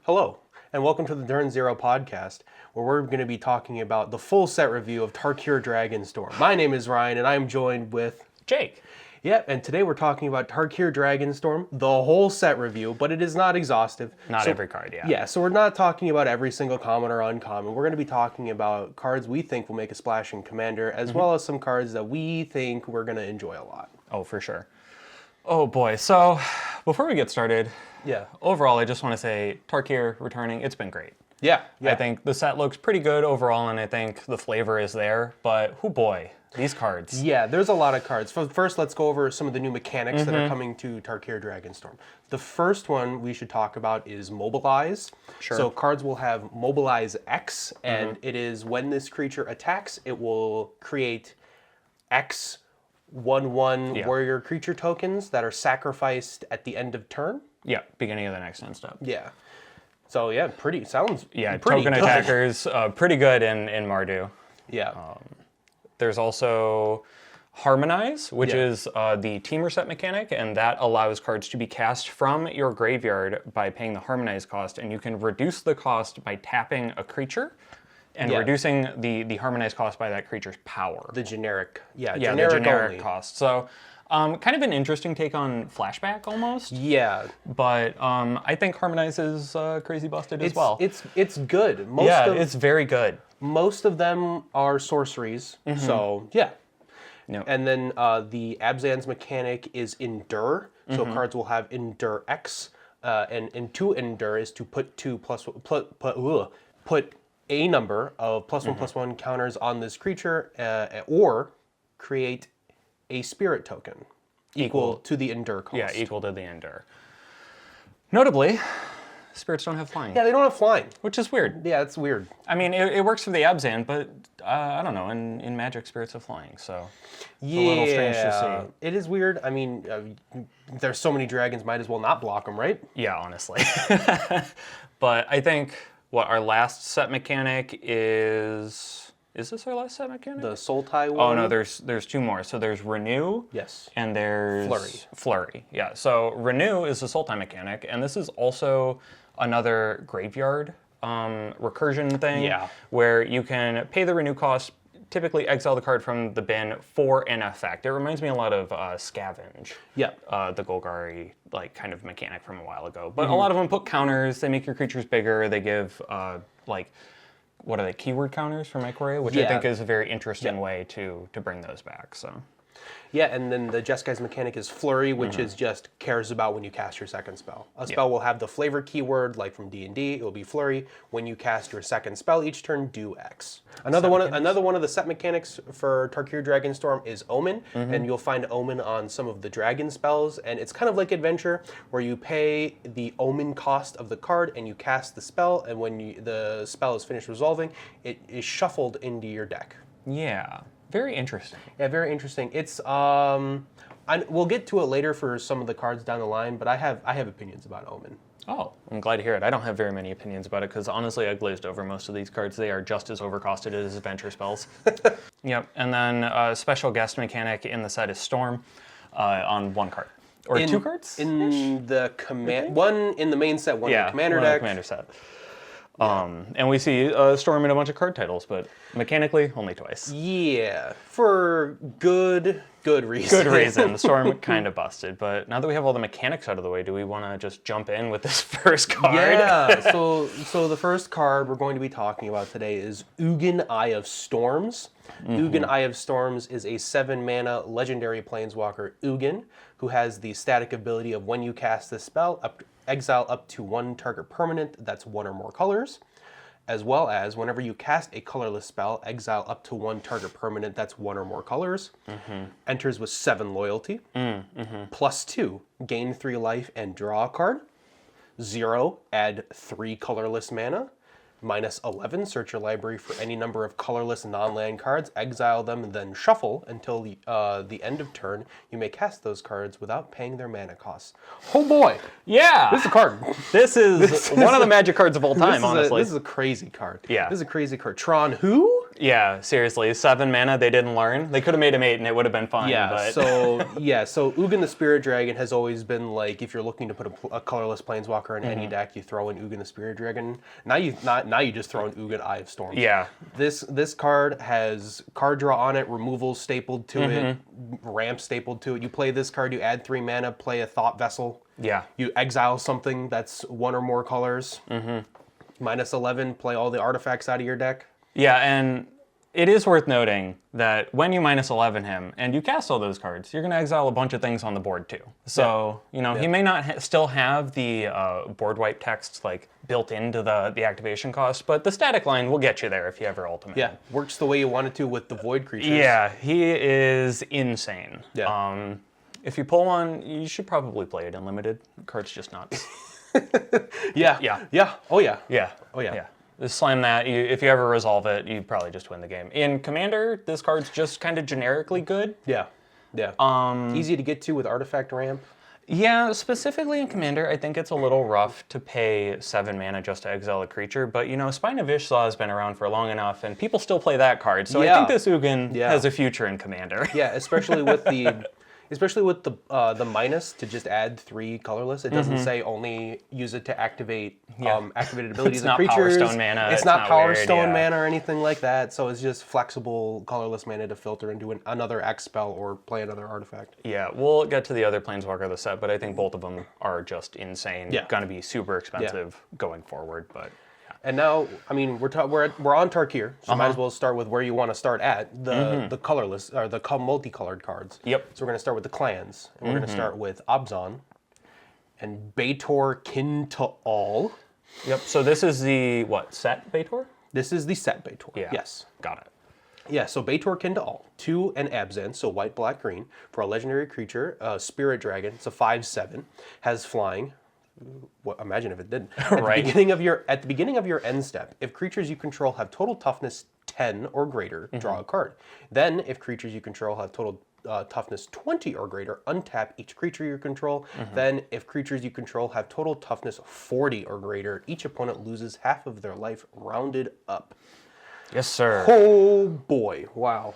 Hello, and welcome to the Turn Zero podcast, where we're going to be talking about the full set review of Tarkir Dragonstorm. My name is Ryan, and I'm joined with Jake. Yep, and today we're talking about Tarkir Dragonstorm, the whole set review, but it is not exhaustive. Not every card, yeah. Yeah, so we're not talking about every single common or uncommon. We're going to be talking about cards we think will make a splash in Commander, as well as some cards that we think we're going to enjoy a lot. Oh, for sure. Oh boy, so before we get started, overall I just want to say Tarkir returning, it's been great. Yeah. I think the set looks pretty good overall, and I think the flavor is there, but oh boy, these cards. Yeah, there's a lot of cards. First, let's go over some of the new mechanics that are coming to Tarkir Dragonstorm. The first one we should talk about is Mobilize. Sure. So cards will have Mobilize X, and it is when this creature attacks, it will create X 1/1 warrior creature tokens that are sacrificed at the end of turn. Yeah, beginning of the next end step. Yeah. So yeah, sounds Yeah, pretty token good. attackers, pretty good in Mardu. Yeah. There's also Harmonize, which is the Temur set mechanic, and that allows cards to be cast from your graveyard by paying the Harmonize cost, and you can reduce the cost by tapping a creature and reducing the Harmonize cost by that creature's power. The generic, the generic only. cost. So kind of an interesting take on Flashback almost. Yeah. But I think Harmonize is crazy busted as well. It's good. It's very good. Most of them are sorceries, so yeah. No. And then the Abzan's mechanic is Endure, so cards will have Endure X, and to Endure is to put put a number of +1/+1 counters on this creature, or create a spirit token equal to the Endure cost. Yeah, equal to the Endure. Notably, spirits don't have flying. Yeah, they don't have flying. Which is weird. Yeah, it's weird. I mean, it works for the Abzan, but I don't know, in Magic, spirits have flying, so it's a little strange to see. It is weird. I mean, there's so many dragons, might as well not block them, right? Yeah, honestly. But I think, our last set mechanic is... Is this our last set mechanic? The Sultai one? Oh, no, there's two more. So there's Renew. Yes. And there's... Flurry, yeah. So Renew is the Sultai mechanic, and this is also another graveyard recursion thing. Yeah. Where you can pay the Renew cost, typically exile the card from the bin for an effect. It reminds me a lot of Scavenge. Yeah. The Golgari kind of mechanic from a while ago. But a lot of them put counters, they make your creatures bigger, they give what are they, keyword counters from Ikoria, which I think is a very interesting way to bring those back. So. Yeah, and then the Jeskai's mechanic is Flurry, which is just cares about when you cast your second spell. A spell will have the flavor keyword, like from D&D, it will be Flurry. When you cast your second spell each turn, do X. Another one of the set mechanics for Tarkir Dragonstorm is Omen, and you'll find Omen on some of the dragon spells, and it's kind of like Adventure, where you pay the Omen cost of the card, and you cast the spell, and when the spell is finished resolving, it is shuffled into your deck. Yeah. Very interesting. Yeah, very interesting. It's we'll get to it later for some of the cards down the line, but I have opinions about Omen. Oh, I'm glad to hear it. I don't have very many opinions about it because honestly, I glazed over most of these cards. They are just as overcosted as adventure spells. Yep. And then a special guest mechanic in the set is Storm on one card. Or two cards? In the one in the main set, one in the commander deck. Commander set. And we see Storm in a bunch of card titles, but mechanically, only twice. Yeah, for good reason. Good reason. Storm kind of busted, but now that we have all the mechanics out of the way, do we want to just jump in with this first card? Yeah, so the first card we're going to be talking about today is Ugin, Eye of Storms. Ugin, Eye of Storms is a 7-mana legendary planeswalker Ugin, who has the static ability of when you cast this spell, exile up to one target permanent that's one or more colors, as well as whenever you cast a colorless spell, exile up to one target permanent that's one or more colors, enters with 7 loyalty, +2, gain 3 life and draw a card, 0, add 3 colorless mana, -11, search your library for any number of colorless non-land cards, exile them, then shuffle until the end of turn. You may cast those cards without paying their mana costs. Oh boy! Yeah! This is a card. This is one of the magic cards of all time, honestly. This is a crazy card. Yeah. This is a crazy card. Tron who? Yeah, seriously, 7 mana they didn't learn. They could have made him 8 and it would have been fine. Yeah, but... so Ugin the Spirit Dragon has always been like, if you're looking to put a colorless planeswalker in any deck, you throw in Ugin the Spirit Dragon. Now you just throw in Ugin Eye of Storms. Yeah. This card has card draw on it, removal stapled to it, ramp stapled to it. You play this card, you add 3 mana, play a Thought Vessel. Yeah. You exile something that's 1 or more colors. -11, play all the artifacts out of your deck. Yeah, and it is worth noting that when you -11 him and you cast all those cards, you're going to exile a bunch of things on the board too. So, you know, he may not still have the board wipe text like built into the activation cost, but the static line will get you there if you ever ultimate. Yeah, works the way you want it to with the void creatures. Yeah, he is insane. Yeah. If you pull one, you should probably play it in limited. The card's just nuts. Yeah. Oh yeah. Yeah. Oh yeah. Just slam that. If you ever resolve it, you probably just win the game. In Commander, this card's just kind of generically good. Yeah. Easy to get to with artifact ramp. Yeah, specifically in Commander, I think it's a little rough to pay 7 mana just to exile a creature, but you know, Spine of Ishsaw has been around for long enough, and people still play that card, so I think this Ugin has a future in Commander. Yeah, especially with the minus to just add 3 colorless. It doesn't say only use it to activate activated abilities of creatures. Power Stone mana. It's not Power Stone mana or anything like that. So it's just flexible colorless mana to filter into another X spell or play another artifact. Yeah, we'll get to the other Planeswalker of the set, but I think both of them are just insane. Yeah. Going to be super expensive going forward, but. And now, I mean, we're on Tarkir, so might as well start with where you want to start at the colorless or the multicolored cards. Yep. So we're going to start with the clans, and we're going to start with Abzan and Baator Kin to All. Yep. So this is the set Baator? This is the set Baator. Yeah. Yes. Got it. Yeah. So Baator Kin to All, 2 and Abzan, so white, black, green for a legendary creature, Spirit Dragon. It's a 5/7, has flying. Well, imagine if it didn't. At the beginning of your end step, if creatures you control have total toughness 10 or greater, draw a card. Then, if creatures you control have total toughness 20 or greater, untap each creature you control. Then, if creatures you control have total toughness 40 or greater, each opponent loses half of their life, rounded up. Yes, sir. Oh boy! Wow.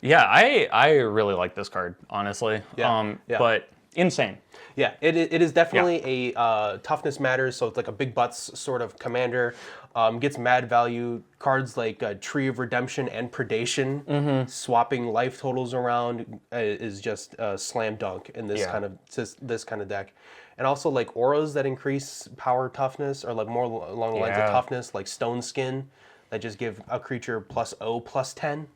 Yeah, I really like this card, honestly. But insane. Yeah, it is definitely a toughness matters, so it's like a big butts sort of commander. Gets mad value. Cards like Tree of Redemption and Predation, swapping life totals around is just a slam dunk in this kind of deck. And also like auras that increase power toughness, or like more along the lines of toughness, like Stone Skin, that just give a creature +0/+10.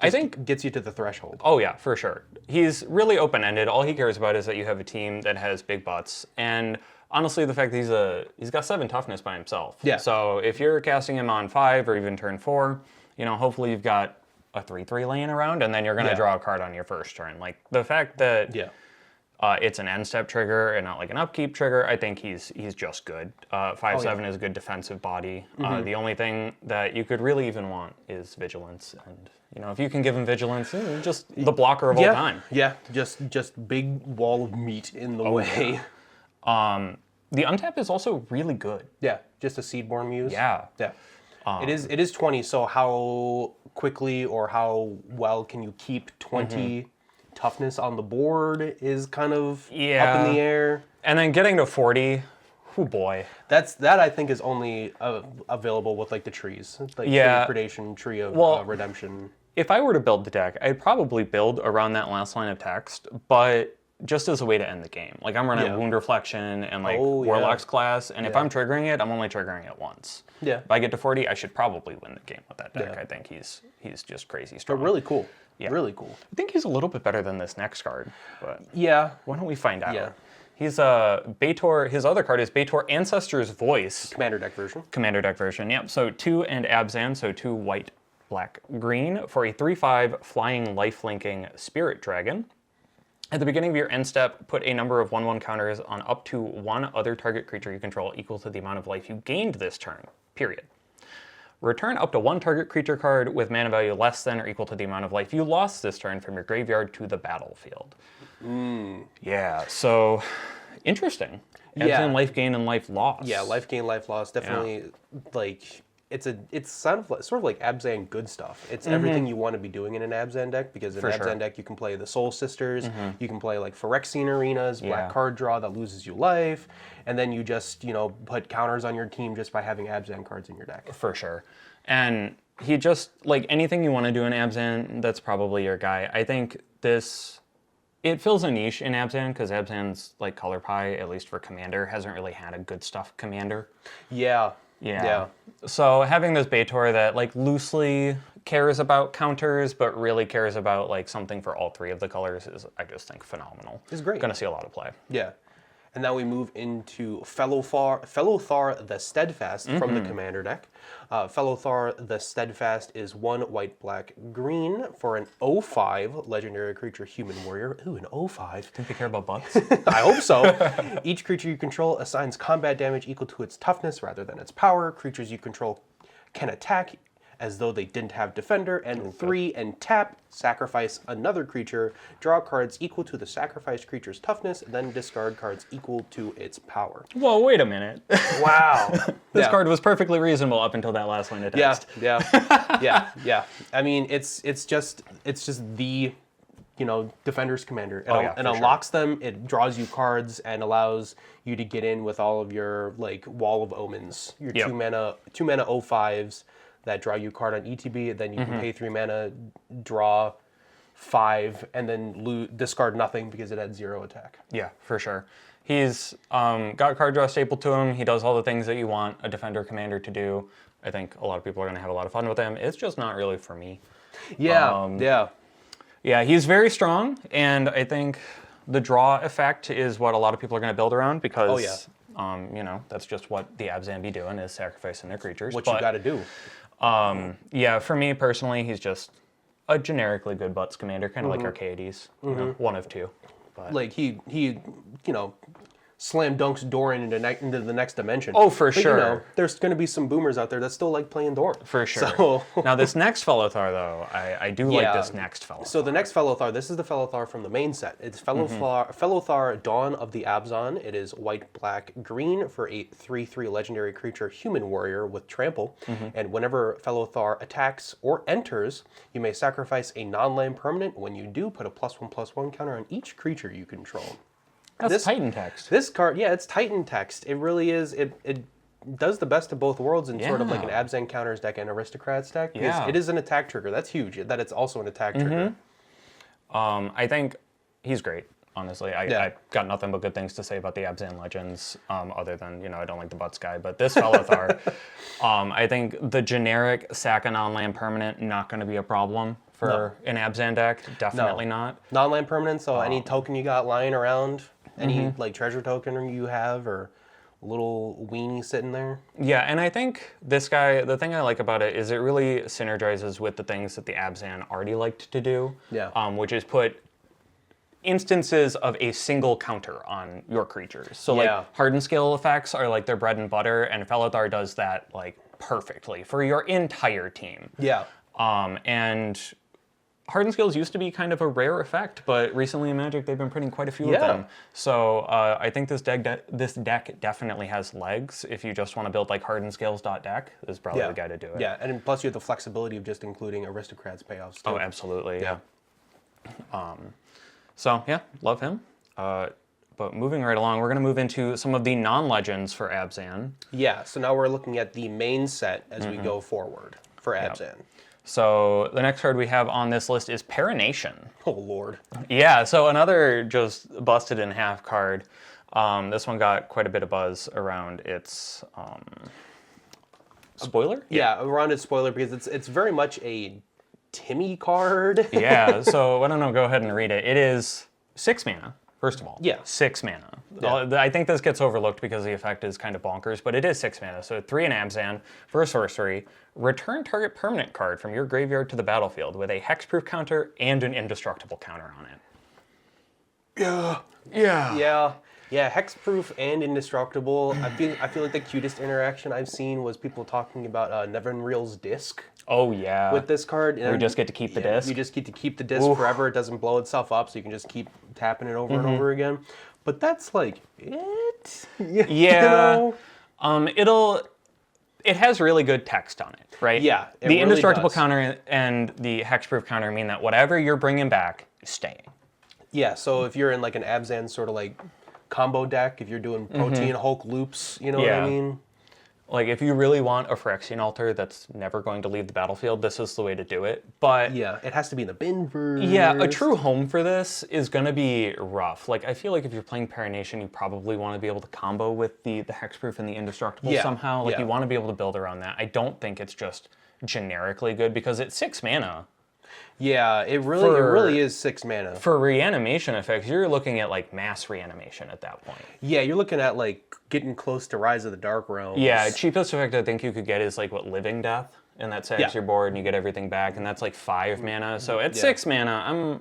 I think gets you to the threshold. Oh yeah, for sure. He's really open-ended. All he cares about is that you have a team that has big butts. And honestly, the fact that he's got 7 toughness by himself. Yeah. So if you're casting him on 5 or even turn 4, you know, hopefully you've got a 3/3 laying around, and then you're going to draw a card on your first turn. Like the fact that it's an end step trigger and not like an upkeep trigger, I think he's just good. 5/7 is a good defensive body. The only thing that you could really even want is vigilance, and you know, if you can give him vigilance, just the blocker of all time. Yeah, just big wall of meat in the way. Yeah. The untap is also really good. Yeah, just a Seedborn Muse. Yeah. It is 20, so how quickly or how well can you keep 20 toughness on the board is kind of up in the air. And then getting to 40, oh boy. That I think is only available with like the trees. Like Tree of Predation, Tree of Redemption. If I were to build the deck, I'd probably build around that last line of text, but just as a way to end the game. Like I'm running Wound Reflection and like Warlock's class, and if I'm triggering it, I'm only triggering it once. Yeah. If I get to 40, I should probably win the game with that deck. I think he's just crazy strong. But really cool. Yeah. Really cool. I think he's a little bit better than this next card, but why don't we find out? Yeah. He's Baator. His other card is Baator Ancestor's Voice. Commander deck version. Yep. So 2 and Abzan, so 2 white, black, green for a 3/5 flying life-linking Spirit Dragon. At the beginning of your end step, put a number of 1/1 counters on up to 1 other target creature you control equal to the amount of life you gained this turn, period. Return up to 1 target creature card with mana value less than or equal to the amount of life you lost this turn from your graveyard to the battlefield. Yeah, so interesting. Adds in life gain and life loss. Yeah, life gain, life loss. Definitely, like, it's sort of like Abzan good stuff. It's everything you want to be doing in an Abzan deck, because in Abzan deck you can play the Soul Sisters, you can play like Phyrexian Arenas, black card draw that loses you life, and then you just, you know, put counters on your team just by having Abzan cards in your deck. For sure. And he just, like, anything you want to do in Abzan, that's probably your guy. I think it fills a niche in Abzan, because Abzan's, like, Color Pie, at least for Commander, hasn't really had a good stuff Commander. Yeah. So having this Baitor that, like, loosely cares about counters, but really cares about, like, something for all three of the colors is, I just think, phenomenal. It's great. Gonna see a lot of play. Yeah. And now we move into Fellothar the Steadfast from the Commander deck. Fellothar the Steadfast is 1 white, black, green for an 0/5 legendary creature human warrior. Ooh, an 0/5. Think they care about bucks? I hope so. Each creature you control assigns combat damage equal to its toughness rather than its power. Creatures you control can attack as though they didn't have defender, and 3 and tap, sacrifice another creature, draw cards equal to the sacrificed creature's toughness, then discard cards equal to its power. Whoa, wait a minute. Wow. This card was perfectly reasonable up until that last line of text. Yeah. I mean, it's just the, you know, Defender's Commander. It unlocks them, it draws you cards, and allows you to get in with all of your, like, Wall of Omens, your 2 mana 0/5s that draw you a card on ETB, then you can pay 3 mana, draw 5, and then discard nothing because it had 0 attack. Yeah, for sure. He's got card draw stapled to him. He does all the things that you want a Defender Commander to do. I think a lot of people are going to have a lot of fun with him. It's just not really for me. Yeah. Yeah, he's very strong, and I think the draw effect is what a lot of people are going to build around, because you know, that's just what the Abzan be doing, is sacrificing their creatures. What you got to do. Yeah, for me personally, he's just a generically good Butts Commander, kind of like Arcades, you know, 1 of 2. But like he, you know, slam dunks Doran into the next dimension. Oh, for sure. You know, there's going to be some boomers out there that still like playing Doran. For sure. So now this next Fellothar, though, I do like this next Fellothar. So the next Fellothar, this is the Fellothar from the main set. It's Fellothar Dawn of the Abzan. It is white, black, green for a 3/3 legendary creature human warrior with trample. And whenever Fellothar attacks or enters, you may sacrifice a non-land permanent. When you do, put a +1/+1 counter on each creature you control. That's Titan text. This card, yeah, it's Titan text. It really is. It does the best of both worlds in sort of like an Abzan counters deck and Aristocrats deck. Because it is an attack trigger. That's huge, that it's also an attack trigger. I think he's great, honestly. I've got nothing but good things to say about the Abzan Legends, other than, you know, I don't like the Butts guy. But this Fellothar, I think the generic sack a non-land permanent, not going to be a problem for an Abzan deck. Definitely not. Non-land permanent, so any token you got lying around, any like treasure token you have, or a little weenie sitting there. Yeah, and I think this guy, the thing I like about it is it really synergizes with the things that the Abzan already liked to do. Which is put instances of a single counter on your creatures. So like hardened scale effects are like their bread and butter, and Fellothar does that like perfectly for your entire team. And hardened scales used to be kind of a rare effect, but recently in Magic they've been printing quite a few of them. So I think this deck definitely has legs. If you just want to build like hardened-scales.deck, this is probably the guy to do it. Yeah, and plus you have the flexibility of just including Aristocrats payoffs too. Oh, absolutely, So yeah, love him. But moving right along, we're going to move into some of the non-legends for Abzan. Yeah, so now we're looking at the main set as we go forward for Abzan. So the next card we have on this list is Perenation. Oh, Lord. Yeah, so another just busted in half card. This one got quite a bit of buzz around its spoiler? Yeah, around its spoiler, because it's very much a Timmy card. Yeah, so I don't know, go ahead and read it. It is 6 mana. First of all, 6 mana. I think this gets overlooked because the effect is kind of bonkers, but it is 6 mana. So 3 in Abzan for a sorcery. Return target permanent card from your graveyard to the battlefield with a hexproof counter and an indestructible counter on it. Yeah, hexproof and indestructible. I feel like the cutest interaction I've seen was people talking about Nevinreal's disc. Oh yeah. With this card, you just get to keep the disc. You just get to keep the disc forever. It doesn't blow itself up, so you can just keep tapping it over and over again. But that's like it. Yeah. You know? it has really good text on it, right? Yeah, it the really indestructible does. counter and the hexproof counter mean that whatever you're bringing back is staying. Yeah, so if you're in like an Abzan sort of like combo deck, if you're doing Protein Hulk loops, you know what I mean? Like, if you really want a Phyrexian altar that's never going to leave the battlefield, this is the way to do it. But Yeah, it has to be in the bin first. yeah, a true home for this is going to be rough. Like, I feel like if you're playing Parination, you probably want to be able to combo with the hexproof and the indestructible somehow. Like, you want to be able to build around that. I don't think it's just generically good because it's 6 mana. Yeah, it really is 6 mana. For reanimation effects, you're looking at like mass reanimation at that point. Yeah, you're looking at like getting close to Rise of the Dark Realms. Yeah, cheapest effect I think you could get is like what, Living Death, and that saves your board and you get everything back, and that's like 5 mana. So at 6 mana,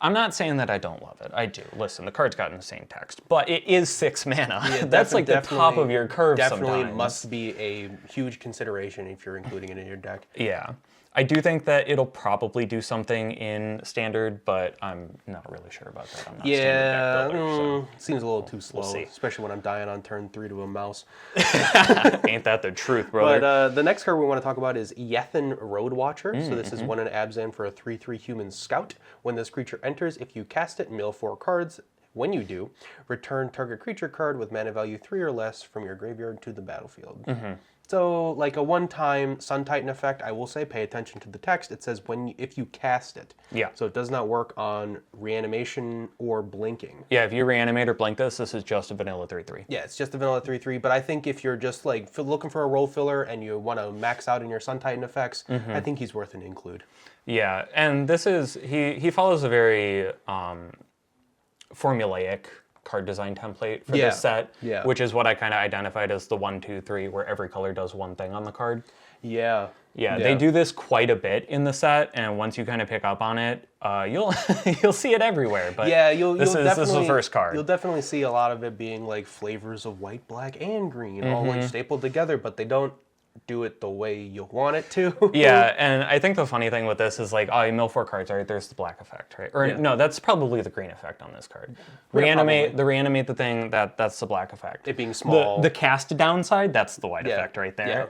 I'm not saying that I don't love it. I do. Listen, the card's got insane text, but it is 6 mana. Yeah, that's like the top of your curve. Definitely sometimes. must be a huge consideration if you're including it in your deck. Yeah. I do think that it'll probably do something in Standard, but I'm not really sure about that. I'm not Yeah, Standard deck builder, seems a little too slow, see. especially when I'm dying on turn 3 to a mouse. so ain't that the truth, brother? But the next card we want to talk about is Yethan Road Watcher. So this is 1 in Abzan for a 3/3 human scout. When this creature enters, if you cast it, mill 4 cards. When you do, return target creature card with mana value 3 or less from your graveyard to the battlefield. So, like a one-time Sun Titan effect, I will say pay attention to the text. It says if you cast it. Yeah. So it does not work on reanimation or blinking. Yeah, if you reanimate or blink this is just a vanilla 3/3. Yeah, it's just a vanilla 3/3. But I think if you're just like looking for a role filler and you want to max out in your Sun Titan effects, I think he's worth an include. Yeah, and this is he follows a very formulaic card design template for this set, which is what I kind of identified as the 1, 2, 3, where every color does one thing on the card. Yeah. Yeah, they do this quite a bit in the set, and once you kind of pick up on it, you'll you'll see it everywhere. But yeah, this is the first card. You'll definitely see a lot of it being like flavors of white, black, and green, all like stapled together, but they don't do it the way you want it to. Yeah, and I think the funny thing with this is like, oh, you mill 4 cards, right? There's the black effect, right? Or no, that's probably the green effect on this card. Reanimate the thing, that's the black effect. It being small. The cast downside, that's the white effect right there.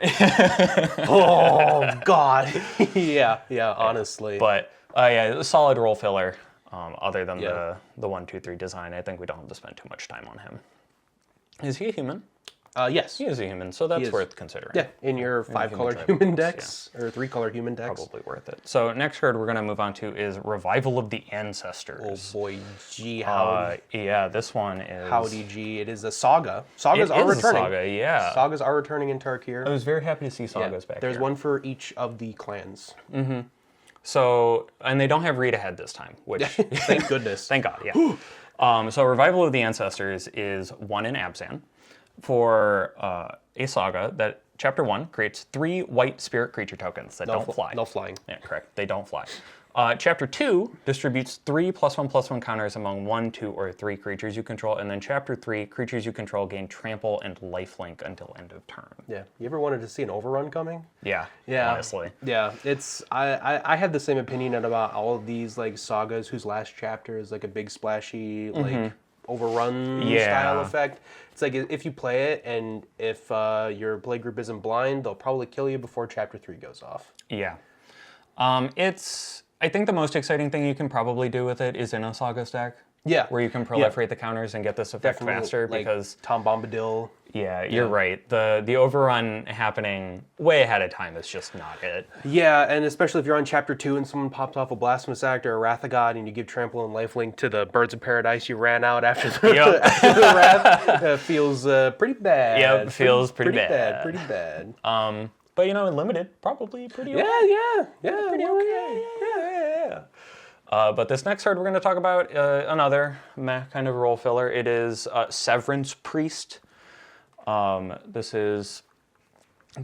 Oh God. yeah, honestly. But yeah, solid role filler. Other than the 1, 2, 3 design, I think we don't have to spend too much time on him. Is he a human? Yes. He is a human, so that's worth considering. Yeah, in your 5-color human decks, or 3-color human decks. Probably worth it. So next card we're going to move on to is Revival of the Ancestors. Oh boy, gee, howdy. Yeah, this one is... Howdy, gee. It is a saga. Sagas are returning. Saga, yeah. Sagas are returning in Tarkir. I was very happy to see Sagas back There's here. one for each of the clans. So, and they don't have read ahead this time, which... Thank goodness. Thank God, yeah. So Revival of the Ancestors is 1 in Abzan for a saga that Chapter 1 creates 3 white spirit creature tokens that don't fly. No flying. Yeah, correct. They don't fly. Chapter 2 distributes 3 +1/+1 counters among 1, 2, or 3 creatures you control, and then Chapter 3, creatures you control gain trample and lifelink until end of turn. Yeah. You ever wanted to see an overrun coming? Yeah, Yeah. honestly. Yeah, it's I had the same opinion about all of these like sagas whose last chapter is like a big splashy like overrun style effect. It's like if you play it and if your play group isn't blind, they'll probably kill you before Chapter 3 goes off. Yeah. I think the most exciting thing you can probably do with it is in a Saga stack. Yeah. Where you can proliferate the counters and get this effect faster like because... Tom Bombadil. Yeah, you're right. The overrun happening way ahead of time is just not it. Yeah, and especially if you're on Chapter 2 and someone pops off a Blasphemous Act or a Wrath of God and you give Trample and Lifelink to the Birds of Paradise you ran out after the, after the Wrath, feels pretty bad. Yep, feels pretty bad. Pretty bad. But, you know, in limited, probably pretty okay. Yeah. Pretty okay. Yeah. But this next card we're going to talk about, another meh kind of role filler. It is Severance Priest. This is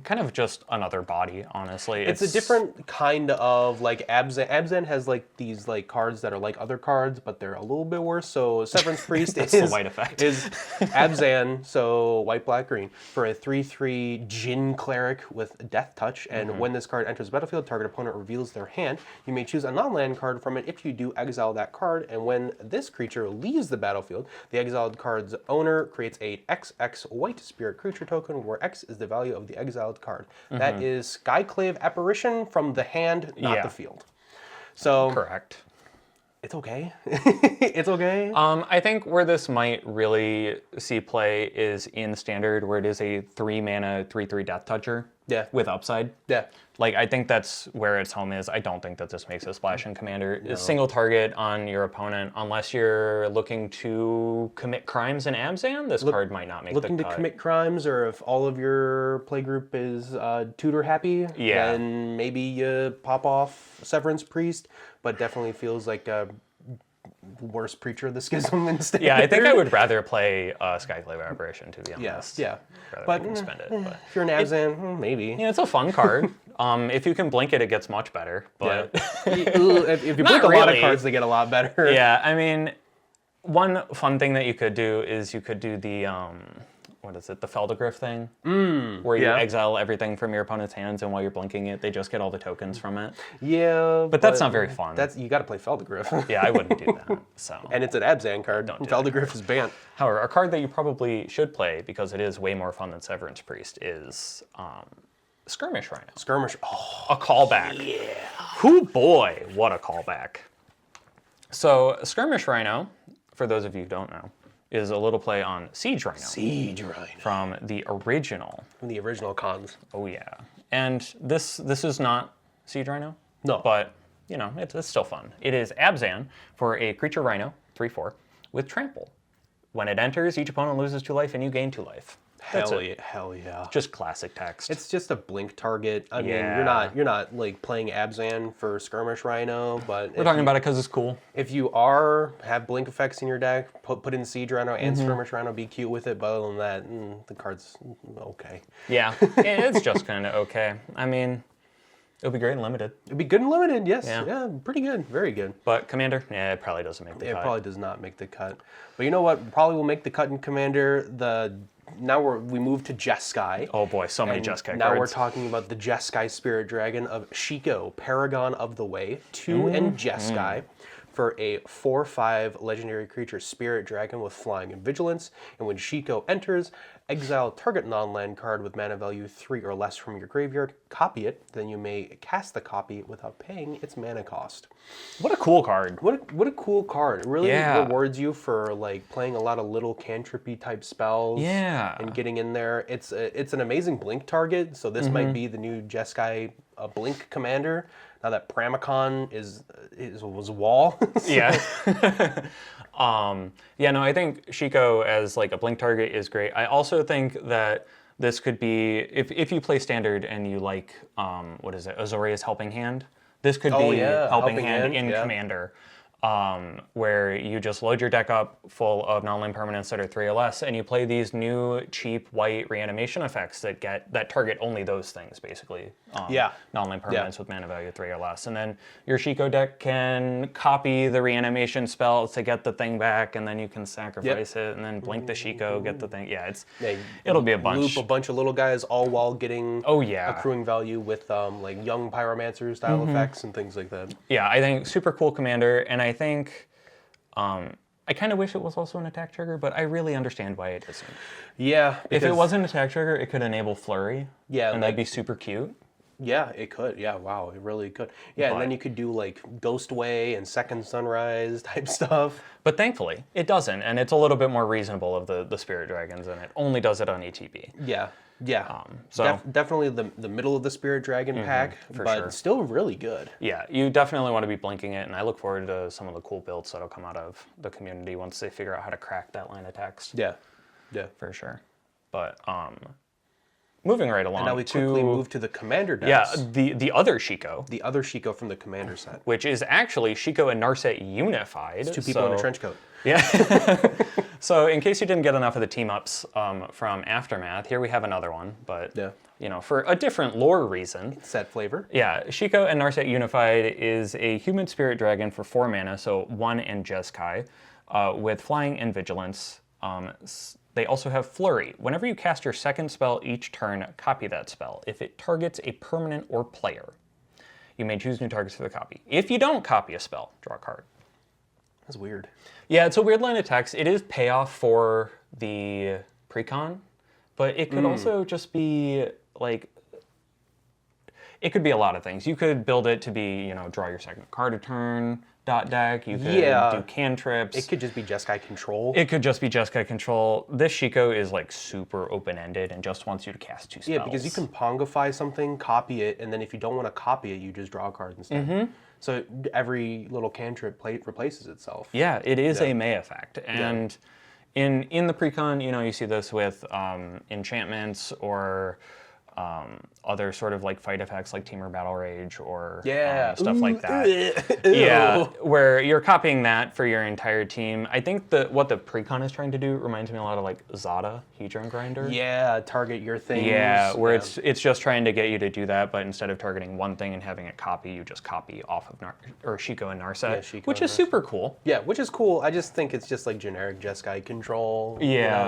kind of just another body, honestly. It's a different kind of like Abzan. Abzan has like these like cards that are like other cards, but they're a little bit worse. So Severance Priest That's the white effect. is Abzan, so white, black, green, for a 3/3 Djinn cleric with Death Touch. And when this card enters the battlefield, target opponent reveals their hand. You may choose a non-land card from it. If you do, exile that card. And when this creature leaves the battlefield, the exiled card's owner creates a XX white spirit creature token, where X is the value of the exiled card. That is Skyclave Apparition from the hand, not the field. So Correct. it's okay. It's okay. I think where this might really see play is in Standard, where it is a 3-mana, 3/3 Death Toucher. Yeah. With upside. Yeah. Like, I think that's where its home is. I don't think that this makes a splash in Commander. No. Single target on your opponent, unless you're looking to commit crimes in Abzan, this card might not make the cut. Looking to commit crimes, or if all of your playgroup is tutor happy, then maybe you pop off Severance Priest, but definitely feels like a worse Preacher of the Schism instead. Yeah, I think I would rather play Skyclave Apparition, to be honest. Yeah. But spend it. But if you're an Abzan, maybe. Yeah, it's a fun card. If you can blink it, it gets much better. But if you blink a lot of cards, they get a lot better. Yeah, I mean, one fun thing that you could do is you could do the what is it, the Feldegriff thing, where you exile everything from your opponent's hands, and while you're blinking it, they just get all the tokens from it. Yeah, but that's not very fun. You got to play Feldegriff. Yeah, I wouldn't do that. So. And it's an Abzan card. Feldegriff is banned. However, a card that you probably should play, because it is way more fun than Severance Priest, is Skirmish Rhino. Skirmish. Oh, a callback. Yeah. Whoo boy, what a callback. So Skirmish Rhino, for those of you who don't know, is a little play on Siege Rhino. Siege Rhino. From the original. From the original cons. Oh yeah. And this is not Siege Rhino. No. But, you know, it's still fun. It is Abzan for a creature Rhino, 3/4, with Trample. When it enters, each opponent loses 2 life and you gain 2 life. Hell yeah. Just classic text. It's just a blink target. I mean, you're not like playing Abzan for Skirmish Rhino, but we're talking about it because it's cool. If you have blink effects in your deck, put in Siege Rhino and Skirmish Rhino, be cute with it. But other than that, the card's okay. Yeah, it's just kind of okay. I mean, it'll be great in limited. It'd be good in limited, yes. Yeah, pretty good, very good. But Commander, it probably doesn't make the cut. It probably does not make the cut. But you know what? Probably will make the cut in Commander. Now we move to Jeskai. Oh boy, so many Jeskai cards. Now we're talking about the Jeskai Spirit Dragon of Shiko, Paragon of the Way, 2 and Jeskai, for a 4/5 legendary creature Spirit Dragon with Flying and Vigilance. And when Shiko enters, exile target non-land card with mana value 3 or less from your graveyard, copy it, then you may cast the copy without paying its mana cost. What a cool card. What a cool card. It really rewards you for like playing a lot of little cantrippy type spells and getting in there. It's an amazing blink target, so this might be the new Jeskai blink commander. Now that Pramicon was wall. Yeah. I think Shiko as like a blink target is great. I also think that this could be, if you play Standard and you like, Azorius Helping Hand, this could be Helping Hand in Commander. Where you just load your deck up full of non-land permanents that are 3 or less, and you play these new cheap white reanimation effects that target only those things, basically. Non-land permanents with mana value 3 or less. And then your Shiko deck can copy the reanimation spell to get the thing back, and then you can sacrifice it, and then blink the Shiko, get the thing. Yeah, it'll be a bunch. Loop a bunch of little guys, all while getting accruing value with like young Pyromancer style effects and things like that. Yeah, I think super cool commander, and I think I kind of wish it was also an attack trigger, but I really understand why it isn't. Yeah. If it was an attack trigger, it could enable Flurry. Yeah. And that'd be super cute. Yeah, it could. Yeah, wow, it really could. Yeah, and then you could do like Ghostway and Second Sunrise type stuff. But thankfully, it doesn't, and it's a little bit more reasonable of the Spirit Dragons, and it only does it on ETB. Yeah. Definitely the middle of the Spirit Dragon pack, but still really good. Yeah, you definitely want to be blinking it, and I look forward to some of the cool builds that'll come out of the community once they figure out how to crack that line of text. Yeah, for sure. But moving right along. And now we quickly move to the commander Yeah, decks. the other Shiko. The other Shiko from the commander set. Which is actually Shiko and Narset unified. It's 2 people in a trench coat. Yeah. So in case you didn't get enough of the team-ups from Aftermath, here we have another one. But, you know, for a different lore reason. Set flavor. Yeah, Shiko and Narset unified is a human spirit dragon for 4 mana, so 1 and Jeskai, with flying and vigilance. They also have Flurry. Whenever you cast your second spell each turn, copy that spell. If it targets a permanent or player, you may choose new targets for the copy. If you don't copy a spell, draw a card. That's weird. Yeah, it's a weird line of text. It is payoff for the precon, but it could also just be like, it could be a lot of things. You could build it to be, you know, draw your second card a turn, deck. You could do cantrips. It could just be Jeskai control. It could just be Jeskai control. This Shiko is like super open-ended and just wants you to cast 2 spells. Yeah, because you can Pongify something, copy it, and then if you don't want to copy it, you just draw a card instead. So every little cantrip replaces itself. Yeah, it is a May effect. And in the precon, you know, you see this with enchantments or other sort of like fight effects like Temur Battle Rage or stuff like that. Yeah, where you're copying that for your entire team. I think what the precon is trying to do reminds me a lot of like Zada, Hedron Grinder. Yeah, target your things. Yeah, where it's just trying to get you to do that, but instead of targeting one thing and having it copy, you just copy off of Shiko and Narset, which is super cool. Yeah, which is cool. I just think it's just like generic Jeskai control,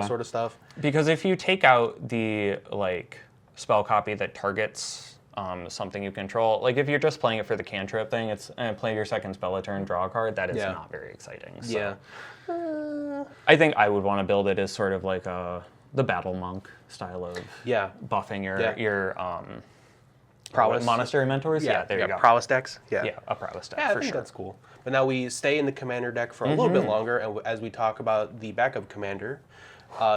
sort of stuff. Because if you take out the like spell copy that targets something you control, like if you're just playing it for the cantrip thing, it's play your second spell a turn, draw a card. That is not very exciting. So. I think I would want to build it as sort of like the Battle Monk style of buffing your prowess monastery mentors. Yeah, there you go. Prowess decks. Yeah, a prowess deck. Yeah, I think that's cool. But now we stay in the commander deck for a little bit longer, and as we talk about the backup commander.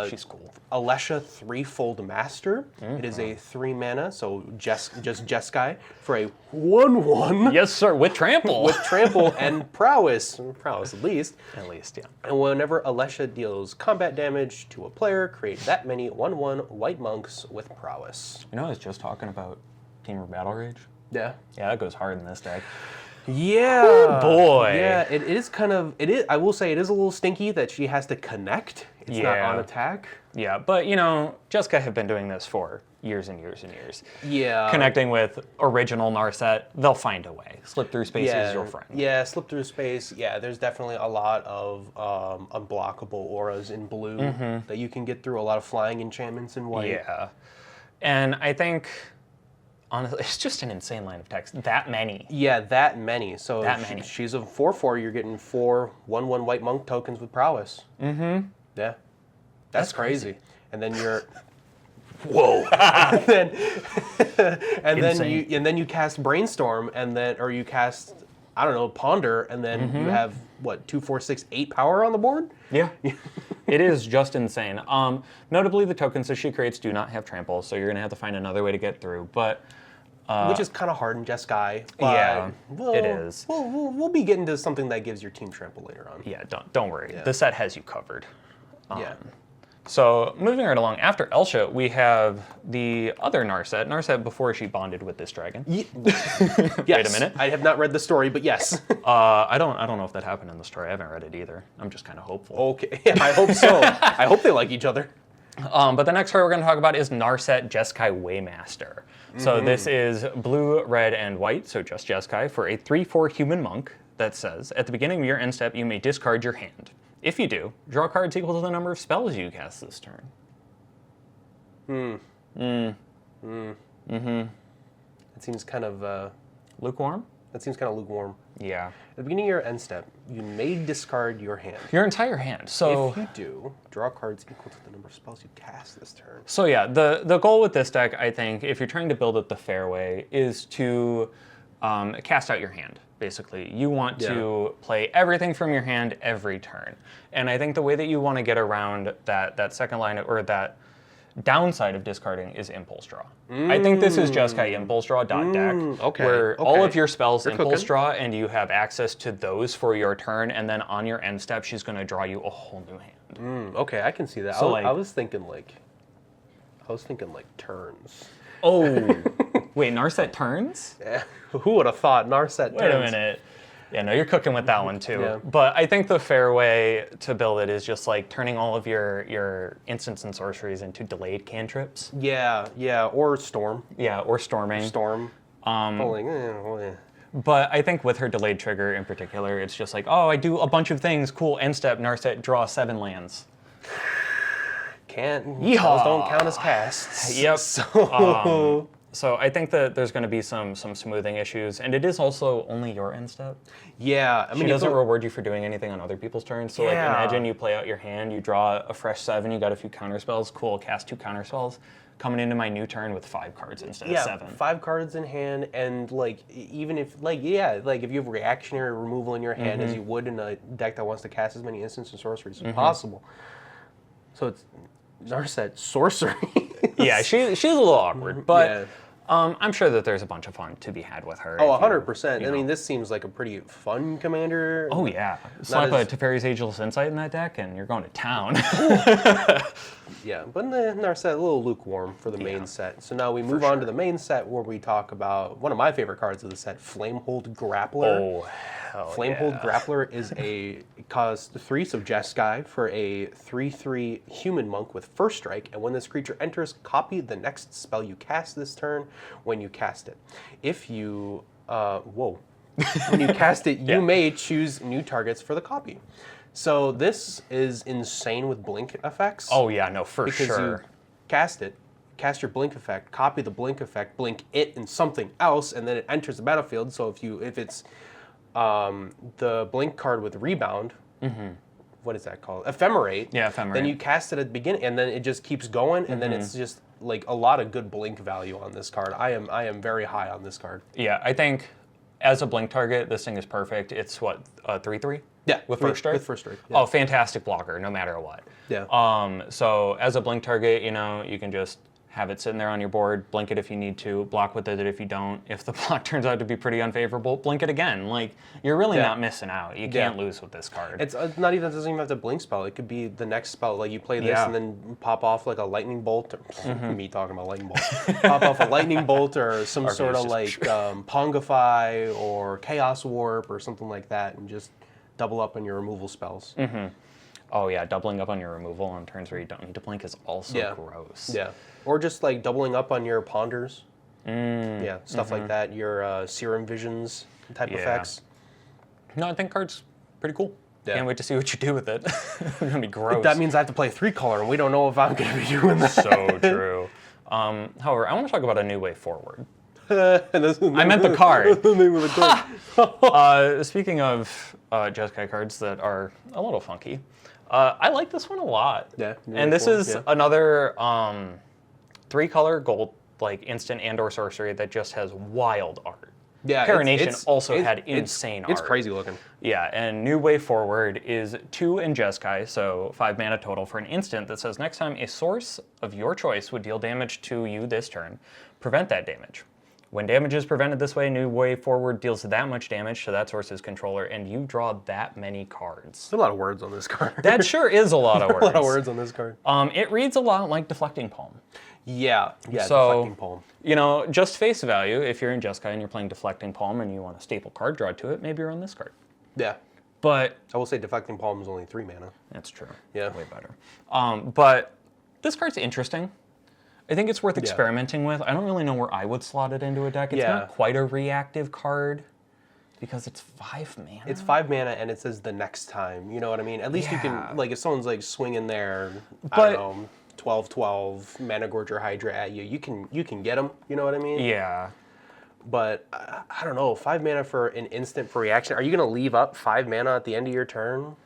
She's cool. Alesha Threefold Master. It is a 3 mana, so just Jeskai for a 1/1. Yes, sir, with trample. With trample and prowess. Prowess at least. At least, yeah. And whenever Alesha deals combat damage to a player, create that many 1/1 white monks with prowess. You know, I was just talking about Temur Battle Rage. Yeah. Yeah, that goes hard in this deck. Yeah. Oh boy. Yeah, it is kind of, I will say it is a little stinky that she has to connect. It's not on attack. Yeah, but you know, Jeskai have been doing this for years and years and years. Yeah. Connecting with original Narset, they'll find a way. Slip through space is your friend. Yeah, slip through space. Yeah, there's definitely a lot of unblockable auras in blue that you can get through, a lot of flying enchantments in white. Yeah. And I think, honestly, it's just an insane line of text. That many. Yeah, that many. So that many. She's a 4/4. You're getting 4 1/1 white monk tokens with prowess. Yeah, that's crazy. And then you're, whoa. and then you cast Brainstorm, and then you cast, I don't know, Ponder, and then you have what, 2, 4, 6, 8 power on the board. Yeah. It is just insane. Notably, the tokens that she creates do not have trample, so you're going to have to find another way to get through. But which is kind of hard in Jeskai. Yeah, it is. We'll be getting to something that gives your team trample later on. Yeah, don't worry. Yeah. The set has you covered. Yeah. So moving right along, after Elsha, we have the other Narset. Narset before she bonded with this dragon. Yes. Wait a minute. I have not read the story, but yes. I don't know if that happened in the story. I haven't read it either. I'm just kind of hopeful. Okay, yeah, I hope so. I hope they like each other. But the next card we're going to talk about is Narset Jeskai Waymaster. So this is blue, red, and white, so just Jeskai, for a 3/4 human monk that says, at the beginning of your end step, you may discard your hand. If you do, draw cards equal to the number of spells you cast this turn. It seems kind of... lukewarm? That seems kind of lukewarm. Yeah. At the beginning of your end step, you may discard your hand. Your entire hand. So if you do, draw cards equal to the number of spells you cast this turn. So yeah, the goal with this deck, I think, if you're trying to build it the fair way, is to cast out your hand. Basically, you want to play everything from your hand every turn. And I think the way that you want to get around that second line, or that downside of discarding, is impulse draw. I think this is Jeskai impulse draw deck, where all of your spells impulse draw, and you have access to those for your turn, and then on your end step, she's going to draw you a whole new hand. Okay, I can see that. So I was thinking like, I was thinking like turns. Oh, wait, Narset turns? Yeah. Who would have thought Narset turns? Wait a minute. Yeah, no, you're cooking with that one too. Yeah. But I think the fair way to build it is just like turning all of your instants and sorceries into delayed cantrips. Yeah, or storm. Yeah, or storming. Storm. But I think with her delayed trigger in particular, it's just like, oh, I do a bunch of things. Cool, end step, Narset, draw 7 lands. Can't. Yeehaw! Those don't count as casts. Yep. So, So I think that there's going to be some smoothing issues, and it is also only your end step. yeah, I mean, She doesn't reward you for doing anything on other people's turns. So like imagine you play out your hand, you draw a fresh 7, you got a few counter spells. Cool, cast 2 counter spells. Coming into my new turn with 5 cards instead of 7. 5 cards in hand, and like even if like if you have reactionary removal in your hand as you would in a deck that wants to cast as many instants and sorceries as possible. So it's Narset sorcery. Yeah, she's a little awkward, but Yeah. I'm sure that there's a bunch of fun to be had with her. Oh, if you- 100%. you I mean, know. this seems like a pretty fun commander. Oh yeah, slap as- a Teferi's Ageless Insight in that deck, and you're going to town. Yeah, but the Narset a little lukewarm for the main set. So now we move on to the main set where we talk about one of my favorite cards of the set, Flamehold Grappler. Oh, hell Flamehold yeah. Grappler is it costs 3, so Jeskai for a 3/3 human monk with first strike, and when this creature enters, copy the next spell you cast this turn when you cast it. If you when you cast it, you may choose new targets for the copy. So this is insane with blink effects. Oh yeah, no, for because sure. you cast it, cast your blink effect, copy the blink effect, blink it in something else, and then it enters the battlefield. So if it's the blink card with rebound, what is that called? Ephemerate. Yeah, Ephemerate. Then you cast it at the beginning, and then it just keeps going, and then it's just like a lot of good blink value on this card. I am very high on this card. Yeah, I think as a blink target, this thing is perfect. It's what, 3/3? Yeah, With first strike? With first strike. Yeah. Oh, fantastic blocker, no matter what. Yeah. So as a blink target, you can just have it sitting there on your board, blink it if you need to, block with it if you don't. If the block turns out to be pretty unfavorable, blink it again. Like, you're really not missing out. You can't lose with this card. It's not even, it doesn't even have to blink spell. It could be the next spell. Like you play this and then pop off like a lightning bolt. Or, me talking about lightning bolt. Pop off a lightning bolt or some sort of like Pongify or Chaos Warp or something like that, and just double up on your removal spells. Oh yeah, doubling up on your removal on turns where you don't need to blink is also gross. Yeah. Or just like doubling up on your ponders. Yeah, stuff like that. Your serum visions type effects. No, I think card's pretty cool. Yeah. Can't wait to see what you do with it. It's gonna be gross. That means I have to play 3-color, and we don't know if I'm going to be doing that. So true. However, I want to talk about a new way forward. I meant the card. the name of the card. Speaking of Jeskai cards that are a little funky, I like this one a lot. Yeah. And this is another 3-color gold, like instant and/or sorcery that just has wild art. Yeah, Parination also had insane art. It's crazy looking. Yeah, and New Way Forward is 2 in Jeskai, so 5 mana total for an instant that says next time a source of your choice would deal damage to you this turn, prevent that damage. When damage is prevented this way, New Way Forward deals that much damage to that source's controller, and you draw that many cards. There's a lot of words on this card. That sure is a lot of words. A lot of words on this card. It reads a lot like Deflecting Palm. Yeah, So, Deflecting Palm. Just face value, if you're in Jeskai and you're playing Deflecting Palm and you want a staple card draw to it, maybe you're on this card. Yeah. But I will say Deflecting Palm is only 3 mana. that's true. Yeah. Way better. But this card's interesting. I think it's worth experimenting with. I don't really know where I would slot it into a deck. It's not quite a reactive card because it's 5 mana. It's 5 mana and it says the next time. You know what I mean? At least you can, like, if someone's like swinging there, I don't know, 12/12 Mana Gorger Hydra at you, you can get them. You know what I mean? Yeah. But I don't know, 5 mana for an instant for reaction. Are you gonna leave up 5 mana at the end of your turn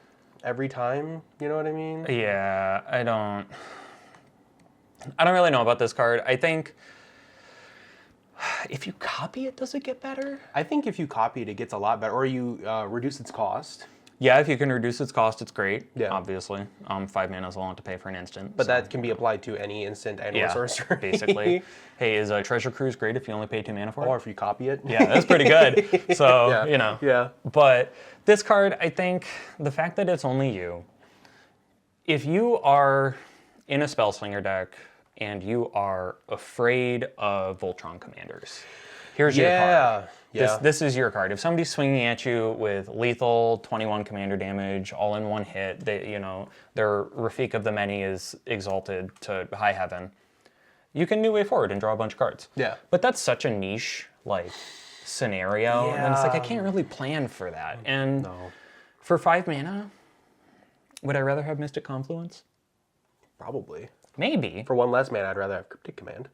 every time? You know what I mean? Yeah, I don't really know about this card. I think if you copy it, does it get better? I think if you copy it, it gets a lot better, or you reduce its cost. Yeah, if you can reduce its cost, it's great. Yeah. Obviously, 5 mana is a lot to pay for an instant. But that can be applied to any instant and or sorcery. Basically. Hey, is Treasure Cruise great if you only pay 2 mana for it? Or if you copy it. Yeah, that's pretty good. So, Yeah. But this card, I think the fact that it's only you, if you are in a Spellslinger deck and you are afraid of Voltron commanders. Here's your card. This is your card. If somebody's swinging at you with lethal 21 commander damage, all in one hit, they, their Rafik of the Many is exalted to high heaven, you can new way forward and draw a bunch of cards. Yeah. But that's such a niche, scenario. Yeah. And it's I can't really plan for that. And for 5 mana, would I rather have Mystic Confluence? Probably. Maybe. For 1 less mana, I'd rather have Cryptic Command.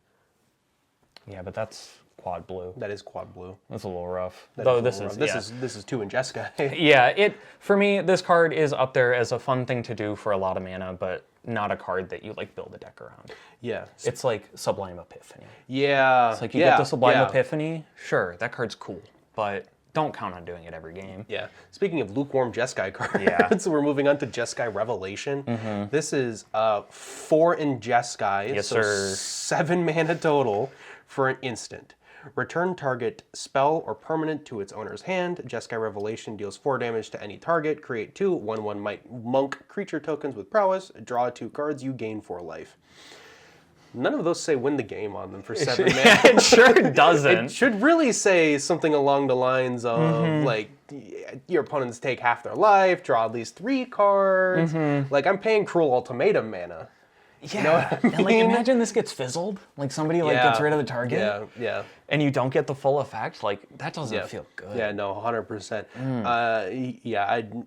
Yeah, but that's quad blue. That is quad blue. That's a little rough. This is 2 in Jeskai. Yeah, for me, this card is up there as a fun thing to do for a lot of mana, but not a card that you build a deck around. Yeah. It's like Sublime Epiphany. Yeah. It's you get the Sublime Epiphany, sure, that card's cool, but don't count on doing it every game. Yeah. Speaking of lukewarm Jeskai cards, so we're moving on to Jeskai Revelation. This is 4 in Jeskai, yes, so sir. 7 mana total for an instant. Return target spell or permanent to its owner's hand. Jeskai Revelation deals 4 damage to any target. Create 2 1/1 monk creature tokens with prowess. Draw 2 cards. You gain 4 life. None of those say win the game on them for 7 mana. It sure doesn't. It should really say something along the lines of your opponents take half their life, draw at least 3 cards. I'm paying Cruel Ultimatum mana. Yeah, You know what I mean? and imagine this gets fizzled. Somebody gets rid of the target. Yeah. And you don't get the full effect. That doesn't feel good. Yeah, no, 100%.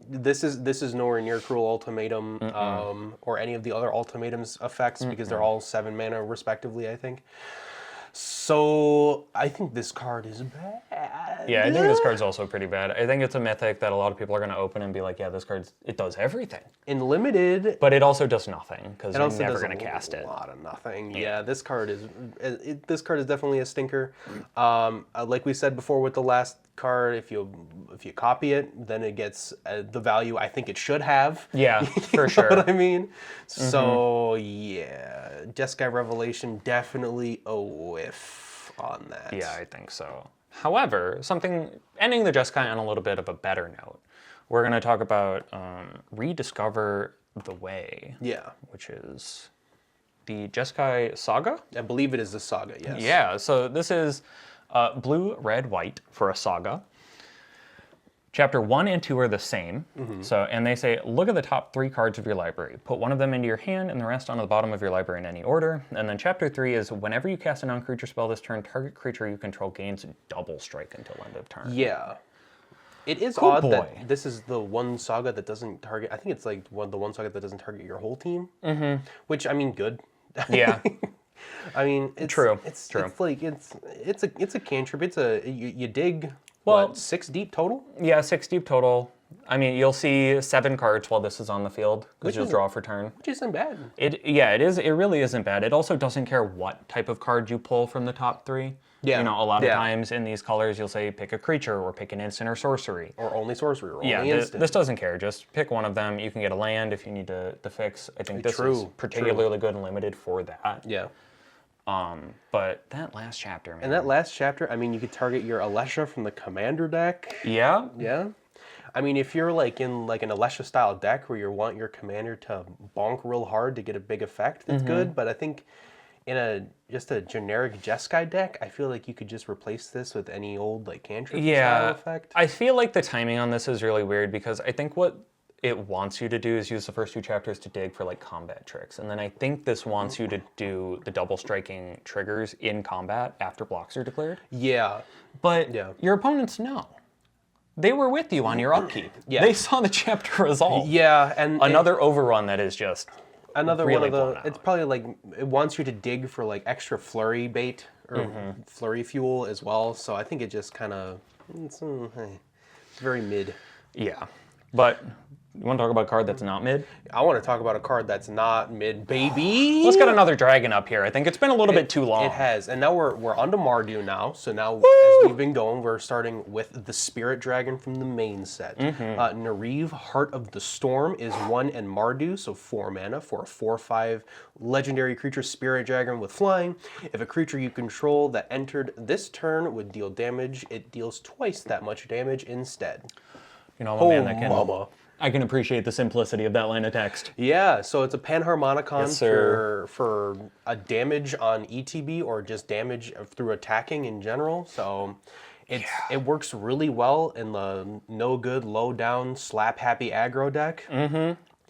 This is nowhere near Cruel Ultimatum or any of the other Ultimatum's effects because they're all 7 mana respectively, I think. So I think this card is bad. Yeah, I think this card's also pretty bad. I think it's a mythic that a lot of people are going to open and be like, yeah, this card, it does everything. In limited, but it also does nothing because you're never going to cast it. A lot of nothing. Yeah, this card is definitely a stinker. Like we said before with the last card, if you copy it, then it gets the value I think it should have. Yeah, for You sure. know what I mean? So yeah, Jeskai Revelation definitely a whiff on that. Yeah, I think so. However, ending the Jeskai on a little bit of a better note, we're going to talk about Rediscover the Way. Yeah. Which is the Jeskai Saga? I believe it is the Saga, yes. Yeah, so this is blue, red, white for a Saga. Chapter 1 and 2 are the same. And they say, look at the top 3 cards of your library. Put one of them into your hand and the rest onto the bottom of your library in any order. And then chapter 3 is, whenever you cast a non-creature spell this turn, target creature you control gains double strike until end of turn. Yeah. It is odd that this is the one Saga that doesn't target, I think it's the one Saga that doesn't target your whole team. Which, I mean, good. Yeah. I mean, it's true. It's true. It's a cantrip. You dig. Well, 6 deep total. Yeah, 6 deep total. I mean, you'll see 7 cards while this is on the field because you'll draw for turn. Which isn't bad. It is. It really isn't bad. It also doesn't care what type of card you pull from the top 3. Yeah. A lot of times in these colors, you'll say pick a creature or pick an instant or sorcery. Or only sorcery or only instant. This doesn't care. Just pick one of them. You can get a land if you need to fix. I think this is particularly good and limited for that. Yeah. But that last chapter, man. And that last chapter, I mean, you could target your Alesha from the commander deck. Yeah. Yeah. I mean, if you're in an Alesha style deck where you want your commander to bonk real hard to get a big effect, that's good. But I think in just a generic Jeskai deck, I feel like you could just replace this with any old cantrip style effect. I feel like the timing on this is really weird because I think what it wants you to do is use the first 2 chapters to dig for combat tricks. And then I think this wants you to do the double striking triggers in combat after blocks are declared. Yeah. But your opponents know. They were with you on your upkeep. Yeah. They saw the chapter resolve. Yeah, and another overrun that is just another really one of the. It's probably it wants you to dig for extra flurry bait or flurry fuel as well. So I think it just kind of it's very mid. Yeah, but you want to talk about a card that's not mid? I want to talk about a card that's not mid, baby. Let's get another dragon up here. I think it's been a little bit too long. It has, and now we're on to Mardu now. So now, as we've been going, we're starting with the Spirit Dragon from the main set. Nareev, Heart of the Storm, is 1 and Mardu, so 4 mana for a 4/5 legendary creature Spirit Dragon with flying. If a creature you control that entered this turn would deal damage, it deals twice that much damage instead. Man that can I can appreciate the simplicity of that line of text. Yeah, so it's a Panharmonicon Yes, sir. for a damage on ETB or just damage through attacking in general. So it works really well in the no good, low down, slap happy aggro deck.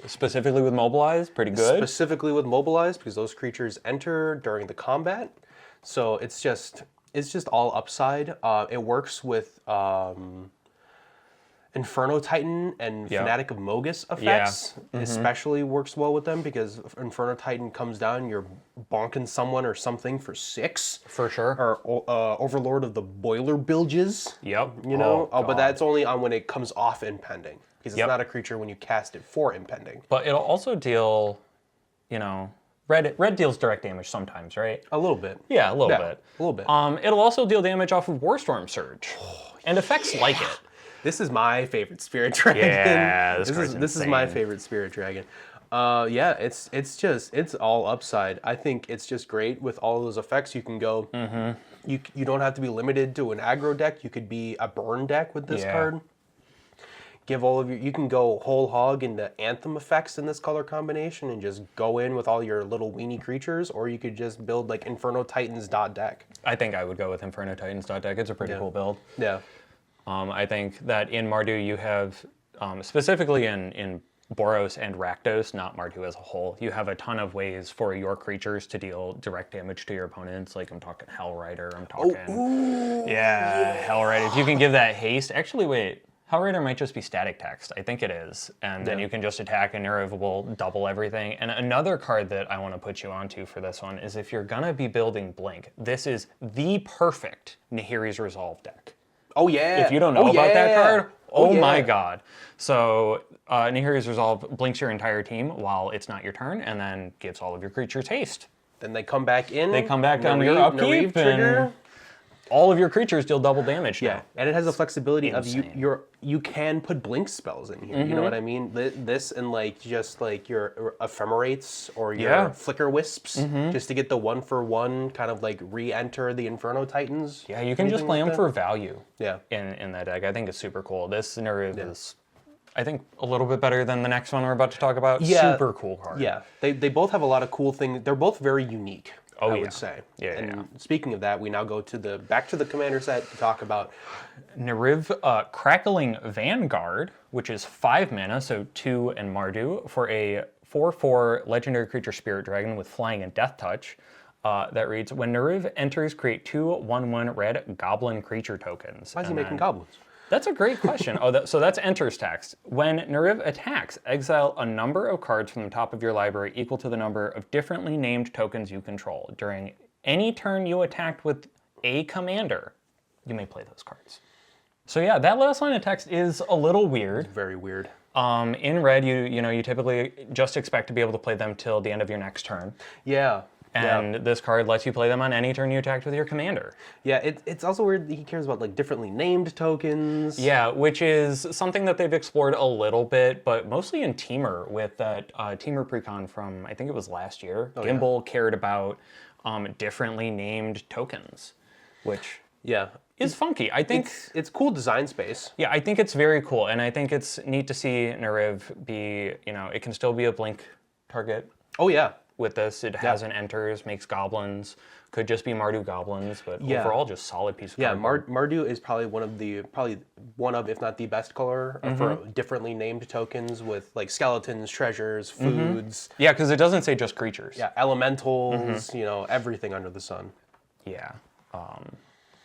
Specifically with Mobilize, pretty good. Specifically with Mobilize, because those creatures enter during the combat. So it's just all upside. It works with Inferno Titan and Fanatic of Mogus effects, especially works well with them because Inferno Titan comes down, you're bonking someone or something for 6. For sure. Or Overlord of the Boiler Bilges. Yep. You know? Oh, but that's only on when it comes off impending. Because it's not a creature when you cast it for impending. But it'll also deal, you know, red deals direct damage sometimes, right? A little bit. Yeah, a little bit. A little bit. It'll also deal damage off of Warstorm Surge. And effects like it. This is my favorite Spirit Dragon. Yeah, this is my favorite Spirit Dragon. Yeah, it's all upside. I think it's just great with all those effects. You can go. You don't have to be limited to an aggro deck. You could be a burn deck with this card. Give all of your. You can go whole hog into Anthem effects in this color combination and just go in with all your little weenie creatures, or you could just build like Inferno Titans deck. I think I would go with Inferno Titans deck. It's a pretty cool build. Yeah. I think that in Mardu you have, specifically in Boros and Rakdos, not Mardu as a whole, you have a ton of ways for your creatures to deal direct damage to your opponents. Like I'm talking Hellrider, I'm talking... Hellrider. If you can give that haste... Actually, wait. Hellrider might just be static text. I think it is. And then you can just attack and Nerve will double everything. And another card that I want to put you onto for this one is if you're going to be building Blink, this is the perfect Nahiri's Resolve deck. Oh, yeah. If you don't know about that card, my God. So Nahiri's Resolve blinks your entire team while it's not your turn and then gives all of your creatures haste. Then they come back in. They come back on your upkeep and all of your creatures deal double damage now. Yeah, and it has the flexibility of you can put blink spells in here. You know what I mean? This and like just like your ephemerates or your flicker wisps, just to get the 1-for-1 kind of like re-enter the Inferno Titans. Yeah, you can just play them for value. Yeah, in that deck, I think it's super cool. This Nerve is, I think, a little bit better than the next one we're about to talk about. Yeah, super cool card. Yeah, they both have a lot of cool things. They're both very unique. I would say. Yeah. Speaking of that, we now go to back to the commander set to talk about Nariv Crackling Vanguard, which is 5 mana, so 2 and Mardu, for a 4/4 legendary creature Spirit Dragon with flying and death touch. That reads, when Nariv enters, create 2 1/1 red goblin creature tokens. Why is he making goblins? That's a great question. So that's enters text. When Nariv attacks, exile a number of cards from the top of your library equal to the number of differently named tokens you control. During any turn you attacked with a commander, you may play those cards. So yeah, that last line of text is a little weird. It's very weird. In red, you typically just expect to be able to play them till the end of your next turn. Yeah. And this card lets you play them on any turn you attacked with your commander. Yeah, it's also weird that he cares about like differently named tokens. Yeah, which is something that they've explored a little bit, but mostly in Temur with that Temur precon from, I think it was last year. Gimbal cared about differently named tokens, which is funky. I think it's cool design space. Yeah, I think it's very cool, and I think it's neat to see Nariv be, it can still be a blink target. Oh yeah. With this, it has an enters, makes goblins. Could just be Mardu goblins, but overall, just solid piece of cardboard. Mardu is probably one of, if not the best color for differently named tokens with like skeletons, treasures, foods. Yeah, because it doesn't say just creatures. Yeah, elementals, everything under the sun. Yeah.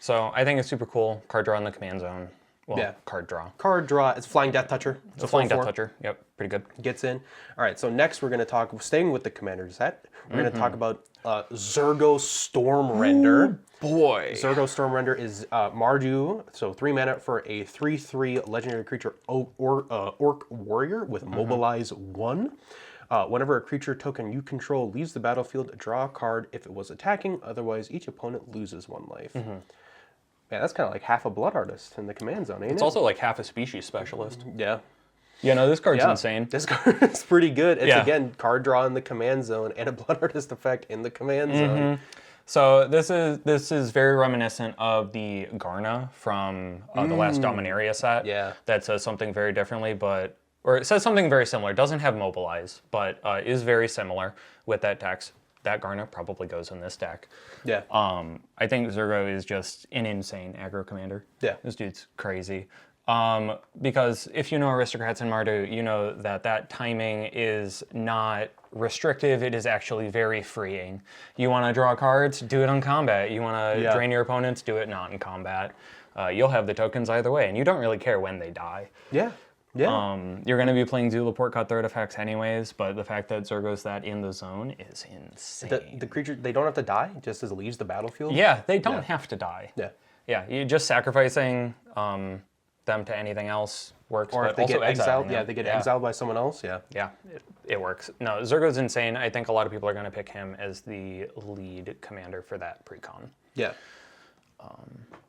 So I think it's super cool. Card draw in the command zone. Well, card draw. Card draw. It's Flying Death Toucher. It's a Flying Death Toucher. Yep, pretty good. Gets in. All right, so next we're going to talk, staying with the commander set, we're going to talk about Zergo Storm Render. Boy. Zergo Storm Render is Mardu, so 3 mana for a 3/3 legendary creature Orc Warrior with Mobilize 1. Whenever a creature token you control leaves the battlefield, draw a card if it was attacking. Otherwise, each opponent loses 1 life. Yeah, that's kind of like half a Blood Artist in the command zone, ain't it? It's also like half a species specialist. Yeah. Yeah, no, this card's insane. This card is pretty good. It's, again, card draw in the command zone and a Blood Artist effect in the command zone. So this is very reminiscent of the Garna from the last Dominaria set. Yeah. That says something very differently, but or it says something very similar. It doesn't have mobilize, but is very similar with that text. That Garna probably goes in this deck. Yeah. I think Zergo is just an insane aggro commander. Yeah. This dude's crazy. Because if you know Aristocrats and Mardu, you know that timing is not restrictive. It is actually very freeing. You want to draw cards, do it on combat. You want to drain your opponents, do it not in combat. You'll have the tokens either way, and you don't really care when they die. Yeah. Yeah. You're going to be playing Zulaport Cutthroat effects anyways, but the fact that Zergo's that in the zone is insane. The creature, they don't have to die, just as it leaves the battlefield? Yeah, they don't have to die. Yeah. Yeah, you just sacrificing them to anything else works. Or but if they also get exiled, them. they get exiled by someone else, Yeah, it works. No, Zergo's insane. I think a lot of people are going to pick him as the lead commander for that pre-con. Yeah.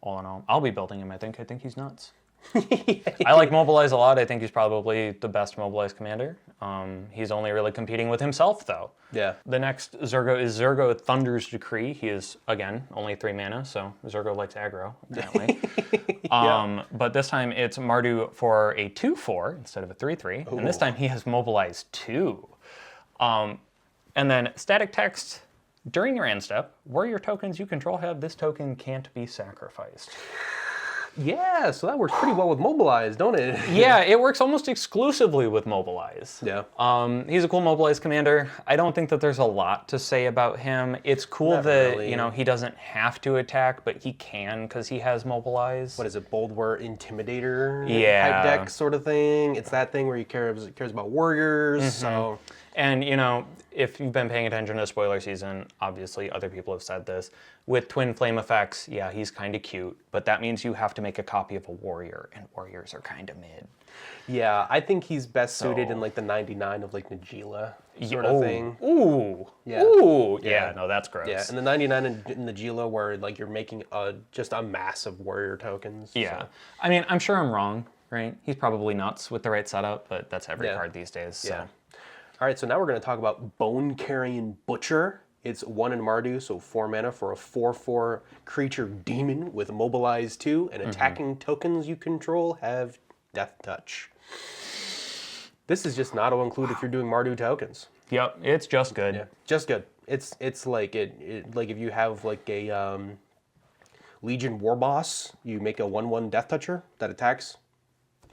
All in all, I'll be building him, I think. I think he's nuts. I like Mobilize a lot. I think he's probably the best Mobilize commander. He's only really competing with himself, though. Yeah. The next Zergo is Zergo Thunder's Decree. He is, again, only 3 mana, so Zergo likes aggro, apparently. But this time it's Mardu for a 2/4 instead of a 3/3. And this time he has Mobilize 2. And then static text. During your end step, warrior tokens you control have this token can't be sacrificed. Yeah, so that works pretty well with Mobilize, don't it? Yeah, it works almost exclusively with Mobilize. Yeah. He's a cool Mobilize commander. I don't think that there's a lot to say about him. It's cool Not that, really. you know, he doesn't have to attack, but he can because he has Mobilize. What is it, Boldware Intimidator Yeah. type deck sort of thing? It's that thing where he cares about warriors, so... And, you know, if you've been paying attention to spoiler season, obviously other people have said this. With Twin Flame effects, yeah, he's kind of cute, but that means you have to make a copy of a warrior, and warriors are kind of mid. Yeah, I think he's best suited in like the 99 of like Najila sort of thing. Ooh. Yeah. Ooh. Yeah, no, that's gross. Yeah, and the 99 in Najila where like you're making just a mass of warrior tokens. Yeah. So. I mean, I'm sure I'm wrong, right? He's probably nuts with the right setup, but that's every card these days. So. Yeah. All right, so now we're going to talk about Bone Carrying Butcher. It's 1 in Mardu, so 4 mana for a 4/4 creature demon with Mobilize 2, and attacking tokens you control have Death Touch. This is just an auto-include if you're doing Mardu tokens. Yep, it's just good. Yeah, just good. It's like it like if you have like a Legion War Boss, you make a 1/1 Death Toucher that attacks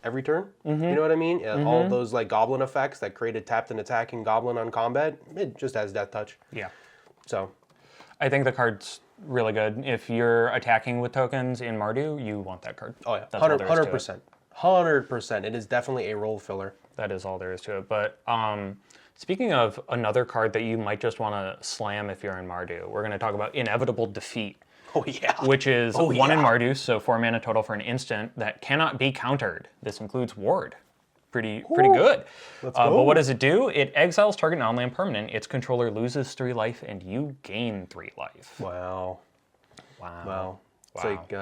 every turn. You know what I mean? Yeah, all those like goblin effects that create a tapped and attacking goblin on combat, it just has Death Touch. Yeah. So I think the card's really good. If you're attacking with tokens in Mardu, you want that card. oh yeah, That's all there is to it. 100%. 100%. It is definitely a role filler. That is all there is to it. But speaking of another card that you might just want to slam if you're in Mardu, we're going to talk about Inevitable Defeat. Oh yeah. Which is 1 in Mardu, so 4 mana total for an instant that cannot be countered. This includes Ward. Pretty good. Let's go. But what does it do? It exiles target non-land permanent. Its controller loses 3 life, and you gain 3 life. Wow. Wow. It's like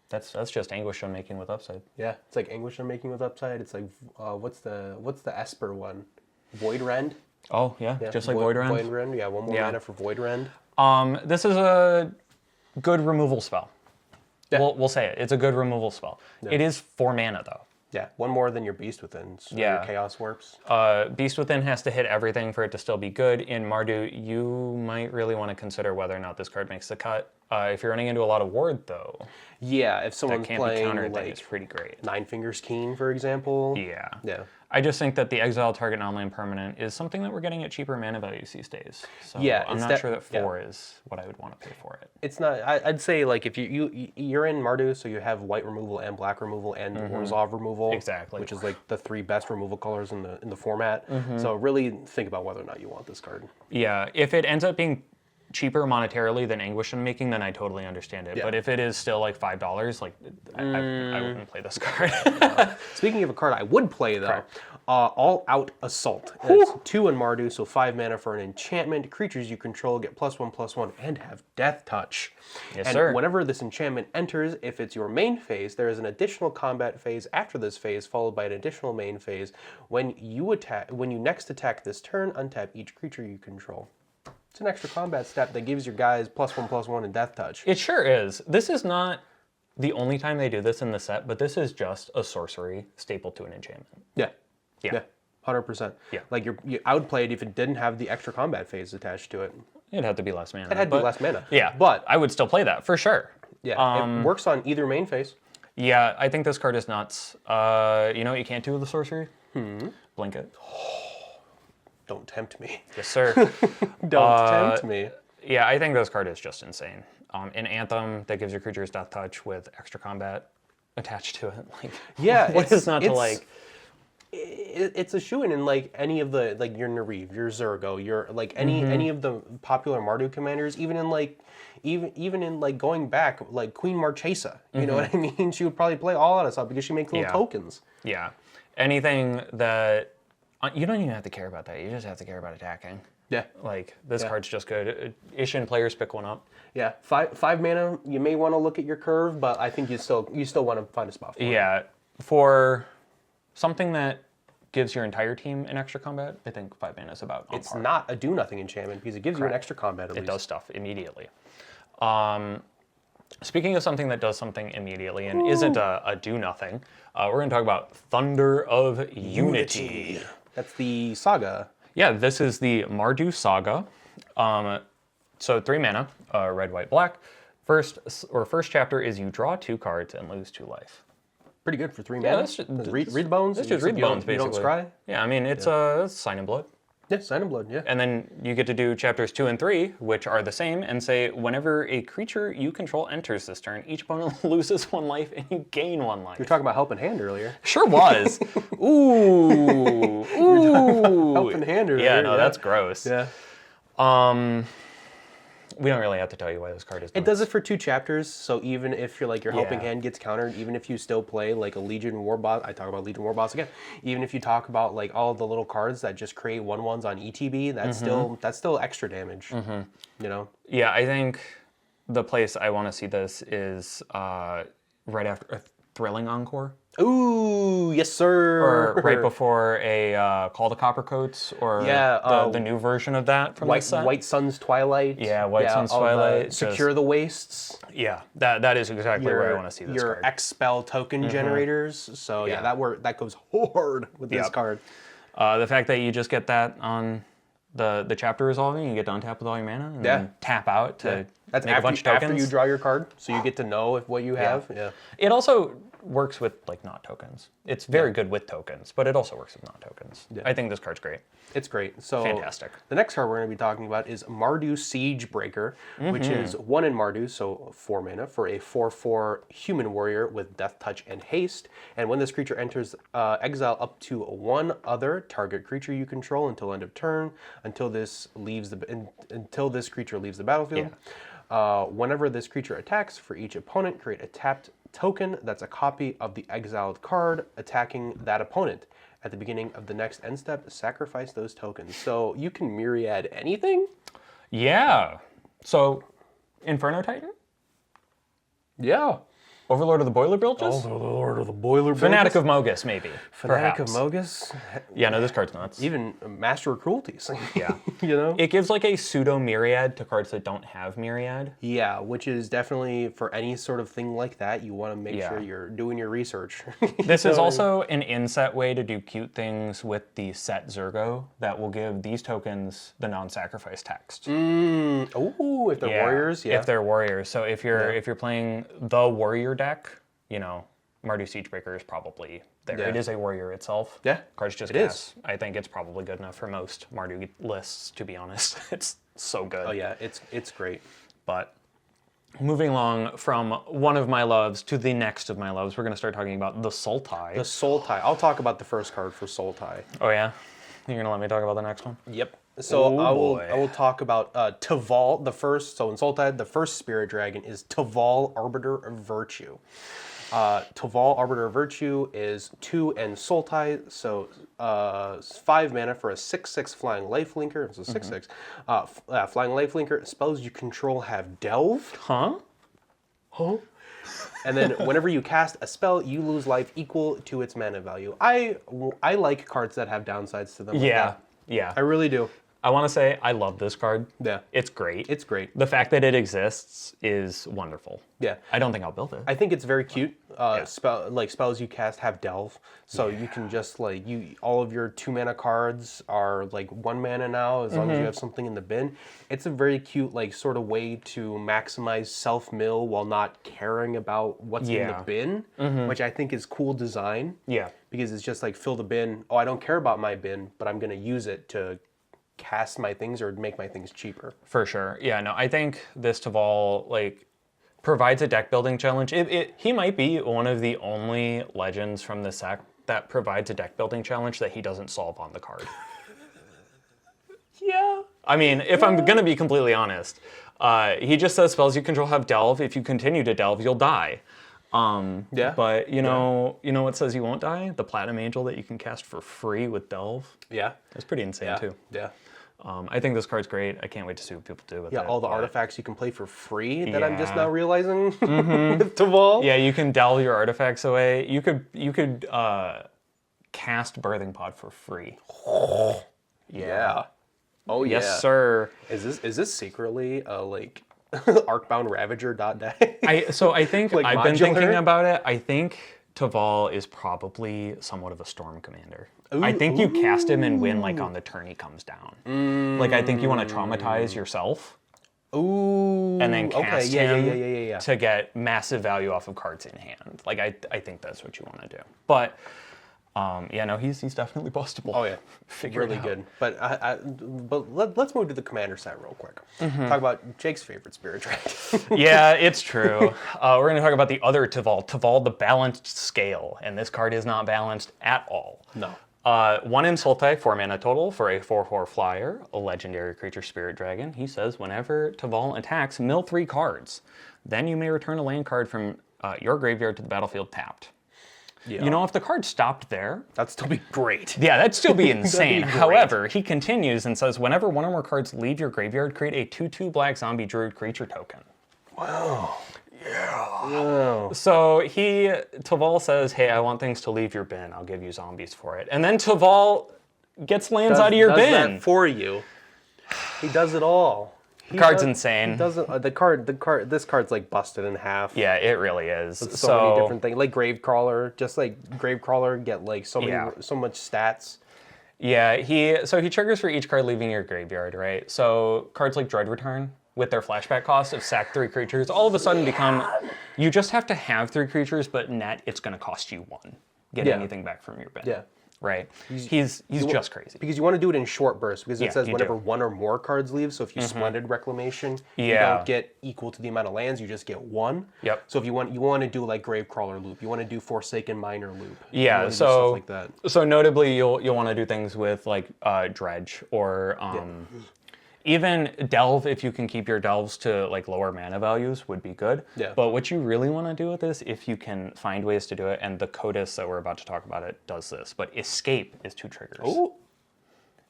That's just Anguish Unmaking with upside. yeah, it's like Anguish Unmaking with upside. It's like what's the Esper one? Void Rend. Oh yeah, just like Void Rend. Void Rend. Yeah, 1 more mana for Void Rend. This is a good removal spell. Yeah. We'll say it. It's a good removal spell. Yeah. It is 4 mana though. Yeah, 1 more than your Beast Within. So Yeah. your Chaos Warps. Beast Within has to hit everything for it to still be good. In Mardu, you might really want to consider whether or not this card makes the cut. If you're running into a lot of Ward though, Yeah, if that someone's can't be playing countered, then like it's pretty great. Nine Fingers Keen, for example. Yeah. Yeah. I just think that the exile target non-land permanent is something that we're getting at cheaper mana values these days. So Yeah, I'm it's not sure that 4 is what I would want to pay for it. It's not. I'd say like if you're in Mardu, so you have white removal and black removal and Orzhov removal, Exactly. which is like the 3 best removal colors in the format. So really think about whether or not you want this card. Yeah, if it ends up being cheaper monetarily than Anguish Unmaking, then I totally understand it. Yeah. But if it is still like $5, like I wouldn't play this card. Speaking of a card I would play though, All Out Assault. It's 2 in Mardu, so 5 mana for an enchantment. Creatures you control get +1/+1 and have Death Touch. Yes, and sir. whenever this enchantment enters, if it's your main phase, there is an additional combat phase after this phase, followed by an additional main phase. When you next attack this turn, untap each creature you control. It's an extra combat step that gives your guys +1/+1 and Death Touch. It sure is. This is not the only time they do this in the set, but this is just a sorcery stapled to an enchantment. Yeah. Yeah, 100%. Yeah. Like I would play it if it didn't have the extra combat phase attached to it. It'd have to be less mana. It had to be less mana. Yeah, but I would still play that for sure. yeah, it works on either main phase. Yeah, I think this card is nuts. You know what you can't do with the sorcery? Blink it. Don't tempt me. Yes, sir. Don't tempt me. Yeah, I think this card is just insane. In Anthem, that gives your creatures death touch with extra combat attached to it. Like, Yeah, what is not to like? It's a shoo-in in like any of the like your Nareev, your Zergo, your like any of the popular Mardu commanders, even in like going back like Queen Marchesa. You know what I mean? She would probably play all out of stuff because she makes little tokens. Yeah, anything that you don't even have to care about that. You just have to care about attacking. Yeah. Like this card's just good. Ishin players pick one up. Yeah, five mana. You may want to look at your curve, but I think you still want to find a spot for it. Yeah, for something that gives your entire team an extra combat, I think 5 mana is about on It's par. not a do nothing enchantment because it gives you an extra combat at It least. does stuff immediately. Speaking of something that does something immediately and isn't a do nothing, we're going to talk about Thunder of Unity. That's the saga. Yeah, this is the Mardu Saga. So 3 mana, red, white, black. First chapter is you draw 2 cards and lose 2 life. Pretty good for 3 Yeah, mana. that's just, read the bones. That's just read the bones, You basically. don't scry. Yeah, I mean, it's Sign in Blood. Yeah, Sign in Blood, yeah. And then you get to do chapters 2 and 3, which are the same, and say whenever a creature you control enters this turn, each opponent loses 1 life and you gain 1 life. You were talking about Helping Hand earlier. Sure was. Ooh. Helping Hand earlier. Yeah, no, that's gross. Yeah. We don't really have to tell you why this card is It does it for 2 chapters, so even if your Helping Yeah. Hand gets countered, even if you still play like a Legion War Boss, I talk about Legion War Boss again, even if you talk about like all of the little cards that just create 1/1s on ETB, that's still extra damage. You know? Yeah, I think the place I want to see this is right after a Thrilling Encore. Ooh, yes sir. Or right before a Call the Coppercoats, or the new version of that from this set. White Sun's Twilight. Yeah, White Sun's all the Twilight. Secure the Wastes. Yeah, that is exactly where I want to see this Your card. X-Spell token generators. So yeah, that goes hard with this card. The fact that you just get that on the chapter resolving, you get to untap with all your mana, and then tap out to That's make a bunch of tokens. after you draw your card, so you get to know what you have. Yeah. It also works with like not tokens. It's very good with tokens, but it also works with not tokens. I think this card's great. It's great. So Fantastic. The next card we're going to be talking about is Mardu Siege Breaker, which is 1 in Mardu, so 4 mana for a 4/4 human warrior with death touch and haste. And when this creature enters, exile up to 1 other target creature you control until end of turn, until this creature leaves the battlefield. Whenever this creature attacks, for each opponent, create a tapped token that's a copy of the exiled card attacking that opponent. At the beginning of the next end step, sacrifice those tokens. So you can myriad anything? Yeah. So, Inferno Titan? Yeah. Overlord of the Boiler Bilges? Oh, the Lord of the Boiler Fanatic of Mogus, maybe. Fanatic of perhaps. Mogus. Yeah, no, this card's nuts. Even Master of Cruelties. Yeah. You know? It gives like a pseudo myriad to cards that don't have myriad. Yeah, which is definitely for any sort of thing like that, you want to make sure you're doing your research. This is also an inset way to do cute things with the set Zergo that will give these tokens the non-sacrifice text. Oh, if they're warriors, yeah. If they're warriors. So if you're playing the warrior deck, you know, Mardu Siegebreaker is probably there. Yeah. It is a warrior itself. Yeah, Cards just it cast. I think it's probably good enough for most Mardu lists, to be honest. It's so good. Oh yeah, it's great. But moving along from one of my loves to the next of my loves, we're going to start talking about the Sultai. The Sultai. I'll talk about the first card for Sultai. Oh yeah? You're going to let me talk about the next one? Yep. So Oh, I will talk about Taval, the first. So in Sultai, the first Spirit Dragon is Taval, Arbiter of Virtue. Taval, Arbiter of Virtue is 2 and Sultai, so 5 mana for a 6/6 Flying Lifelinker. So 6/6 Flying Lifelinker. Spells you control have Delve. Huh? And then whenever you cast a spell, you lose life equal to its mana value. I like cards that have downsides to them. Like Yeah. that. Yeah. I really do. I want to say I love this card. Yeah. It's great. It's great. The fact that it exists is wonderful. Yeah. I don't think I'll build it. I think it's very cute. Spells you cast have delve, so you can just all of your 2-mana cards are like 1 mana now, as long as you have something in the bin. It's a very cute sort of way to maximize self-mill while not caring about what's in the bin, which I think is cool design. Yeah. Because it's just fill the bin. Oh, I don't care about my bin, but I'm gonna use it to cast my things or make my things cheaper. For sure. Yeah. No, I think this Taval provides a deck building challenge. He might be one of the only legends from the set that provides a deck building challenge that he doesn't solve on the card. Yeah. I mean, if I'm going to be completely honest, he just says spells you control have delve. If you continue to delve, you'll die. But you know what says you won't die? The Platinum Angel that you can cast for free with delve. Yeah. That's pretty insane too. Yeah. I think this card's great. I can't wait to see what people do with it. Yeah, all the artifacts you can play for free that I'm just now realizing with Taval. Yeah, you can delve your artifacts away. You could cast Birthing Pod for free. Yeah. Oh yeah. Yes, sir. Is this secretly Arcbound Ravager deck? I think I've been modular? thinking about it. I think Taval is probably somewhat of a Storm Commander. I think you cast him and win on the turn he comes down. I think you want to traumatize yourself. Ooh. And then cast him yeah. to get massive value off of cards in hand. I think that's what you want to do. But he's definitely bustable. Oh yeah, really good. But let's move to the commander side real quick. Talk about Jake's favorite spirit dragon. Yeah, it's true. We're going to talk about the other Taval, the balanced scale, and this card is not balanced at all. No. 1 in Sultai, 4 mana total for a 4/4 flyer, a legendary creature spirit dragon. He says whenever Taval attacks, mill 3 cards. Then you may return a land card from your graveyard to the battlefield tapped. Yeah. If the card stopped there... That'd still be great. Yeah, that'd still be insane. That'd be However, he continues and says, whenever 1 or more cards leave your graveyard, create a 2/2 black zombie druid creature token. Wow. Yeah. Wow. So Taval says, hey, I want things to leave your bin. I'll give you zombies for it. And then Taval gets lands out of your bin. Does that for you. He does it all. The card's insane. He doesn't. This card's busted in half. Yeah, it really is. So many different things, Gravecrawler. Just Gravecrawler get so much stats. Yeah, he triggers for each card leaving your graveyard, right? So cards like Dread Return, with their flashback cost of sack 3 creatures, all of a sudden become, you just have to have 3 creatures, but net it's going to cost you 1. Get anything back from your bin. Yeah. Right. He's just crazy. Because you want to do it in short bursts, because it says whenever do. 1 or more cards leave, so if you Splendid Reclamation, you don't get equal to the amount of lands, you just get 1. Yep. So if you want to do Gravecrawler loop, you want to do Forsaken Miner loop. Yeah, stuff like that. So notably you'll want to do things with Dredge or even Delve, if you can keep your Delves to lower mana values, would be good. Yeah. But what you really want to do with this, if you can find ways to do it, and the Codis that we're about to talk about it does this, but Escape is 2 triggers. Oh.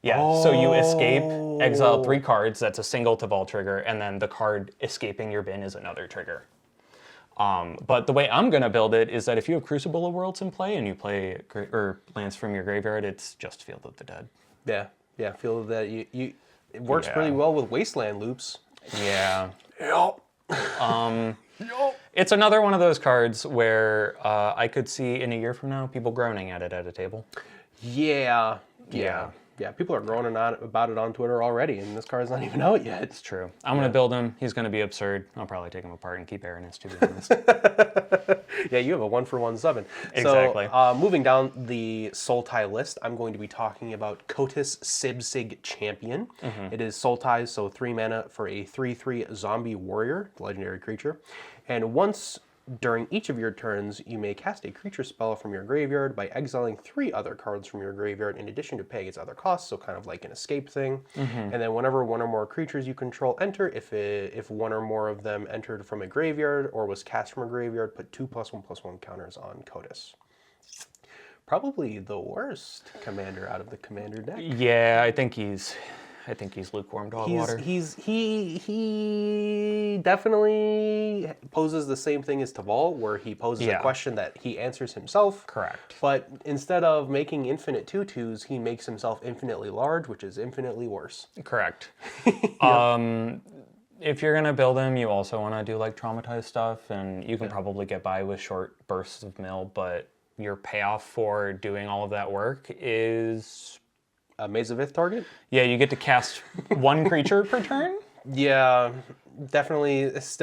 Yeah, so you escape, exile 3 cards, that's a single Taval trigger, and then the card escaping your bin is another trigger. But the way I'm going to build it is that if you have Crucible of Worlds in play and you play lands from your graveyard, it's just Field of the Dead. Yeah, Field of the Dead. It works pretty well with Wasteland loops. Yeah. Yep. It's another one of those cards where I could see in a year from now people groaning at it at a table. Yeah. People are groaning about it on Twitter already, and this card's not even out yet. It's true. I'm going to build him. He's going to be absurd. I'll probably take him apart and keep Aranus, to be honest. Yeah, you have a 1-for-1 summon. Exactly. So, moving down the Sultai list, I'm going to be talking about Kotis Sibsig Champion. It is Sultai, so 3 mana for a 3/3 zombie warrior, legendary creature. And once during each of your turns, you may cast a creature spell from your graveyard by exiling 3 other cards from your graveyard in addition to paying its other costs, so kind of like an escape thing. And then whenever 1 or more creatures you control enter, if 1 or more of them entered from a graveyard or was cast from a graveyard, put 2+1/+1 counters on Kotis. Probably the worst commander out of the commander deck. Yeah, I think he's I think he's lukewarm dog water. He definitely poses the same thing as Tavall, where he poses a question that he answers himself. Correct. But instead of making infinite 2/2s, he makes himself infinitely large, which is infinitely worse. Correct. If you're gonna build him, you also want to do like traumatized stuff, and you can probably get by with short bursts of mill, but your payoff for doing all of that work is A Maze of Ith target? yeah, you get to cast one creature per turn. Yeah, definitely is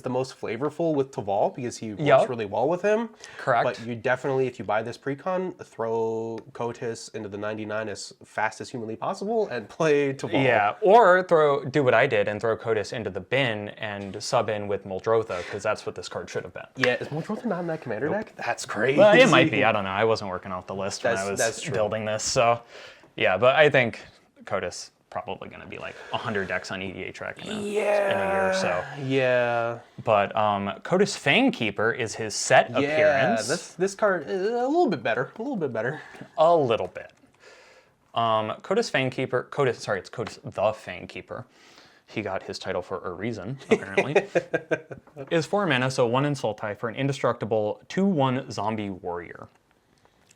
the most flavorful with Tavall because he works really well with him. Correct. But you definitely, if you buy this precon, throw Kotis into the 99 as fast as humanly possible and play Tavall. Yeah, or do what I did and throw Kotis into the bin and sub in with Muldrotha, because that's what this card should have been. Yeah, is Muldrotha not in that commander deck? That's crazy. Well, it might be. I don't know. I wasn't working off the list when I was building this. So, yeah, but I think Kotis probably going to be like 100 decks on EDH Rec in a year or so. Yeah. But Kotis Fangkeeper is his set appearance. Yeah, this card is a little bit better. A little bit better. A little bit. Kotis Fangkeeper, it's Kotis the Fangkeeper. He got his title for a reason, apparently. Is 4 mana, so 1 in Sultai for an indestructible 2/1 zombie warrior.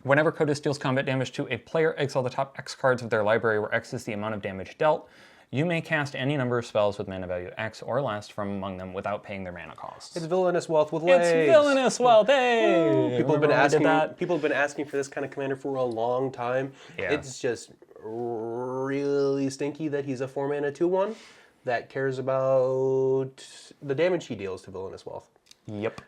Whenever Kotis deals combat damage to a player, exile the top X cards of their library, where X is the amount of damage dealt. You may cast any number of spells with mana value X or less from among them without paying their mana costs. It's Villainous Wealth with legs. It's Villainous Wealth, hey! People have been asking for this kind of commander for a long time. Yeah. It's just really stinky that he's a 4 mana 2/1 that cares about the damage he deals to Villainous Wealth. Yep.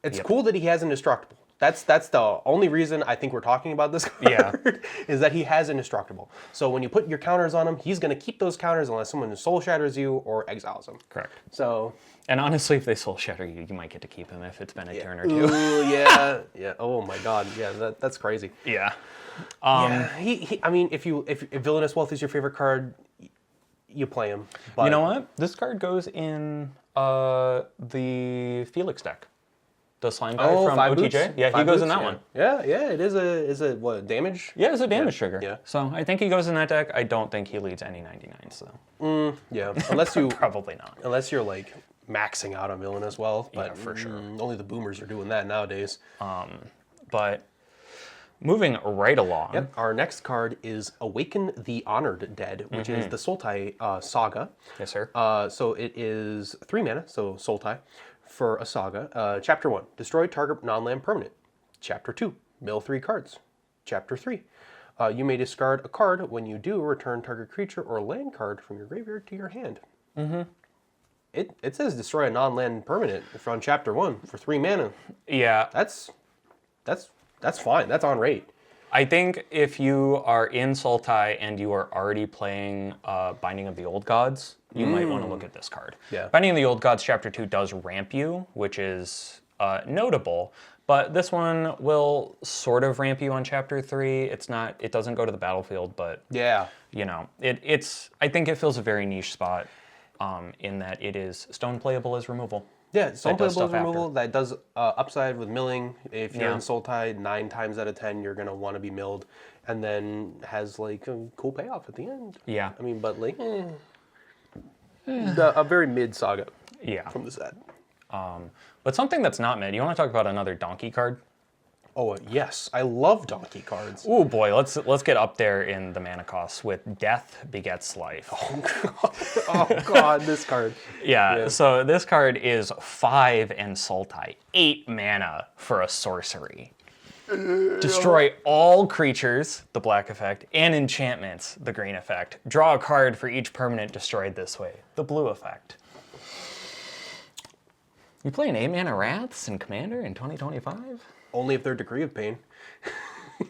It's cool that he has Indestructible. That's the only reason I think we're talking about this card, is that he has Indestructible. So when you put your counters on him, he's going to keep those counters unless someone soul shatters you or exiles him. Correct. So, and honestly, if they soul shatter you, you might get to keep him if it's been a turn or two. Ooh, yeah. Oh my God. Yeah, that's crazy. Yeah. I mean, if Villainous Wealth is your favorite card, you play him. But you know what? This card goes in the Felix deck. The slime guy from OTJ. Boots? Yeah, he goes in that one. Yeah, it is a what, damage? Yeah, it's a damage trigger. Yeah. So I think he goes in that deck. I don't think he leads any 99, so. Yeah, unless you probably not. Unless you're like maxing out on Villainous Wealth, but yeah, for sure. Only the boomers are doing that nowadays. But moving right along. Yep. Our next card is Awaken the Honored Dead, which is the Sultai saga. Yes, sir. So it is 3 mana, so Sultai, for a saga. Chapter 1, destroy target non-land permanent. Chapter 2, mill 3 cards. Chapter 3, you may discard a card. When you do, return target creature or land card from your graveyard to your hand. It says destroy a non-land permanent from Chapter 1 for 3 mana. Yeah. That's fine. That's on rate. I think if you are in Sultai and you are already playing Binding of the Old Gods, you might want to look at this card. Yeah. Binding of the Old Gods Chapter 2 does ramp you, which is notable, but this one will sort of ramp you on Chapter 3. It doesn't go to the battlefield, but yeah, you know, I think it fills a very niche spot in that it is stone playable as removal. Yeah, stone playable as removal. That does upside with milling. If you're in Sultai, 9 times out of 10, you're going to want to be milled. And then has like a cool payoff at the end. Yeah. I mean, but like, a very mid saga from the set. But something that's not mid, you want to talk about another donkey card? Oh, yes. I love donkey cards. Oh boy, let's get up there in the mana costs with Death Begets Life. Oh God, this card. Yeah, so this card is 5 and Sultai, 8 mana for a sorcery. Destroy all creatures, the black effect, and enchantments, the green effect. Draw a card for each permanent destroyed this way, the blue effect. You playing 8 mana Wraths in Commander in 2025? Only if they're Decree of Pain.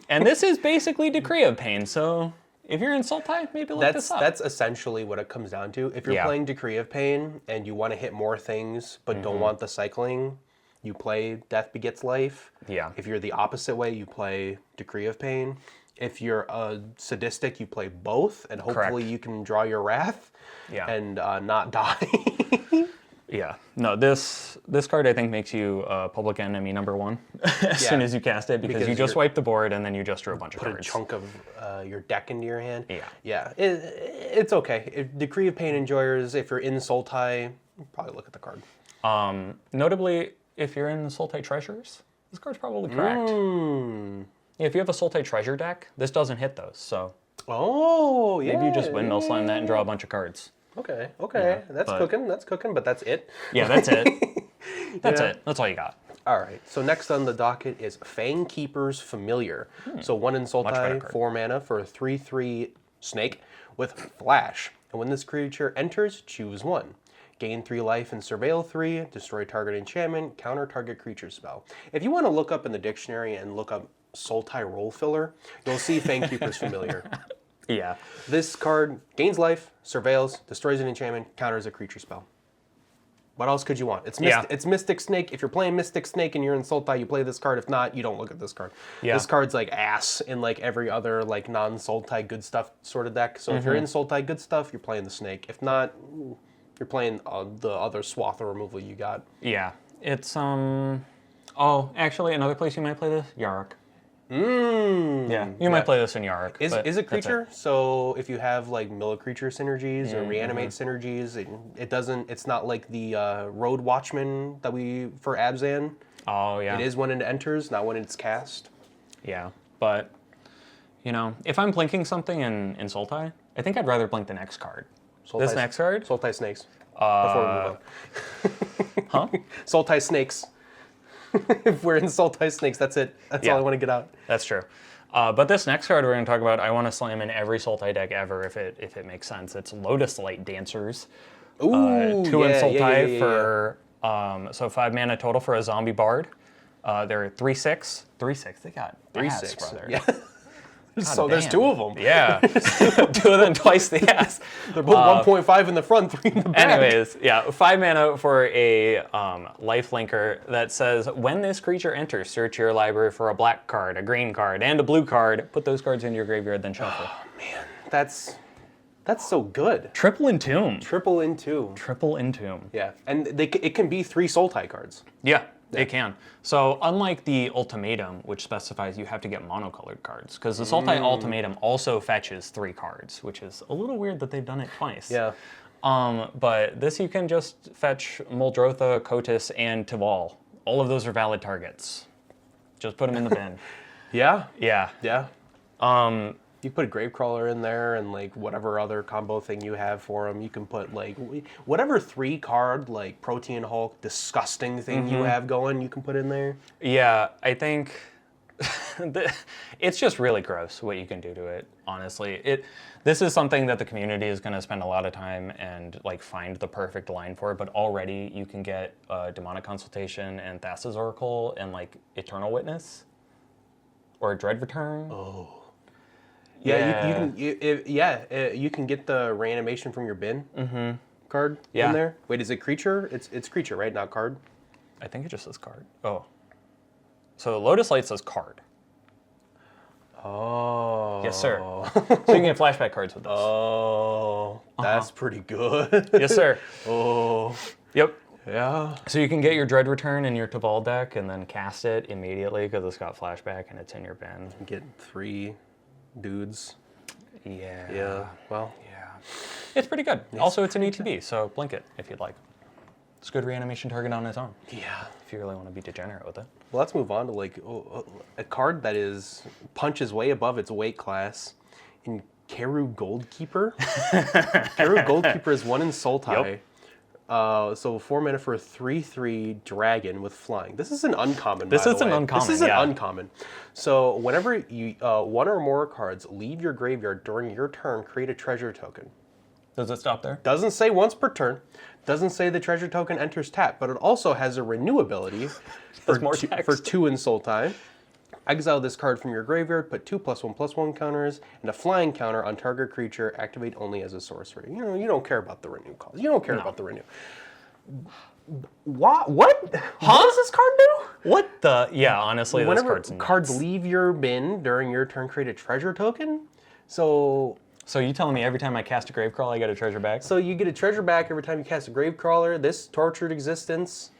And this is basically Decree of Pain, so if you're in Sultai, maybe look this up. That's essentially what it comes down to. If you're playing Decree of Pain and you want to hit more things but don't want the cycling, you play Death Begets Life. Yeah. If you're the opposite way, you play Decree of Pain. If you're sadistic, you play both, and hopefully you can draw your Wrath and not die. Yeah. No, this card I think makes you public enemy #1 as soon as you cast it because you just wipe the board and then you just drew a bunch of cards. Put a chunk of your deck into your hand. Yeah. Yeah. It's okay. Decree of Pain Enjoyers, if you're in Sultai, probably look at the card. Notably, if you're in Sultai Treasures, this card's probably correct. If you have a Sultai Treasure deck, this doesn't hit those, so... Oh, yeah. Maybe you just Windmill Slam that and draw a bunch of cards. Okay. Yeah, that's cooking, but that's it. Yeah, that's it. That's it. That's all you got. All right, so next on the docket is Fangkeeper's Familiar. So 1 in Sultai, 4 mana for a 3/3 snake with Flash. And when this creature enters, choose 1. Gain 3 life and surveil 3, destroy target enchantment, counter target creature spell. If you want to look up in the dictionary and look up Sultai Roll Filler, you'll see Fangkeeper's Familiar. Yeah. This card gains life, surveils, destroys an enchantment, counters a creature spell. What else could you want? It's Mystic Snake. If you're playing Mystic Snake and you're in Sultai, you play this card. If not, you don't look at this card. Yeah. This card's like ass in like every other like non-Sultai good stuff sort of deck. So if you're in Sultai good stuff, you're playing the Snake. If not, you're playing the other swath of removal you got. Yeah. It's oh, actually another place you might play this, Yarok. Yeah, you might play this in Yarok. Is it creature? So if you have like mill a creature synergies or reanimate synergies, it doesn't. It's not like the Road Watchman that we for Abzan. Oh yeah. It is when it enters, not when it's cast. Yeah, but you know, if I'm blinking something in Sultai, I think I'd rather blink the next card. This next card? Sultai Snakes. Before we move on. Huh? Sultai Snakes. If we're in Sultai Snakes, that's it. That's all I want to get out. That's true. But this next card we're going to talk about, I want to slam in every Sultai deck ever if it makes sense. It's Lotus Light Dancers. Ooh, 2 in Sultai for so 5 mana total for a zombie bard. They're 3/6. 3/6. They got 3/6, brother. Yeah. So there's 2 of them. Yeah. 2 of them twice the ass. They're both 1.5 in the front, 3 in the back. Anyways, yeah, 5 mana for a life linker that says, when this creature enters, search your library for a black card, a green card, and a blue card. Put those cards into your graveyard, then shuffle. Oh, man. That's so good. Triple Entomb. Triple Entomb. Triple Entomb. Yeah, and it can be 3 Sultai cards. Yeah. It can. So unlike the Ultimatum, which specifies you have to get monocolored cards, because the Sultai Ultimatum also fetches 3 cards, which is a little weird that they've done it twice. Yeah. But this you can just fetch Muldrotha, Kotis, and Tival. All of those are valid targets. Just put them in the bin. Yeah? Yeah. Yeah. You put a Gravecrawler in there and like whatever other combo thing you have for them. You can put like whatever 3 card like Protean Hulk disgusting thing you have going, you can put in there. Yeah, I think it's just really gross what you can do to it, honestly. This is something that the community is going to spend a lot of time and like find the perfect line for, but already you can get Demonic Consultation and Thassa's Oracle and like Eternal Witness or Dread Return. Oh. Yeah, you can get the reanimation from your bin card in there. Wait, is it creature? It's creature, right? Not card? I think it just says card. Oh. So Lotus Light says card. Oh. Yes, sir. So you can get flashback cards with this. Oh, that's pretty good. Yes, sir. Oh. Yep. Yeah. So you can get your Dread Return in your Tival deck and then cast it immediately because it's got flashback and it's in your bin. Get 3 dudes. Yeah. Yeah. Well. Yeah. It's pretty good. Also, it's an ETB, so blink it if you'd like. It's a good reanimation target on its own. Yeah. If you really want to be degenerate with it. Well, let's move on to like a card that punches way above its weight class in Keru Goldkeeper. Keru Goldkeeper is 1 in Sultai. Yep. So 4 mana for a 3/3 dragon with flying. This is an uncommon. This is an uncommon. This is an uncommon. So whenever you 1 or more cards leave your graveyard during your turn, create a treasure token. Does it stop there? Doesn't say once per turn. Doesn't say the treasure token enters tap, but it also has a renew ability for 2 in Sultai. Exile this card from your graveyard, put 2 +1/+1 counters, and a flying counter on target creature, activate only as a sorcery. You know, you don't care about the renew cost. You don't care about the renew. What? What does this card do? What the? Yeah, honestly, Whenever this card's nuts. cards leave your bin during your turn, create a treasure token. So So you telling me every time I cast a Gravecrawl, I get a treasure back? So you get a treasure back every time you cast a Gravecrawler. This Tortured Existence,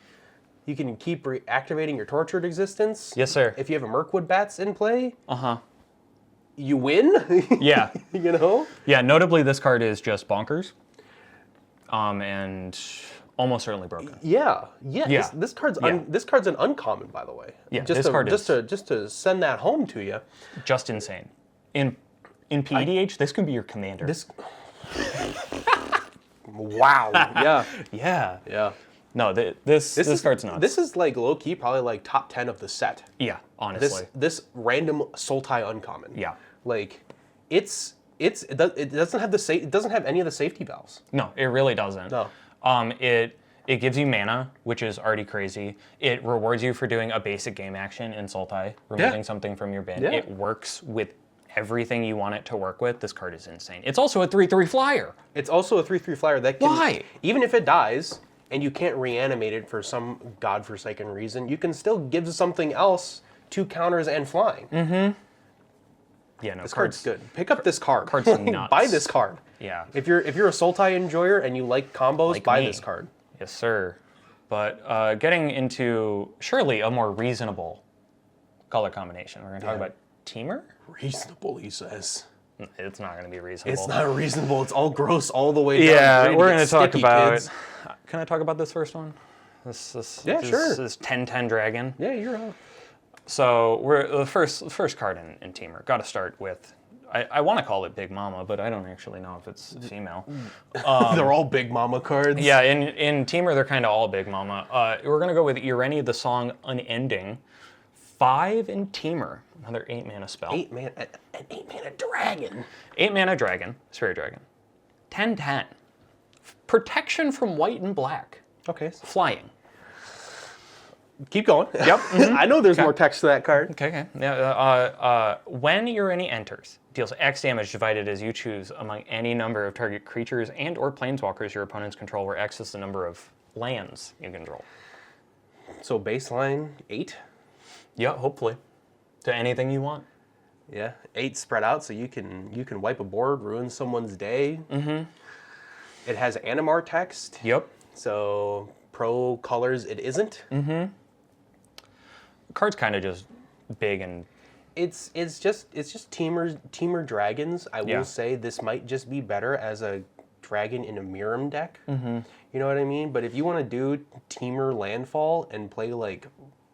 you can keep reactivating your Tortured Existence. Yes, sir. If you have a Mirkwood Bats in play, Uh-huh. you win. Yeah. You know? Yeah, notably this card is just bonkers. And almost certainly broken. Yeah. Yeah. This card's Yeah. this card's an uncommon, by the way. Yeah, Just this to, card just is- to just to send that home to you. Just insane. In PEDH, this could be your commander. This. Wow. Yeah. Yeah. Yeah. No, this card's nuts. This is like low key, probably like top 10 of the set. Yeah, honestly. This random Sultai uncommon. Yeah. Like, it doesn't have any of the safety valves. No, it really doesn't. No. It gives you mana, which is already crazy. It rewards you for doing a basic game action in Sultai, removing something from your bin. Yeah. It works with everything you want it to work with. This card is insane. It's also a 3/3 flyer. It's also a 3/3 flyer that can, Why? even if it dies and you can't reanimate it for some godforsaken reason, you can still give something else 2 counters and flying. Yeah, no, This card's good. Pick up this card. Card's nuts. Buy this card. Yeah. If you're a Sultai enjoyer and you like combos, Like buy me. this card. Yes, sir. But getting into surely a more reasonable color combination, we're going to talk about Temur. Reasonable, he says. It's not going to be reasonable. It's not reasonable. It's all gross all the way down. Yeah, Ready we're get going to talk sticky, about. kids. Can I talk about this first one? Yeah, sure. This is 10/10 Dragon. Yeah, you're on. So we're the first card in Temur. Got to start with. I want to call it Big Mama, but I don't actually know if it's female. They're all Big Mama cards. Yeah, in Temur they're kind of all Big Mama. We're gonna go with Ireni, the song Unending. 5 in Temur, another 8 mana spell. An 8 mana dragon. 8 mana dragon, Spirit Dragon. 10/10. Protection from white and black. Okay. Flying. Keep going. Yep. I know there's more text to that card. Okay. Yeah. When Ireni enters, deals X damage divided as you choose among any number of target creatures and or planeswalkers your opponents control, where X is the number of lands you control. So baseline 8. Yeah, hopefully. To anything you want. Yeah, 8 spread out, so you can wipe a board, ruin someone's day. Mm-hmm. It has Animar text. Yep. So pro colors it isn't. The card's kind of just big and It's just Temur dragons. I Yeah. will say this might just be better as a dragon in a Miram deck. Mm-hmm. You know what I mean? But if you want to do Temur landfall and play like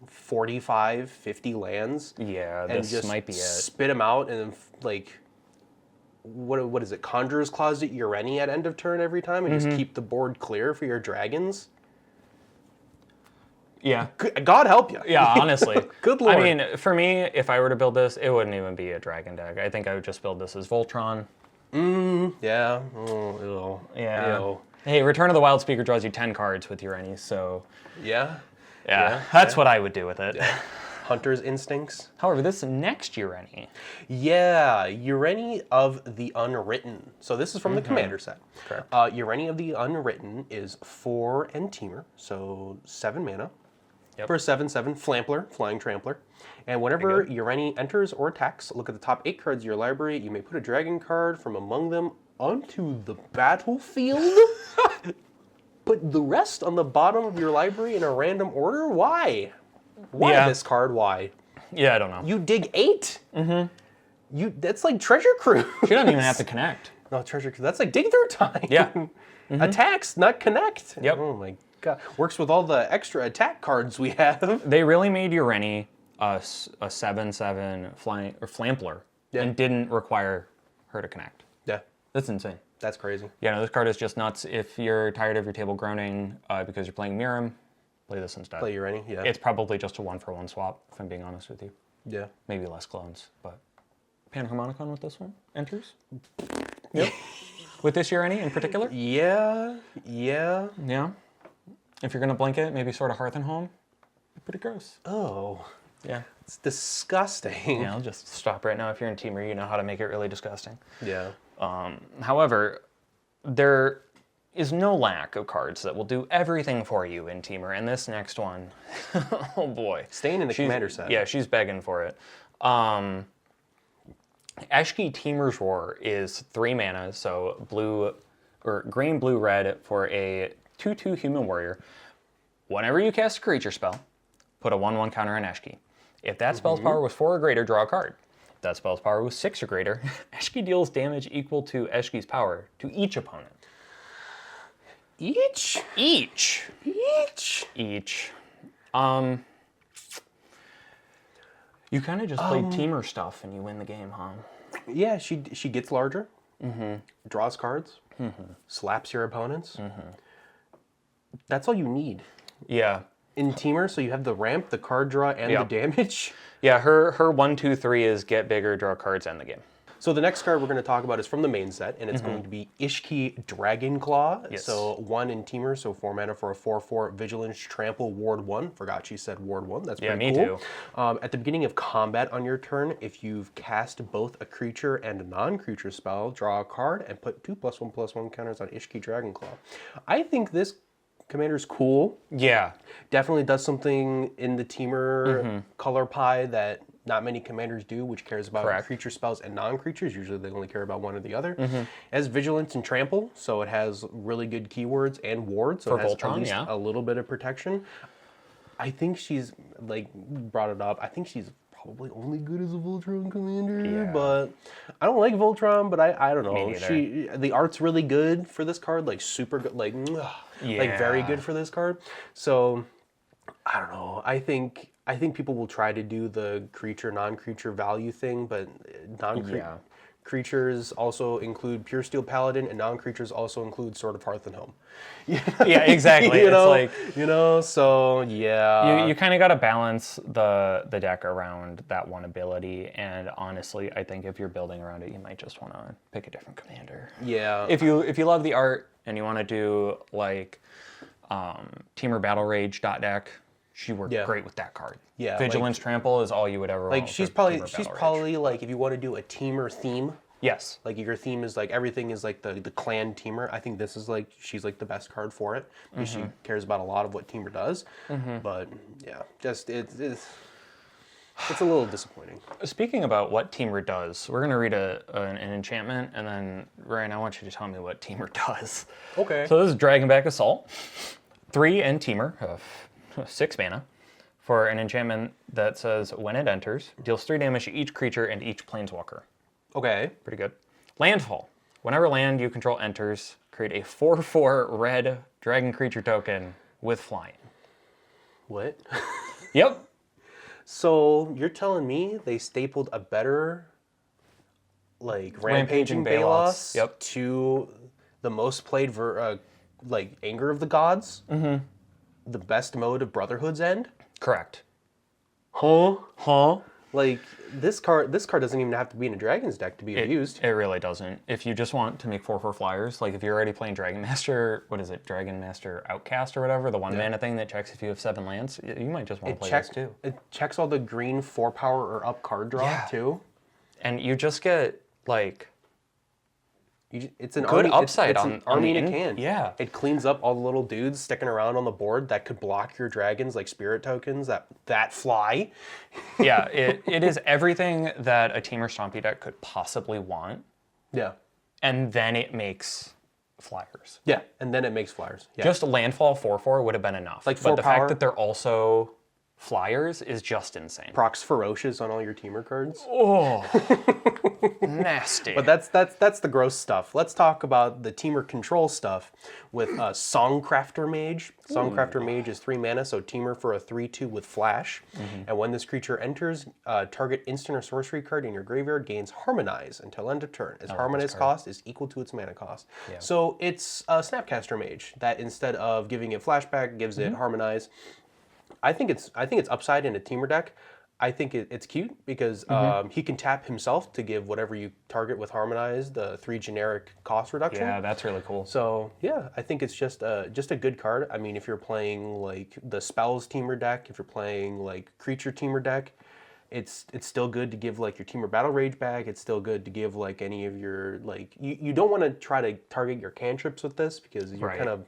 45, 50 lands, yeah, and this just might be it. spit them out and then like what is it? Conjurer's Closet Ureni at end of turn every time, and just keep the board clear for your dragons. Yeah. God help you. Yeah, honestly. Good lord. I mean, for me, if I were to build this, it wouldn't even be a dragon deck. I think I would just build this as Voltron. Yeah. Oh, ew. Yeah. Ew. Hey, Return of the Wild Speaker draws you 10 cards with Ureni, so Yeah. yeah, that's what I would do with it. Hunter's Instincts. However, this next Ureni. Yeah, Ureni of the Unwritten. So this is from the Commander set. Correct. Ureni of the Unwritten is 4 and Temur, so 7 mana. Yep. For a 7/7 Flampler, Flying Trampler. And whenever Ureni enters or attacks, look at the top 8 cards of your library. You may put a dragon card from among them onto the battlefield. Put the rest on the bottom of your library in a random order? Why? Why Yeah. this card? Why? Yeah, I don't know. You dig 8? That's like Treasure Cruise. She doesn't even have to connect. No, Treasure Cruise. That's like dig through time. Yeah. Attacks, not connect. Yep. Oh my god. Works with all the extra attack cards we have. They really made Ureni a 7/7 flying or Flampler and didn't require her to connect. Yeah, That's insane. that's crazy. Yeah, no, this card is just nuts. If you're tired of your table groaning because you're playing Miram, play this instead. Play Ureni, yeah. It's probably just a 1-for-1 swap, if I'm being honest with you. Yeah. Maybe less clones, but Panharmonicon with this one enters. Yep. With this Ureni in particular. Yeah. Yeah. If you're gonna blink it, maybe sort of Hearth and Home. Pretty gross. Oh, Yeah. it's disgusting. Yeah, I'll just stop right now. If you're in Temur, you know how to make it really disgusting. Yeah. However, there is no lack of cards that will do everything for you in Temur, and this next one, oh boy. Staying in the Commander set. Yeah, she's begging for it. Eshki Temur's Roar is 3 mana, so green, blue, red for a 2/2 human warrior. Whenever you cast a creature spell, put a 1/1 counter on Eshki. If that spell's power was 4 or greater, draw a card. If that spell's power was 6 or greater, Eshki deals damage equal to Eshki's power to each opponent. Each? Each. You kind of just played Temur stuff and you win the game, huh? Yeah, she gets larger, draws cards, slaps your opponents. That's all you need. Yeah. In Temur, so you have the ramp, the card draw, and the damage. Yeah, her 1, 2, 3 is get bigger, draw cards, end the game. So the next card we're going to talk about is from the main set, and it's going to be Ishki Dragonclaw. Yes. So 1 in Temur, so 4 mana for a 4/4 Vigilance Trample Ward 1. Forgot she said Ward 1. That's pretty cool. Yeah, me too. At the beginning of combat on your turn, if you've cast both a creature and a non-creature spell, draw a card and put 2+1/+1 counters on Ishki Dragonclaw. I think this commander's cool. Yeah. Definitely does something in the Temur color pie that not many commanders do, which cares about creature spells and non-creatures. Usually they only care about one or the other. It has Vigilance and Trample, so it has really good keywords and wards, so it has Voltron, at least a little bit of protection. I think she's, like, brought it up, I think she's probably only good as a Voltron commander, but I don't like Voltron, but I don't know. The art's really good for this card, like super good, like very good for this card. So I don't know. I think people will try to do the creature non-creature value thing, but creatures also include Pure Steel Paladin, and non-creatures also include Sword of Hearth and Home. Yeah, exactly. So yeah. You kind of got to balance the deck around that one ability, and honestly, I think if you're building around it, you might just want to pick a different commander. Yeah. If you love the art and you want to do like Temur Battle Rage deck, she worked great with that card. Yeah, Vigilance Trample is all you would ever want. She's probably like, if you want to do a Temur theme. Yes. Like if your theme is like everything is like the clan Temur, I think this is like she's like the best card for it because she cares about a lot of what Temur does. But yeah, just it's a little disappointing. Speaking about what Temur does, we're gonna read an enchantment, and then Ryan, I want you to tell me what Temur does. Okay. So this is Dragonback Assault, 3 in Temur, 6 mana, for an enchantment that says when it enters, deals 3 damage to each creature and each planeswalker. Okay. Pretty good. Landfall. Whenever land you control enters, create a 4/4 red dragon creature token with flying. What? Yep. So you're telling me they stapled a better, like, Rampaging Balos to the most played like Anger of the Gods? The best mode of Brotherhood's End? Correct. Huh? Like, this card doesn't even have to be in a Dragon's deck to be abused. It really doesn't. If you just want to make 4/4 flyers, like if you're already playing Dragon Master, what is it, Dragon Master Outcast or whatever, the 1 mana thing that checks if you have 7 lands, you might just want to play this too. It checks all the green 4-power or up card draw too. And you just get, like, it's an good army, upside it's an army in a the can. Yeah. It cleans up all the little dudes sticking around on the board that could block your dragons, like spirit tokens that fly. Yeah, it is everything that a Temur Stompy deck could possibly want. Yeah. And then it makes flyers. Yeah, and then it makes flyers. Yeah. Just landfall 4/4 would have been enough. Like but the 4 power. fact that they're also flyers is just insane. Procs Ferocious on all your Temur cards. Oh, nasty. But that's the gross stuff. Let's talk about the Temur control stuff with Songcrafter Mage. Songcrafter Mage is 3 mana, so Temur for a 3/2 with Flash. And when this creature enters, target instant or sorcery card in your graveyard gains Harmonize until end of turn. Its Harmonize cost is equal to its mana cost. Yeah. So it's a Snapcaster Mage that instead of giving it Flashback, gives it Harmonize. I think it's upside in a Temur deck. I think it's cute because he can tap himself to give whatever you target with Harmonize the 3 generic cost reduction. Yeah, that's really cool. So yeah, I think it's just a good card. I mean, if you're playing like the Spells Temur deck, if you're playing like Creature Temur deck, it's still good to give like your Temur Battle Rage back. It's still good to give like any of your like you don't want to try to target your cantrips with this because you're kind of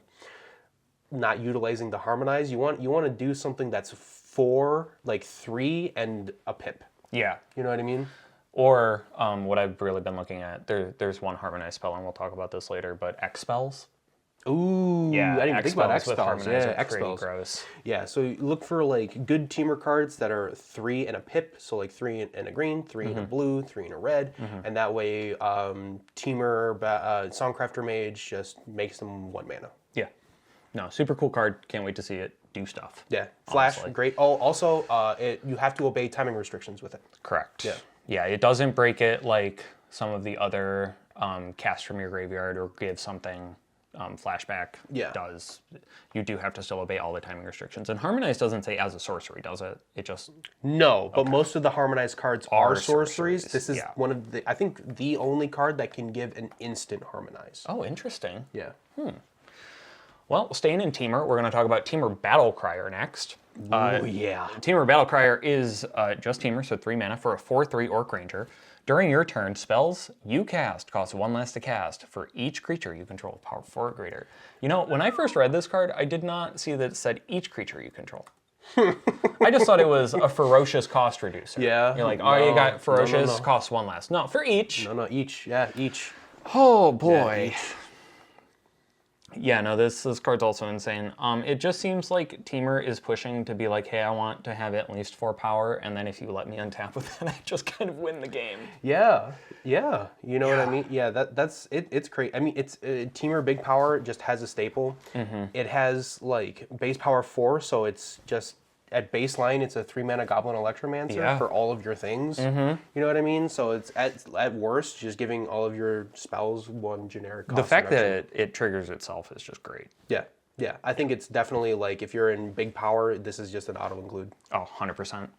not utilizing the Harmonize. You want to do something that's 4, like 3 and a pip. Yeah. You know what I mean? Or what I've really been looking at, there's one harmonized spell, and we'll talk about this later, but X spells. Ooh, Yeah, I didn't even think about X with spells. harmonize Yeah, are X pretty spells. gross. Yeah, so you look for like good teamer cards that are 3 and a pip, so like 3 and a green, 3 and a blue, 3 and a red, and that way teamer, Songcrafter Mage just makes them 1 mana. Yeah. No, super cool card. Can't wait to see it do stuff. Yeah, flash, honestly. great. Oh, also, you have to obey timing restrictions with it. Correct. Yeah. Yeah, it doesn't break it like some of the other cast from your graveyard or give something flashback does. You do have to still obey all the timing restrictions. And Harmonize doesn't say as a sorcery, does it? It just... No, but most of the harmonized cards are sorceries. This is one of the, I think, the only card that can give an instant harmonize. Oh, interesting. Yeah. Well, staying in Temur, we're going to talk about Temur Battlecrier next. Oh, yeah. Temur Battlecrier is just Temur, so 3 mana for a 4/3 Orc Ranger. During your turn, spells you cast cost 1 less to cast for each creature you control with power 4 or greater. You know, when I first read this card, I did not see that it said each creature you control. I just thought it was a ferocious cost reducer. Yeah. You're like, oh, you got ferocious, costs 1 less. No, for each. No, each. Yeah, each. Oh, boy. Yeah, each. Yeah, no, this card's also insane. It just seems like Temur is pushing to be like, hey, I want to have at least 4 power, and then if you let me untap with that, I just kind of win the game. Yeah, yeah. You know what I mean? Yeah, that's it. It's crazy. I mean, it's Temur Big Power just has a staple. It has like base power 4, so it's just at baseline, it's a 3 mana Goblin Electromancer for all of your things. You know what I mean? So it's at worst just giving all of your spells 1 generic cost. The fact that it triggers itself is just great. Yeah, yeah. I think it's definitely like if you're in big power, this is just an auto include. Oh, 100%.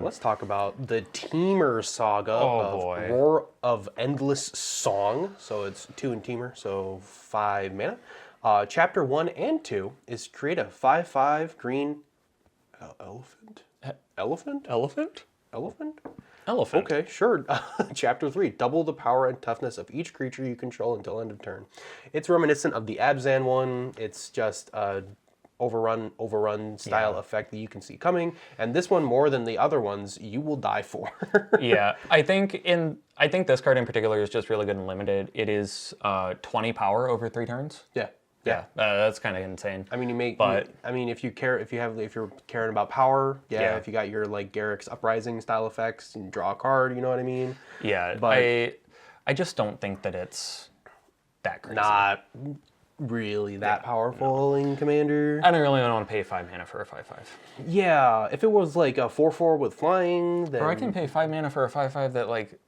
Let's talk about the Temur saga of Roar of Endless Song. So it's 2 in Temur, so 5 mana. Chapter 1 and 2 is create a 5/5 green elephant. Okay, sure. Chapter 3, double the power and toughness of each creature you control until end of turn. It's reminiscent of the Abzan one. It's just a overrun style effect that you can see coming. And this one, more than the other ones, you will die for. Yeah, I think this card in particular is just really good and limited. It is 20 power over 3 turns. Yeah, that's kind of insane. I mean, if you're caring about power, if you got your like Garrick's Uprising style effects and draw a card, you know what I mean? Yeah, but I just don't think that it's that crazy. Not really that powerful in Commander. I don't really want to pay 5 mana for a 5/5. Yeah, if it was like a 4/4 with flying, then... Or I can pay 5 mana for a 5/5 that like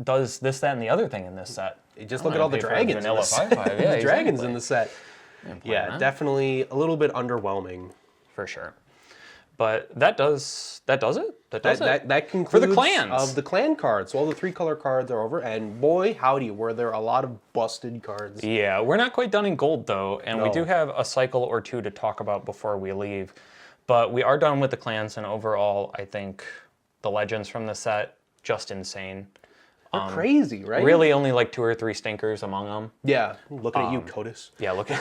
does this, that, and the other thing in this set. Just look at all the dragons in the set. Yeah, the dragons in the set. Yeah, definitely a little bit underwhelming. For sure. But that does it. That concludes for the clans of the clan cards. So all the 3-color cards are over, and boy, howdy, were there a lot of busted cards. Yeah, we're not quite done in gold though, and we do have a cycle or 2 to talk about before we leave. But we are done with the clans, and overall, I think the legends from the set just insane. They're crazy, right? Really, only like 2 or 3 stinkers among them. Yeah, looking at you, Kotis. Yeah, looking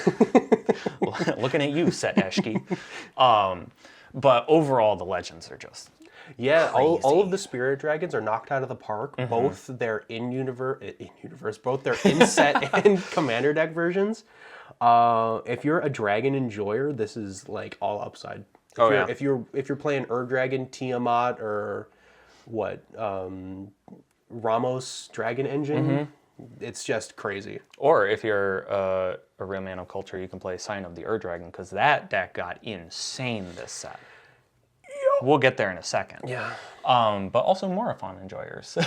at you, Set Eshki. But overall, the legends are just all of the spirit dragons are knocked out of the park. Both their both their in-set and commander deck versions. If you're a dragon enjoyer, this is like all upside. If you're playing Dragon, Tiamat, or what Ramos Dragon Engine, it's just crazy. Or if you're a real man of culture, you can play Sign of the Dragon, because that deck got insane this set. We'll get there in a second. Yeah. But also Morophon enjoyers.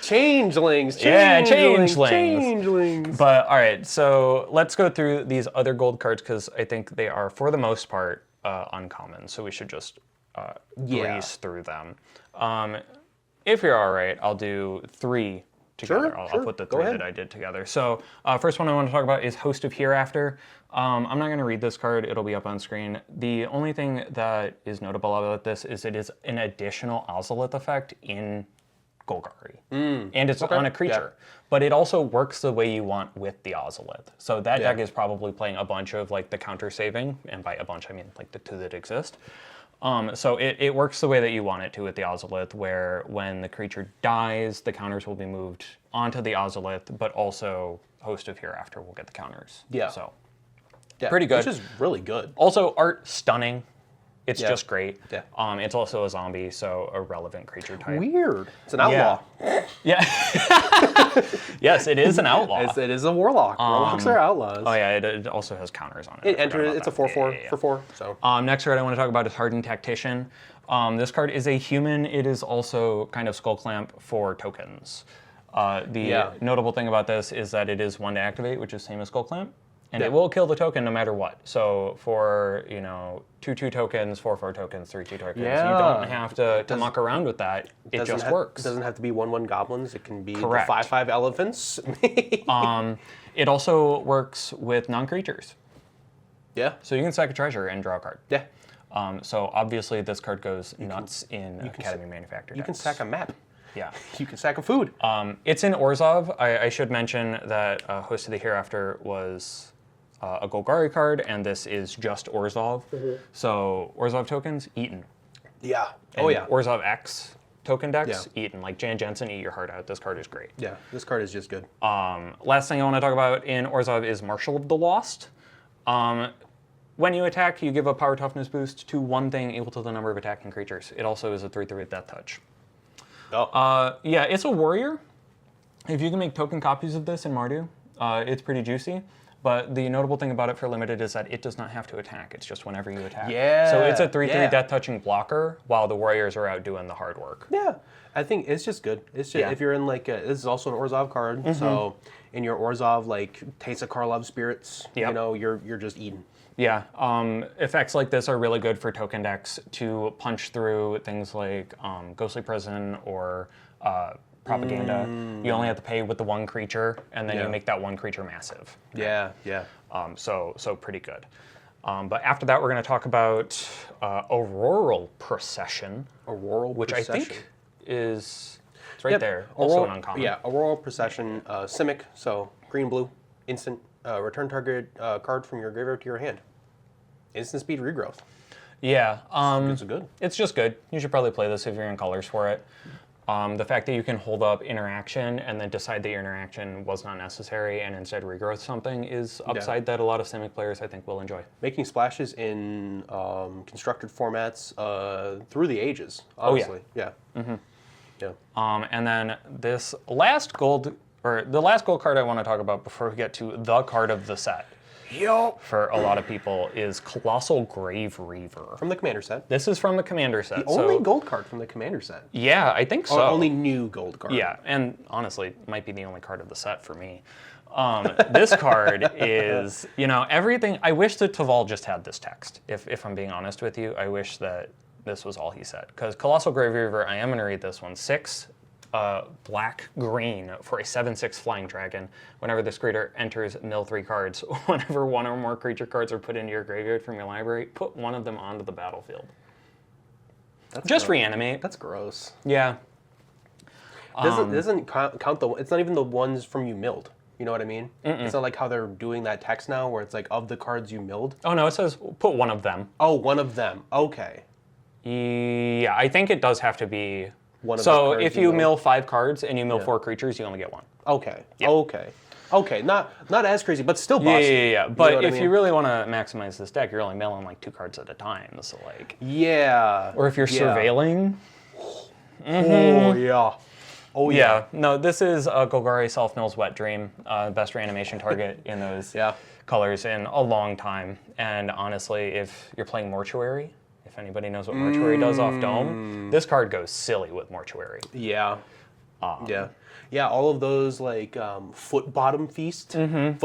Changelings. But all right, so let's go through these other gold cards, because I think they are, for the most part, uncommon. So we should just breeze through them. If you're all right, I'll do 3 together. I'll put the 3 that I did together. So first one I want to talk about is Host of Hereafter. I'm not going to read this card. It'll be up on screen. The only thing that is notable about this is it is an additional Ozolith effect in Golgari. And it's on a creature. But it also works the way you want with the Ozolith. So that deck is probably playing a bunch of like the counter saving, and by a bunch I mean like the 2 that exist. So it works the way that you want it to with the Ozolith, where when the creature dies, the counters will be moved onto the Ozolith, but also Host of Hereafter will get the counters. Yeah. So Yeah, pretty good. Which is really good. Also, art stunning. It's Yeah. just great. Yeah. It's also a zombie, so a relevant creature type. Weird. It's an outlaw. Yeah. Yes, it is an outlaw. It is a warlock. Warlocks are outlaws. Oh yeah, it also has counters on it. It's a 4/4 for 4. So Next card I want to talk about is Hardened Tactician. This card is a human. It is also kind of Skull Clamp for tokens. The notable thing about this is that it is 1 to activate, which is same as Skull Clamp. And it will kill the token no matter what. So for, 2/2 tokens, 4/4 tokens, 3/2 tokens, you don't have to muck around with that. It just works. It doesn't have to be 1/1 goblins. It can be Correct. 5/5 elephants. It also works with non-creatures. Yeah. So you can sack a treasure and draw a card. Yeah. So obviously this card goes nuts in Academy Manufactor decks. You can sack a map. Yeah. You can sack a food. It's in Orzhov. I should mention that Host of the Hereafter was a Golgari card, and this is just Orzhov. So Orzhov tokens, eaten. Yeah. And Oh, yeah. Orzhov X token decks, eaten. Like Jan Jensen, eat your heart out. This card is great. Yeah. This card is just good. Last thing I want to talk about in Orzhov is Marshal of the Lost. When you attack, you give a power toughness boost to one thing equal to the number of attacking creatures. It also is a 3/3 with Death Touch. Oh. Yeah, it's a warrior. If you can make token copies of this in Mardu, it's pretty juicy. But the notable thing about it for limited is that it does not have to attack. It's just whenever you attack. Yeah. So it's a 3/3 yeah. death touching blocker while the warriors are out doing the hard work. Yeah. I think it's just good. It's just if you're in like this is also an Orzhov card, so in your Orzhov like Taste of Karlov spirits, you're just eating. Yeah, effects like this are really good for token decks to punch through things like Ghostly Prison or Propaganda. You only have to pay with the one creature, and then you make that one creature massive. Yeah, yeah. So pretty good. But after that, we're going to talk about Auroral Procession. Auroral which Procession. I think is it's right there. Also an uncommon. Yeah, Auroral Procession, Simic, so green-blue, instant, return target card from your graveyard to your hand. Instant speed regrowth. Yeah. It's good. It's just good. You should probably play this if you're in colors for it. The fact that you can hold up interaction and then decide that your interaction was not necessary and instead regrowth something is upside that a lot of Simic players I think will enjoy. Making splashes in constructed formats through the ages, honestly. Oh, yeah. Mm-hmm. Yeah. And then this last gold card I want to talk about before we get to the card of the set. For a lot of people is Colossal Grave Reaver. From the Commander set. This is from the Commander set. The only gold card from the Commander set. Yeah, I think so. Or only new gold card. Yeah, and honestly, it might be the only card of the set for me. This card is, everything. I wish that Taval just had this text, if I'm being honest with you. I wish that this was all he said. Because Colossal Grave Reaver, I am going to read this one. 6 black-green for a 7/6 flying dragon. Whenever this creature enters, mill 3 cards. Whenever one or more creature cards are put into your graveyard from your library, put one of them onto the battlefield. That's just gross. reanimate. That's gross. Yeah. Doesn't count the. It's not even the ones from you milled. You know what I mean? It's not like how they're doing that text now, where it's like of the cards you milled. Oh no, it says put one of them. Oh, one of them. Okay. Yeah, I think it does have to be. One of so the cards if you mill 5 cards and you mill 4 creatures, you only get 1. Okay. Yeah. Okay. Not as crazy, but still busted. Yeah. But if you really want to maximize this deck, you're only milling like 2 cards at a time. So like. Yeah. Or if you're surveilling. Oh yeah. Oh yeah. No, this is a Golgari Self Mills Wet Dream, best reanimation target in those colors in a long time. And honestly, if you're playing Mortuary. If anybody knows what Mortuary does off Dome, this card goes silly with Mortuary. Yeah. Yeah, all of those like foot bottom feast in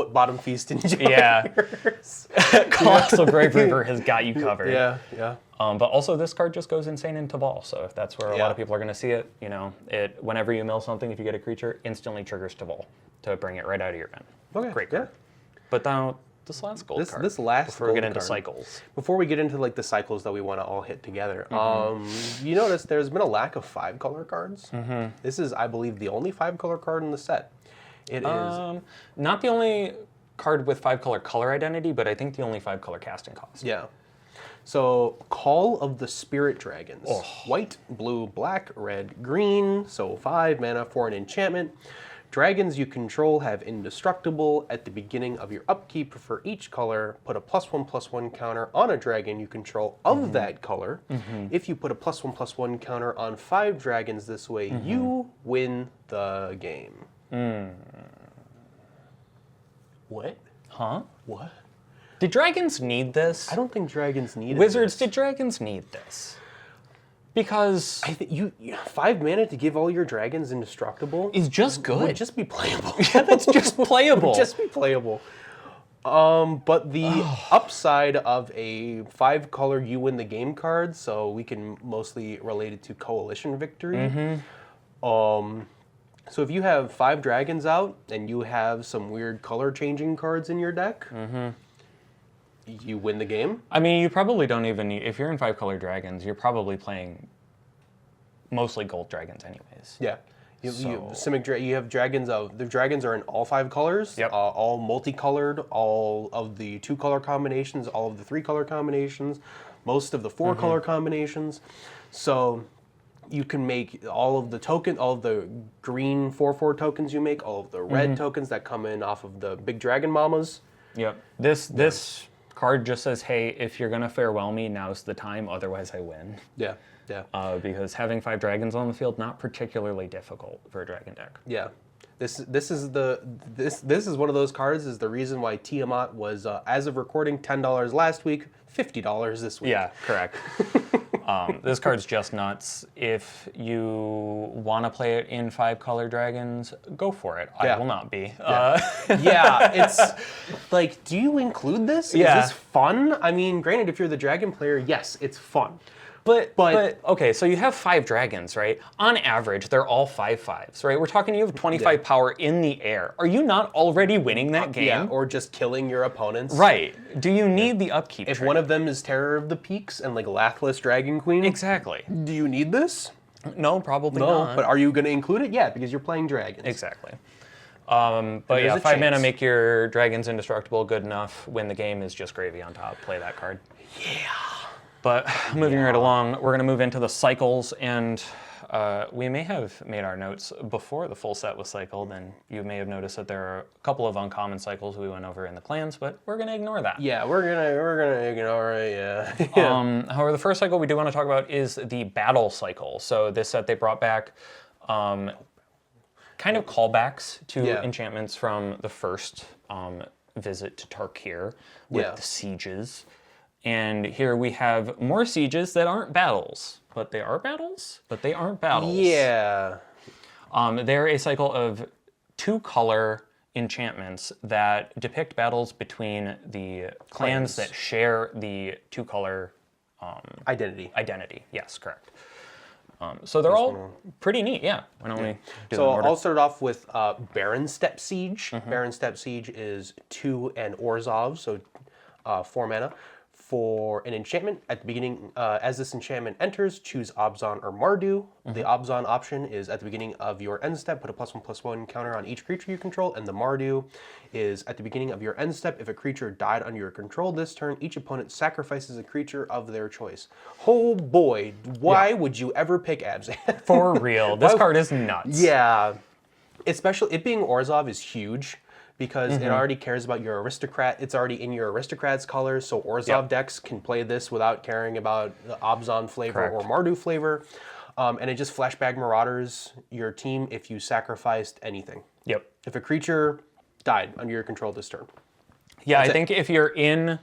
jars. Yeah. Colossal Grave Reaver has got you covered. Yeah. But also this card just goes insane in Taval, so if that's where a lot of people are going to see it, it whenever you mill something, if you get a creature, instantly triggers Taval to bring it right out of your bin. Okay. Great card. But now this last gold card. This last before we get into cycles. Before we get into like the cycles that we want to all hit together, you notice there's been a lack of 5-color cards. This is, I believe, the only 5-color card in the set. It is not the only card with 5-color color identity, but I think the only 5-color casting cost. Yeah. So, Call of the Spirit Dragons. White, blue, black, red, green. So 5 mana for an enchantment. Dragons you control have indestructible. At the beginning of your upkeep for each color, put a +1/+1 counter on a dragon you control of that color. If you put a +1/+1 counter on 5 dragons this way, you win the game. What? Huh? What? Did dragons need this? I don't think dragons need Wizards, did dragons need this? Because I think you 5 mana to give all your dragons indestructible is just good. would just be playable. Yeah, that's just playable. Just be playable. But the upside of a 5-color you win the game card, so we can mostly relate it to coalition victory. So if you have 5 dragons out and you have some weird color changing cards in your deck, you win the game. I mean, you probably don't even need, if you're in 5-color dragons, you're probably playing mostly gold dragons anyways. Yeah. You have dragons the dragons are in all 5 colors, all multicolored, all of the 2-color combinations, all of the 3-color combinations, most of the 4-color combinations. So you can make all of the green 4/4 tokens you make, all of the red tokens that come in off of the big dragon mamas. Yep. This card just says, hey, if you're gonna farewell me, now's the time, otherwise I win. Yeah. Yeah. Because having 5 dragons on the field, not particularly difficult for a dragon deck. Yeah. This is one of those cards is the reason why Tiamat was as of recording $10 last week, $50 this week. Yeah, correct. This card's just nuts. If you want to play it in 5-color dragons, go for it. I will not be. Yeah, it's like, do you include this? Yeah. Is this fun? I mean, granted, if you're the dragon player, yes, it's fun. But okay, so you have 5 dragons, right? On average, they're all 5/5s, right? We're talking you have 25 power in the air. Are you not already winning that game? Yeah, or just killing your opponents. Right. Do you need the upkeep? If one of them is Terror of the Peaks and like Lathless Dragon Queen. Exactly. Do you need this? No, probably not. But are you going to include it? Yeah, because you're playing dragons. Exactly. But yeah, 5 mana make your dragons indestructible. Good enough. Win the game is just gravy on top. Play that card. Yeah. But moving right along, we're going to move into the cycles, and we may have made our notes before the full set was cycled, and you may have noticed that there are a couple of uncommon cycles we went over in the clans, but we're going to ignore that. Yeah, we're gonna ignore it. Yeah. However, the first cycle we do want to talk about is the battle cycle. So this set they brought back kind of callbacks to enchantments from the first visit to Tarkir with the sieges. And here we have more sieges that aren't battles. But they are battles? But they aren't battles. Yeah. They're a cycle of 2-color enchantments that depict battles between the clans that share the 2-color identity. Yes, correct. So they're all pretty neat, yeah. Why don't we do So I'll start off with Baron Step Siege. Baron Step Siege is 2 and Orzhov, so 4 mana. For an enchantment, at the beginning, as this enchantment enters, choose Abzan or Mardu. The Abzan option is at the beginning of your end step, put a +1/+1 counter on each creature you control, and the Mardu is at the beginning of your end step. If a creature died under your control this turn, each opponent sacrifices a creature of their choice. Oh boy, why would you ever pick Abzan? For real, this card is nuts. Yeah, especially it being Orzhov is huge. Because it already cares about your aristocrat. It's already in your aristocrat's colors, so Orzhov decks can play this without caring about the Abzan flavor or Mardu flavor. And it just flashback marauders your team if you sacrificed anything. Yep. If a creature died under your control this turn. Yeah, I think if you're in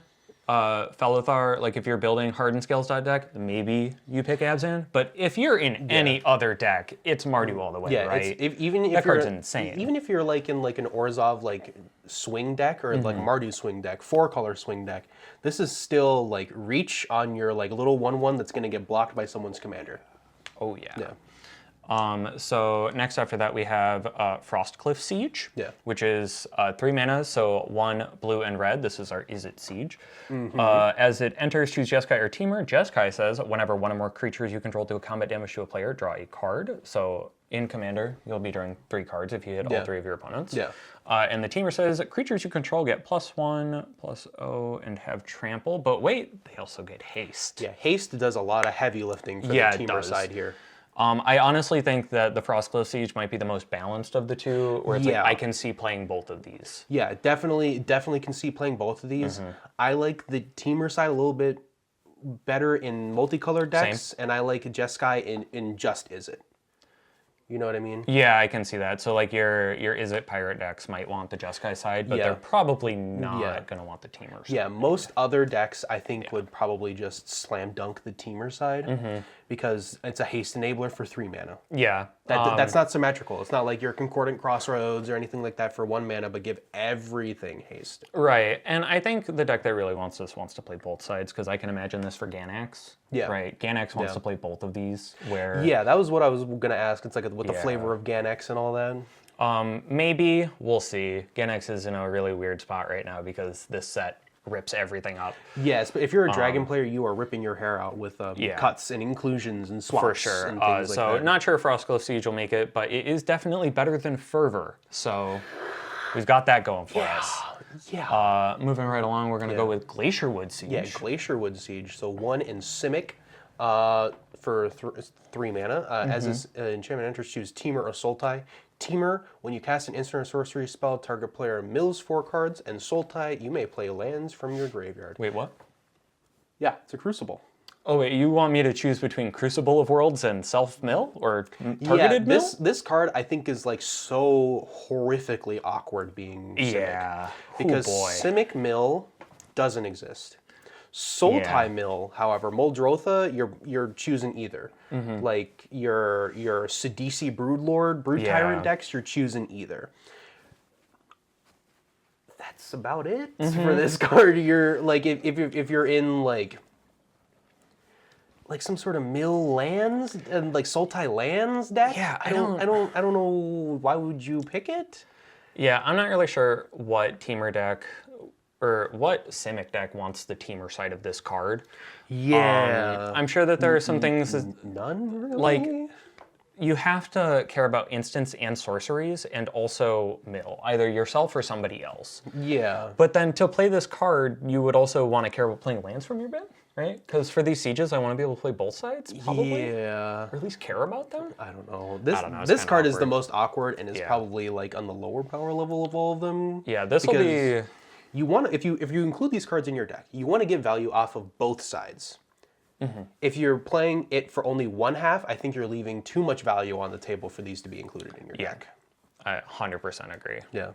Felithar, like if you're building Hardened Scales deck, maybe you pick Abzan. But if you're in any other deck, it's Mardu all the way, right? That card's insane. Even if you're like in like an Orzhov like swing deck or like Mardu swing deck, 4-color swing deck, this is still like reach on your like little 1/1 that's going to get blocked by someone's commander. Oh yeah. So next after that we have Frostcliff Siege, which is 3 mana, so 1 blue and red. This is our Is It Siege. As it enters, choose Jeskai or Temur. Jeskai says, whenever one or more creatures you control do a combat damage to a player, draw a card. So in Commander, you'll be drawing 3 cards if you hit all 3 of your opponents. And the teamer says, creatures you control get +1/+0 and have trample. But wait, they also get haste. Yeah, haste does a lot of heavy lifting for the teamer side here. I honestly think that the Frostglow Siege might be the most balanced of the two, where it's like, I can see playing both of these. Yeah, definitely can see playing both of these. I like the teamer side a little bit better in multicolored decks, and I like Jeskai in Just Is It. You know what I mean? Yeah, I can see that. So like your Is It pirate decks might want the Jeskai side, but they're probably not going to want the teamer side. Yeah, most other decks I think would probably just slam dunk the teamer side because it's a haste enabler for 3 mana. Yeah. That's not symmetrical. It's not like your Concordant Crossroads or anything like that for 1 mana, but give everything haste. Right, and I think the deck that really wants this wants to play both sides, because I can imagine this for Ganax. Yeah. Right, Ganax wants to play both of these, where... Yeah, that was what I was going to ask. It's like with the flavor of Ganax and all that. Maybe, we'll see. Ganax is in a really weird spot right now because this set rips everything up. Yes, but if you're a Dragon player, you are ripping your hair out with cuts and inclusions and swaps. For sure. And things like so that. not sure if Frostglow Siege will make it, but it is definitely better than Fervor. So we've got that going for us. Yeah. Moving right along, we're going to go with Glacierwood Siege. Yeah, Glacierwood Siege. So 1 in Simic for 3 mana. As this enchantment enters, choose Temur or Sultai. Temur, when you cast an instant or sorcery spell, target player mills 4 cards, and Sultai, you may play lands from your graveyard. Wait, what? Yeah, it's a Crucible. Oh, wait, you want me to choose between Crucible of Worlds and Self-Mill? Or Targeted Mill? This card I think is like so horrifically awkward being Simic. Yeah. Because Simic Mill doesn't exist. Sultai Mill, however, Muldrotha, you're choosing either. Like your Sidisi Broodlord, Brood Tyrant decks, you're choosing either. That's about it for this card. You're like if you're in like some sort of mill lands and like Sultai lands deck. Yeah, I don't know why would you pick it. Yeah, I'm not really sure what Teamer deck or what Simic deck wants the Teamer side of this card. Yeah, I'm sure that there are some things none really. like you have to care about instants and sorceries and also mill, either yourself or somebody else. Yeah. But then to play this card, you would also want to care about playing lands from your bin, right? Because for these sieges, I want to be able to play both sides, probably. Yeah. Or at least care about them. I don't know. This card is the most awkward and is probably like on the lower power level of all of them. Yeah, this will be... You want if you include these cards in your deck, you want to get value off of both sides. If you're playing it for only one half, I think you're leaving too much value on the table for these to be included in your deck. I 100% agree. Yeah.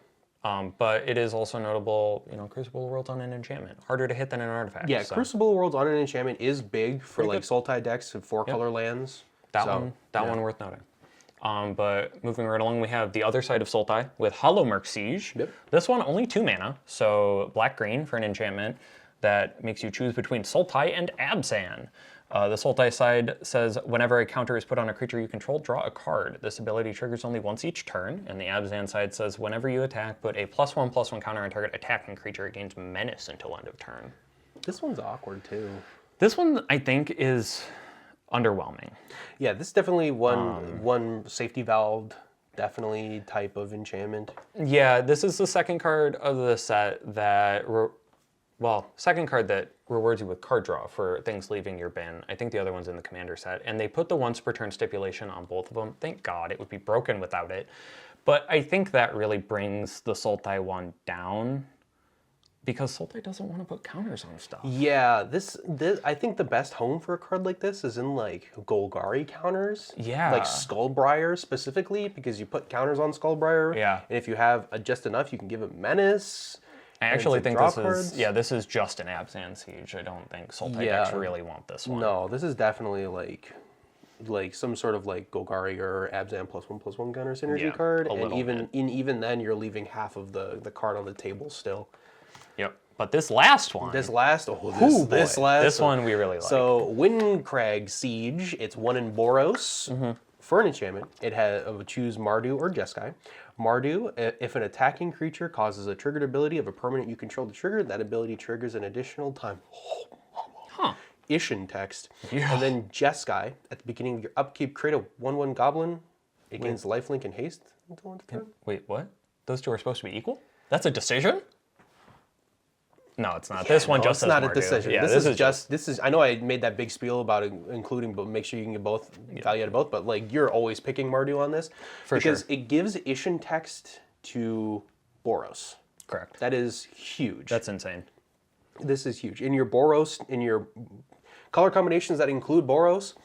But it is also notable, Crucible Worlds on an enchantment. Harder to hit than an artifact. Yeah, so. Crucible Worlds on an enchantment is big for like Sultai decks and 4-color lands. That one worth noting. But moving right along, we have the other side of Sultai with Hollowmurk Siege. Yep. This one only 2 mana, so black-green for an enchantment that makes you choose between Sultai and Abzan. The Sultai side says, whenever a counter is put on a creature you control, draw a card. This ability triggers only once each turn. And the Abzan side says, whenever you attack, put a +1/+1 counter on target attacking creature. It gains menace until end of turn. This one's awkward, too. This one, I think, is underwhelming. Yeah, this is definitely one safety valve, definitely type of enchantment. Yeah, this is the second card of the set that... second card that rewards you with card draw for things leaving your bin. I think the other one's in the commander set. And they put the once per turn stipulation on both of them. Thank God, it would be broken without it. But I think that really brings the Sultai one down because Sultai doesn't want to put counters on stuff. Yeah, this I think the best home for a card like this is in like Golgari counters. Yeah. Like Skullbriar specifically, because you put counters on Skullbriar. Yeah. And if you have just enough, you can give it Menace. I actually think this is just an Abzan Siege. I don't think Sultai decks really want this one. No, this is definitely like some sort of like Golgari or Abzan +1/+1 counter synergy card. And even then you're leaving half of the card on the table still. Yep. But this last one. This one we really like. So Windcrag Siege, it's 1 in Boros. For an enchantment, it has choose Mardu or Jeskai. Mardu, if an attacking creature causes a triggered ability of a permanent you control to trigger, that ability triggers an additional time. Ishin text. Yeah. And then Jeskai, at the beginning of your upkeep, create a 1/1 goblin. It gains lifelink and haste until end of turn. Wait, what? those two are supposed to be equal? That's a decision? No, it's not. This one just it's says not Mardu. a decision. Yeah, this is just this is. I know I made that big spiel about including, but make sure you can get both value out of both. But like you're always picking Mardu on this because it gives Ishin text to Boros. Correct. That is huge. That's insane. This is huge. In your Boros, in your color combinations that include Boros,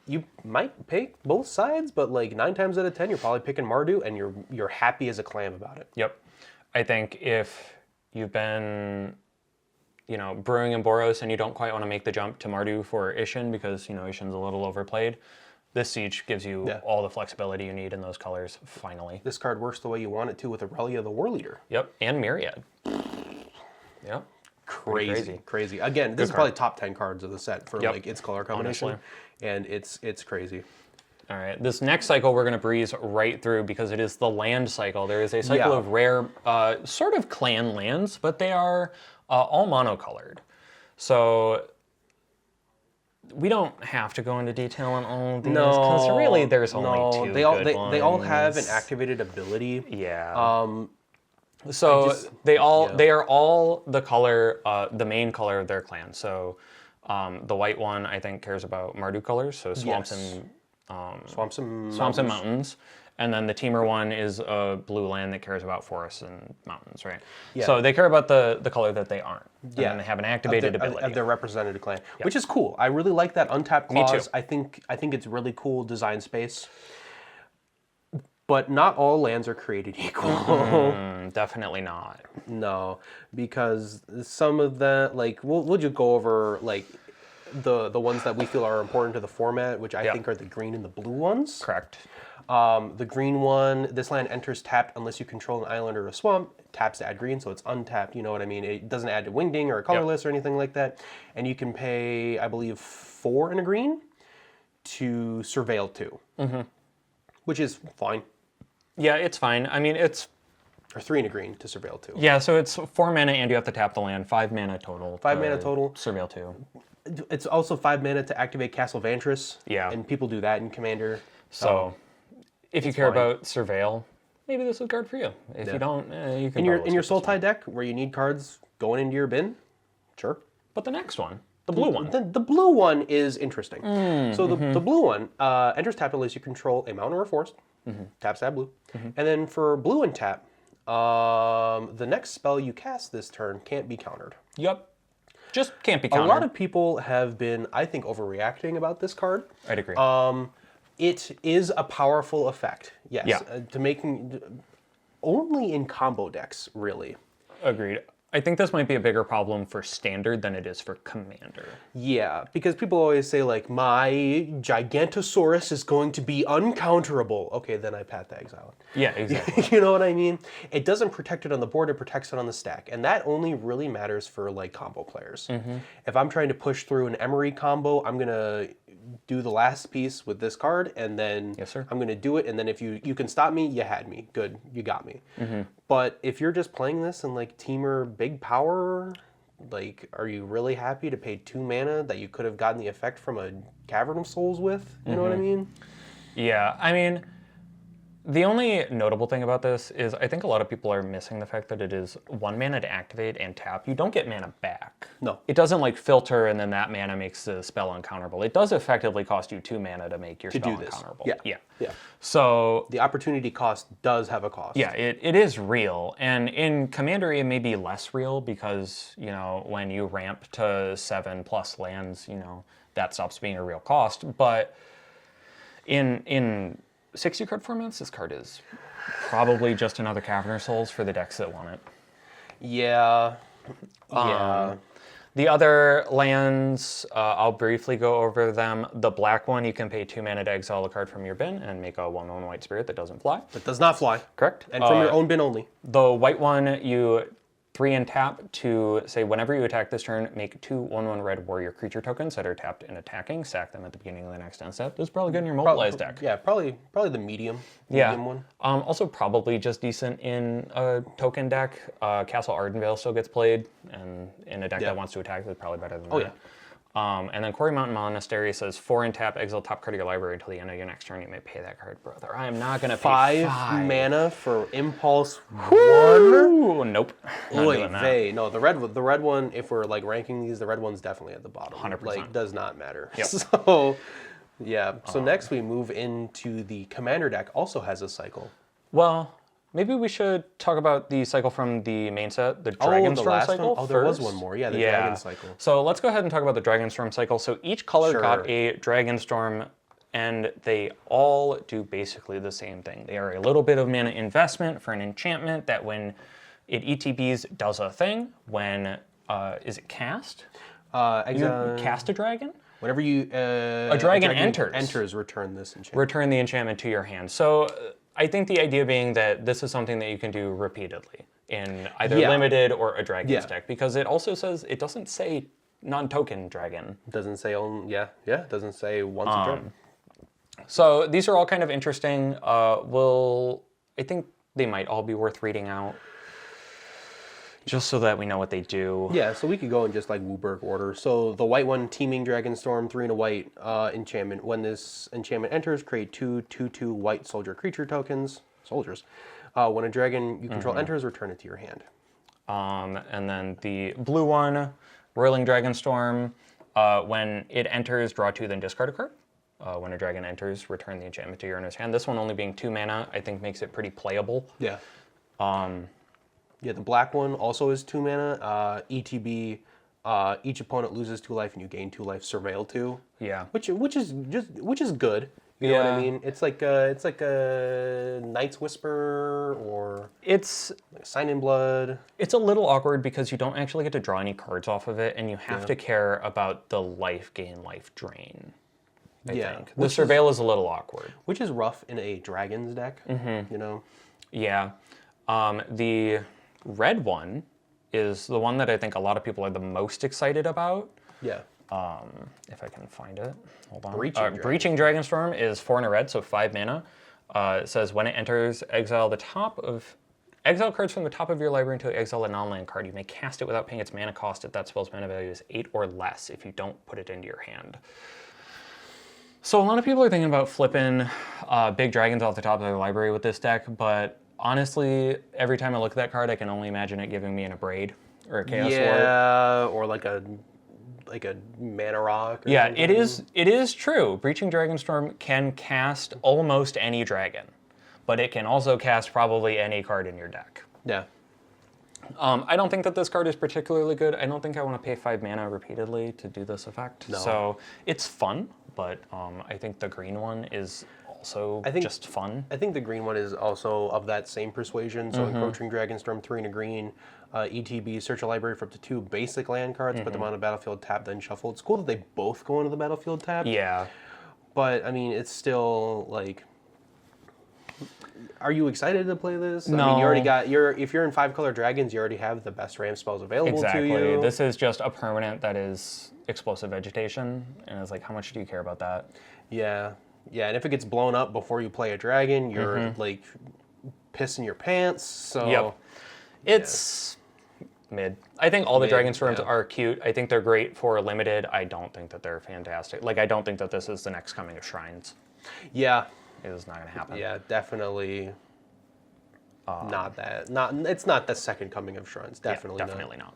you might pick both sides, but like 9 times out of 10, you're probably picking Mardu, and you're happy as a clam about it. Yep. I think if you've been, brewing in Boros and you don't quite want to make the jump to Mardu for Ishin because, Ishin's a little overplayed, this Siege gives you all the flexibility you need in those colors, finally. This card works the way you want it to with Aurelia the War Leader. Yep, and Myriad. Yep. Crazy. Again, this is probably top 10 cards of the set for like its color combination. Honestly. And it's crazy. All right, this next cycle we're going to breeze right through because it is the land cycle. There is a cycle of rare, sort of clan lands, but they are all monocolored. So we don't have to go into detail on all of these because really there's only two they all have an activated ability. Yeah. So they are all the color, the main color of their clan. So the white one I think cares about Mardu colors, so swamps and Swamps and mountains. And then the Temur one is a blue land that cares about forests and mountains, right? Yeah. So they care about the color that they aren't. And then they have an activated ability. Of their represented clan, which is cool. I really like that untapped clause. Me too. I think it's really cool design space. But not all lands are created equal. Definitely not. No, because some of the we'll just go over like the ones that we feel are important to the format, which I think are the green and the blue ones. Correct. The green one, this land enters tapped unless you control an island or a swamp. Taps to add green, so it's untapped. You know what I mean? It doesn't add to Wingding or a colorless or anything like that. And you can pay, I believe, 4 in a green to surveil 2, which is fine. Yeah, it's fine. I mean, it's... Or 3 in a green to surveil 2. Yeah, so it's 4 mana and you have to tap the land. 5 mana total. 5 mana total. Surveil 2. It's also 5 mana to activate Castle Vantress. Yeah. And people do that in Commander. So if you care about Surveil, maybe this is a card for you. If you don't, you can... In your Sultai deck, where you need cards going into your bin, sure. But the next one, the blue one. The blue one is interesting. So the blue one enters tapped unless you control a mountain or a forest. Taps that blue. And then for blue and tap, the next spell you cast this turn can't be countered. Yep. Just can't be countered. A lot of people have been, I think, overreacting about this card. I'd agree. It is a powerful effect, yes. Yeah. To making only in combo decks, really. Agreed. I think this might be a bigger problem for Standard than it is for Commander. Yeah, because people always say, like, my Gigantosaurus is going to be uncounterable. Okay, then I Path to Exile it. Yeah, exactly. You know what I mean? It doesn't protect it on the board, it protects it on the stack. And that only really matters for, like, combo players. If I'm trying to push through an Emery combo, I'm going to do the last piece with this card, and then I'm going to do it, and then if you can stop me, you had me. Good, you got me. But if you're just playing this in, like, Temur big power, like, are you really happy to pay 2 mana that you could have gotten the effect from a Cavern of Souls with? You know what I mean? Yeah, I mean, the only notable thing about this is I think a lot of people are missing the fact that it is 1 mana to activate and tap. You don't get mana back. No. It doesn't like filter and then that mana makes the spell uncounterable. It does effectively cost you 2 mana to make your spell uncounterable. Yeah. So the opportunity cost does have a cost. Yeah, it is real. And in Commander it may be less real because, you know, when you ramp to 7+ lands, you know, that stops being a real cost. But in 60 card formats, this card is probably just another Cavern of Souls for the decks that want it. Yeah. The other lands, I'll briefly go over them. The black one, you can pay 2 mana to exile a card from your bin and make a 1/1 white spirit that doesn't fly. That does not fly. Correct. And from your own bin only. The white one, you 3 and tap to say whenever you attack this turn, make 2 1/1 red warrior creature tokens that are tapped and attacking. Sack them at the beginning of the next end step. This is probably good in your mobilized deck. Yeah, probably the medium one. Also probably just decent in a token deck. Castle Ardenvale still gets played, and in a deck that wants to attack, that's probably better than that. And then Quarry Mountain Monastery says 4 and tap, exile top card of your library until the end of your next turn. You may pay that card, brother. I am not going to pay 5 mana for Impulse 1. Ooh, nope. Not doing that. No, the red one, if we're like ranking these, the red one's definitely at the bottom. 100%. Like, does not matter. Yep. So, yeah. So next we move into the Commander deck, also has a cycle. Well, maybe we should talk about the cycle from the main set, the Dragonstorm Cycle. Oh, there was one more. Yeah, the Dragon Cycle. So let's go ahead and talk about the Dragonstorm Cycle. So each color got a Dragonstorm, and they all do basically the same thing. They are a little bit of mana investment for an enchantment that when it ETBs does a thing. When, is it cast? You cast a dragon? Whenever you... a dragon enters, return this enchantment. Return the enchantment to your hand. So I think the idea being that this is something that you can do repeatedly in either limited or a dragon's deck, because it also says, it doesn't say non-token dragon. It doesn't say only, it doesn't say once a turn. So these are all kind of interesting. I think they might all be worth reading out, just so that we know what they do. Yeah, so we could go in just like Wooburg order. So the white one, Teeming Dragonstorm, 3 and a white enchantment. When this enchantment enters, create 2/2/2 white soldier creature tokens. Soldiers. When a dragon you control enters, return it to your hand. And then the blue one, Roiling Dragonstorm. When it enters, draw 2, then discard a card. When a dragon enters, return the enchantment to your owner's hand. This one only being 2 mana, I think makes it pretty playable. Yeah. Yeah, the black one also is 2 mana. ETB, each opponent loses 2 life and you gain 2 life. Surveil 2. Yeah. Which is good. You know what I mean? It's like a Night's Whisper or it's like Sign in Blood. It's a little awkward because you don't actually get to draw any cards off of it, and you have to care about the life gain, life drain. I think the Surveil is a little awkward, which is rough in a Dragons deck. You know. Yeah. The red one is the one that I think a lot of people are the most excited about. Yeah. If I can find it. Hold on. Breaching Dragonstorm is 4 and a red, so 5 mana. It says when it enters, exile cards from the top of your library until you exile a non-land card. You may cast it without paying its mana cost if that spell's mana value is 8 or less if you don't put it into your hand. So a lot of people are thinking about flipping big dragons off the top of their library with this deck, but honestly, every time I look at that card, I can only imagine it giving me an Abrade or a Chaos Warp. Yeah, or like a Mana Rock. Or something. It is true. Breaching Dragonstorm can cast almost any dragon, but it can also cast probably any card in your deck. Yeah. I don't think that this card is particularly good. I don't think I want to pay 5 mana repeatedly to do this effect. No. So it's fun, but I think the green one is also just fun. I think the green one is also of that same persuasion. So Encroaching Dragonstorm, 3 and a green. ETB, search a library for up to 2 basic land cards, put them on the battlefield, tap, then shuffle. It's cool that they both go into the battlefield tap. Yeah. But, I mean, it's still, like... Are you excited to play this? No. I mean, you already got... if you're in 5-color dragons, you already have the best ram spells available to you. Exactly. This is just a permanent that is Explosive Vegetation, and it's like, how much do you care about that? Yeah. Yeah, and if it gets blown up before you play a dragon, you're, like, pissing your pants, so... Yep. It's... mid. I think all the Dragonstorms are cute. I think they're great for limited. I don't think that they're fantastic. Like, I don't think that this is the next coming of Shrines. Yeah. It is not going to happen. Yeah, definitely not that. It's not the second coming of Shrines. Definitely, definitely not.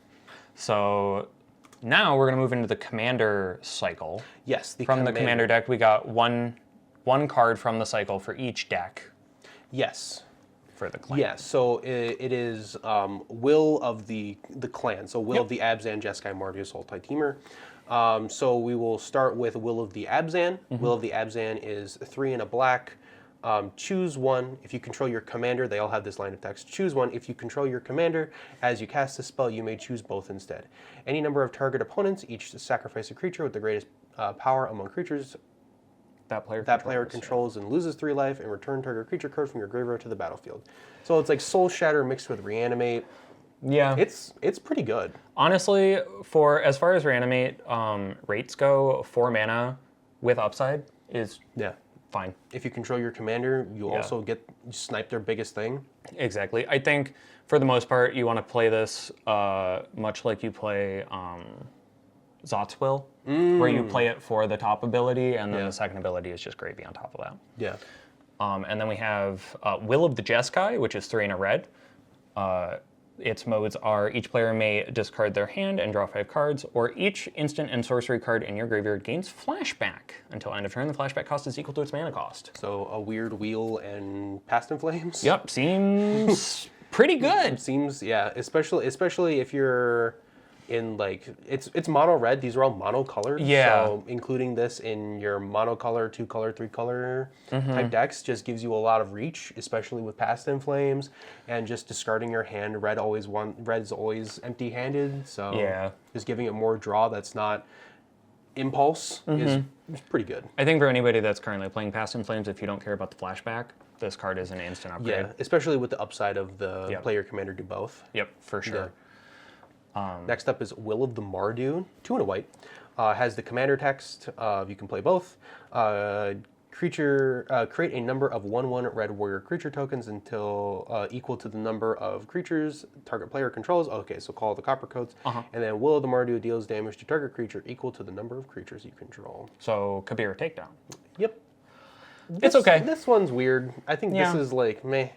So now we're going to move into the Commander cycle. Yes. The Commander deck, we got one card from the cycle for each deck. Yes. For the clan. Yeah, so it is Will of the clan. So Will of the Abzan, Jeskai, Mardu, Sultai, Temur. So we will start with Will of the Abzan. Will of the Abzan is 3 and a black. Choose one. If you control your commander, they all have this line of text. Choose one. If you control your commander, as you cast the spell, you may choose both instead. Any number of target opponents, each sacrifice a creature with the greatest power among creatures that player controls and loses 3 life, and return target creature card from your graveyard to the battlefield. So it's like Soul Shatter mixed with Reanimate. Yeah. It's pretty good. Honestly, as far as Reanimate rates go, 4 mana with upside is fine. If you control your commander, you also snipe their biggest thing. Exactly. I think for the most part, you want to play this much like you play Zot's Will, where you play it for the top ability, and then the second ability is just gravy on top of that. Yeah. And then we have Will of the Jeskai, which is 3 and a red. Its modes are each player may discard their hand and draw 5 cards, or each instant and sorcery card in your graveyard gains flashback. Until end of turn, the flashback cost is equal to its mana cost. So a weird wheel and Past in Flames? Yep, seems pretty good. Seems, yeah, especially if you're in like, it's mono red, these are all monocolored. Yeah. So including this in your monocolor, 2-color, 3-color type decks just gives you a lot of reach, especially with Past in Flames, and just discarding your hand. Red's always empty-handed, so just giving it more draw that's not impulse is pretty good. I think for anybody that's currently playing Past in Flames, if you don't care about the flashback, this card is an instant upgrade. Yeah, especially with the upside of the player commander do both. Yep, for sure. Yeah. Next up is Will of the Mardu, 2 and a white. Has the commander text. You can play both. Create a number of 1/1 red warrior creature tokens until equal to the number of creatures target player controls. Okay, so call the copper codes. And then Will of the Mardu deals damage to target creature equal to the number of creatures you control. So Kabir takedown. Yep. It's okay. This one's weird. I think this is like meh.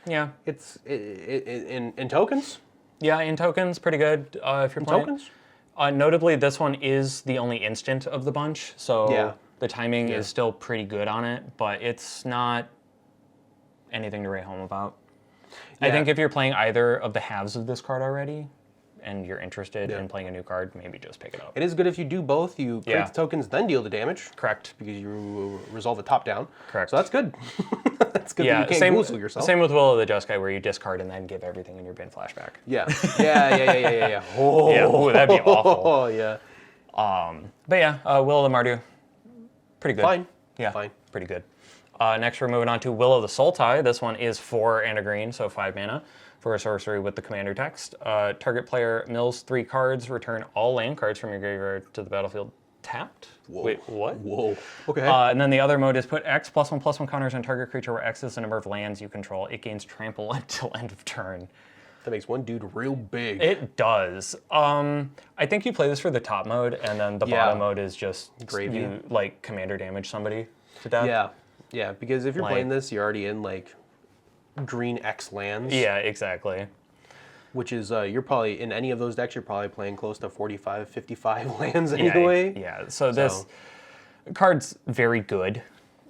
Yeah. It's in tokens. Yeah, in tokens, pretty good if you're playing. Tokens? Notably, this one is the only instant of the bunch, so the timing is still pretty good on it, but it's not anything to write home about. I think if you're playing either of the halves of this card already, and you're interested in playing a new card, maybe just pick it up. It is good if you do both. You create the tokens, then deal the damage. Correct. Because you resolve it top down. Correct. So that's good. That's good that you can't Goozle yourself. Same with Will of the Jeskai, where you discard and then give everything in your bin flashback. Yeah. Yeah. Oh, yeah, that'd be awful. Oh, yeah. But yeah, Will of the Mardu, pretty good. Fine. Yeah, Fine. pretty good. Next, we're moving on to Will of the Sultai. This one is 4 and a green, so 5 mana. For a sorcery with the commander text. Target player mills 3 cards, return all land cards from your graveyard to the battlefield tapped. Whoa. Wait, what? Whoa. Okay. And then the other mode is put X +1/+1 counters on target creature where X is the number of lands you control. It gains trample until end of turn. That makes one dude real big. It does. I think you play this for the top mode, and then the bottom mode is just gravy. You like commander damage somebody to death. Yeah, because if you're playing this, you're already in like green X lands. Yeah, exactly. Which is, you're probably, in any of those decks, you're probably playing close to 45, 55 lands anyway. Yeah, so this card's very good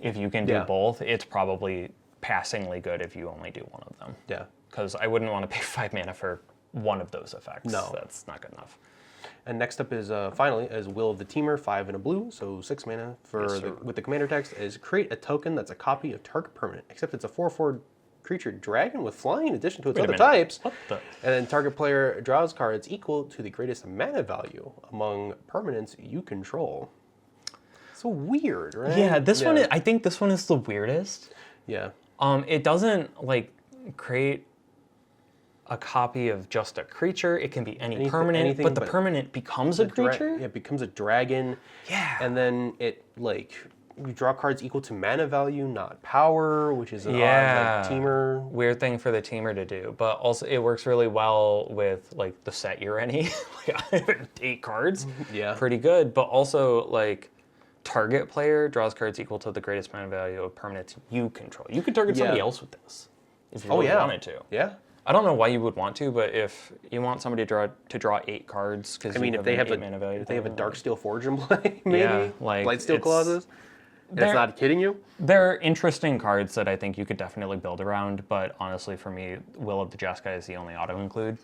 if you can do both. It's probably passingly good if you only do one of them. Yeah. Because I wouldn't want to pay 5 mana for one of those effects. No. That's not good enough. And next up is, finally, is Will of the Temur, 5 and a blue, so 6 mana with the commander text, is create a token that's a copy of Tarkir permanent, except it's a 4/4 creature dragon with flying in addition to its other types. What the? And then target player draws cards equal to the greatest mana value among permanents you control. So weird, right? Yeah, this one, I think this one is the weirdest. Yeah. It doesn't, like, create a copy of just a creature. It can be any permanent, but the permanent becomes a creature? It becomes a dragon. Yeah. And then it, like, you draw cards equal to mana value, not power, which is an odd, like, Temur. Weird thing for the Temur to do, but also it works really well with, like, the set you're any. Like, 8 cards. Yeah. Pretty good, but also, like, target player draws cards equal to the greatest mana value of permanents you control. You could target somebody else with this if you really wanted to. Yeah. I don't know why you would want to, but if you want somebody to draw 8 cards, because if they have mana value, if they have a Darksteel Forge in play, maybe like Blightsteel Clauses. It's not kidding you. They're interesting cards that I think you could definitely build around, but honestly, for me, Will of the Jeskai is the only auto-include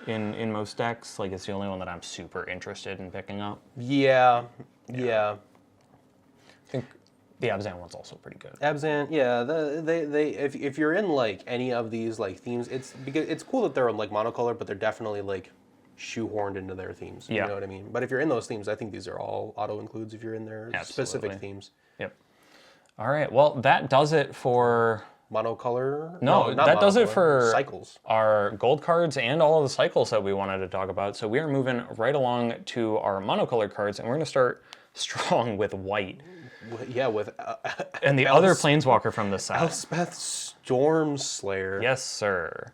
in most decks. Like, it's the only one that I'm super interested in picking up. Yeah. I think the Abzan one's also pretty good. Abzan, yeah. If you're in like any of these like themes, it's because it's cool that they're like monocolor, but they're definitely like shoehorned into their themes. You know what I mean? But if you're in those themes, I think these are all auto-includes if you're in their specific themes. Yep. All right. Well, that does it for monocolor. No, that does it for cycles. Our gold cards and all of the cycles that we wanted to talk about. So we are moving right along to our monocolor cards, and we're going to start strong with white. Yeah, with and the other planeswalker from the set. Elspeth Stormslayer. Yes, sir.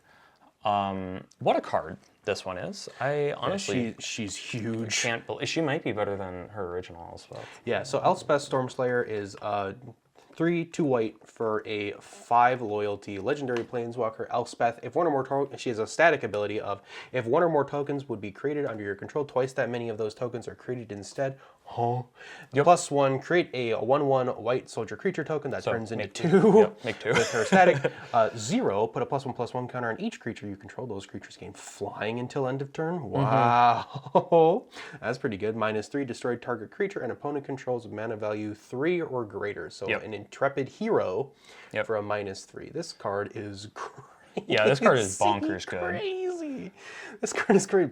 What a card. this one is. I honestly she's huge. can't believe she might be better than her original as well. Yeah, so Elspeth Stormslayer is 3, 2 white for a 5 loyalty legendary planeswalker. Elspeth, if one or more she has a static ability of if one or more tokens would be created under your control, twice that many of those tokens are created instead. Huh. Yep. +1, create a 1/1 white soldier creature token that turns into 2. Yep, make 2. With her static. 0, put a +1/+1 counter on each creature you control. Those creatures gain flying until end of turn. Wow. That's pretty good. -3, destroy target creature and opponent controls of mana value 3 or greater. So an intrepid hero for a -3. This card is crazy. Yeah, this card is bonkers good. Crazy. This card is great.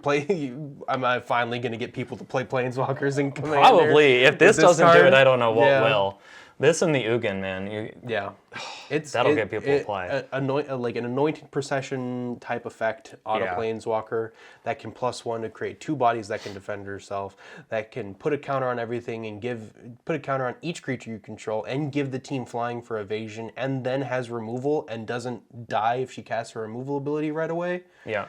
Am I finally going to get people to play Planeswalkers in Commander? Probably. If this doesn't do it, I don't know what will. This and the Ugin, man. That'll get people to play. Like an anointed procession type effect on a Planeswalker that can +1 to create 2 bodies that can defend herself, that can put a counter on everything and put a counter on each creature you control and give the team flying for evasion, and then has removal and doesn't die if she casts her removal ability right away. Yeah.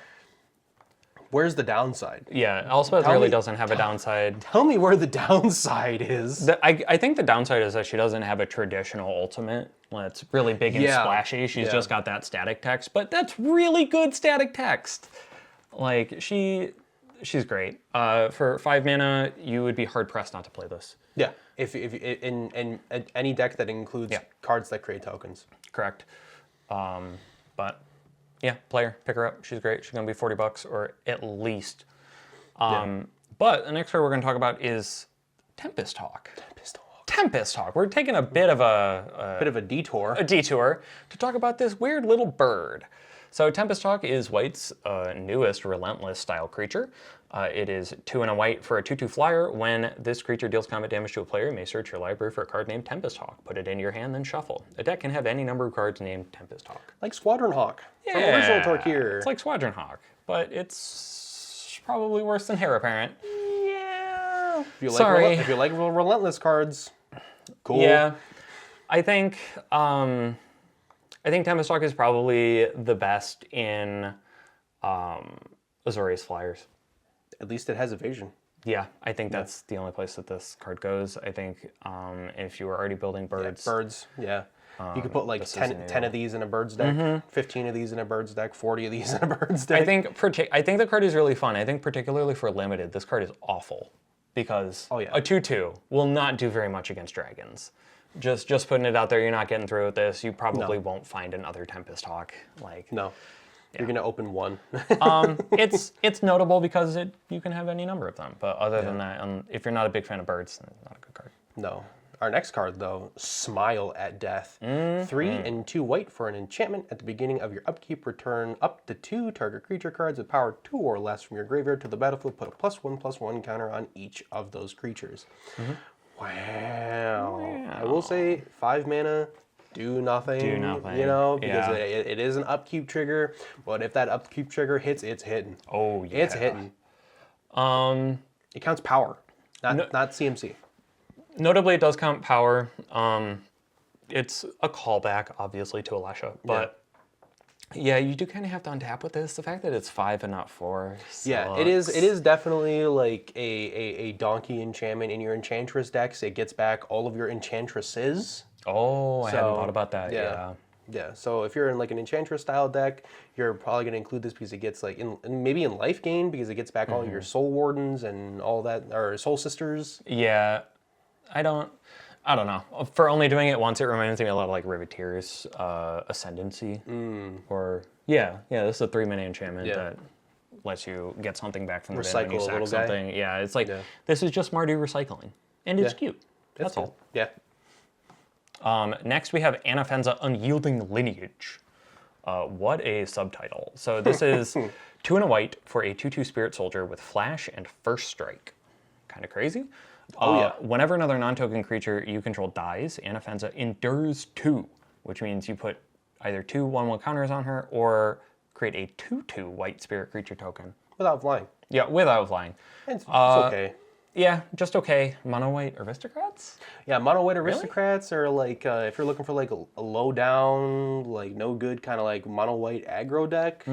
Where's the downside? Yeah, Elspeth really doesn't have a downside. Tell me where the downside is. I think the downside is that she doesn't have a traditional ultimate. It's really big and splashy. She's just got that static text, but that's really good static text. Like, she's great. For 5 mana, you would be hard-pressed not to play this. Yeah, if in any deck that includes cards that create tokens. Correct. But... yeah, player, pick her up. She's great. She's going to be $40 or at least. But the next card we're going to talk about is Tempest Hawk. Tempest Hawk. We're taking a bit of a detour. A detour to talk about this weird little bird. So Tempest Hawk is White's newest relentless style creature. It is 2 and a white for a 2/2 flyer. When this creature deals combat damage to a player, you may search your library for a card named Tempest Hawk. Put it into your hand, then shuffle. A deck can have any number of cards named Tempest Hawk. Like Squadron Hawk from original Tarkir. It's like Squadron Hawk, but it's probably worse than Heir Apparent. Yeah. If you like relentless cards, cool. Yeah. I think Tempest Hawk is probably the best in Azorius Flyers. At least it has evasion. Yeah, I think that's the only place that this card goes. I think if you were already building birds. You could put like 10 of these in a bird's deck, 15 of these in a bird's deck, 40 of these in a bird's deck. I think the card is really fun. I think particularly for limited, this card is awful because a 2/2 will not do very much against dragons. Just putting it out there, you're not getting through with this. You probably won't find another Tempest Hawk. You're gonna open one. It's notable because you can have any number of them. But other than that, if you're not a big fan of birds, then it's not a good card. No. Our next card, though, Smile at Death. 3 and 2 white for an enchantment. At the beginning of your upkeep, return up to 2 target creature cards with power 2 or less from your graveyard to the battlefield. Put a +1/+1 counter on each of those creatures. Wow. I will say 5 mana, do nothing. You know, because it is an upkeep trigger. But if that upkeep trigger hits, it's hitting. Oh, yeah. It's hitting. It counts power, not CMC. Notably, it does count power. It's a callback, obviously, to Alesha. But yeah, you do kind of have to untap with this. The fact that it's 5 and not 4 sucks. Yeah, it is definitely like a donkey enchantment in your Enchantress decks. It gets back all of your Enchantresses. Oh, I hadn't thought about that. Yeah, so if you're in like an Enchantress style deck, you're probably going to include this because it gets like, maybe in life gain, because it gets back all your Soul Wardens and all that, or Soul Sisters. Yeah, I don't know. For only doing it once, it reminds me a lot of like Riveteer's Ascendancy. Or, this is a 3-mana enchantment that lets you get something back from the bin when you sack something. Yeah, it's like, this is just Mardu recycling. And it's cute. That's all. Yeah. Next, we have Anafenza Unyielding Lineage. What a subtitle. So this is 2 and a white for a 2/2 Spirit Soldier with Flash and First Strike. Kind of crazy. Whenever another non-token creature you control dies, Anafenza endures 2, which means you put either 2 1/1 counters on her or create a 2/2 white spirit creature token. Without flying. Yeah, without flying. It's okay. Yeah, just okay. Mono white aristocrats? Yeah, mono white aristocrats are like, if you're looking for like a low down, like no good kind of like mono white aggro deck,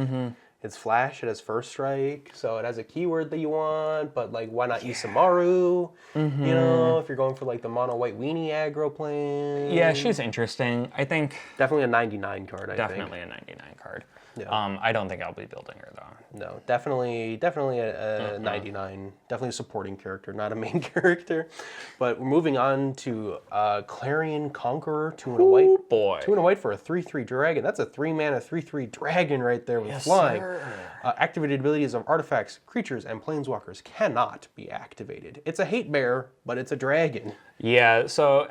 It's flash, it has first strike, so it has a keyword that you want, but like why not use some Maru? You know, if you're going for like the mono white weenie aggro plan. Yeah, she's interesting. I think Definitely a 99 card, I think. definitely a 99 card. Yeah. I don't think I'll be building her though. No, definitely a 99. Definitely a supporting character, not a main character. But we're moving on to Clarion Conqueror, 2 and a white. Boy. 2 and a white for a 3/3 dragon. That's a 3-mana 3/3 dragon right there with flying. Activated abilities of artifacts, creatures, and planeswalkers cannot be activated. It's a hate bear, but it's a dragon. Yeah, so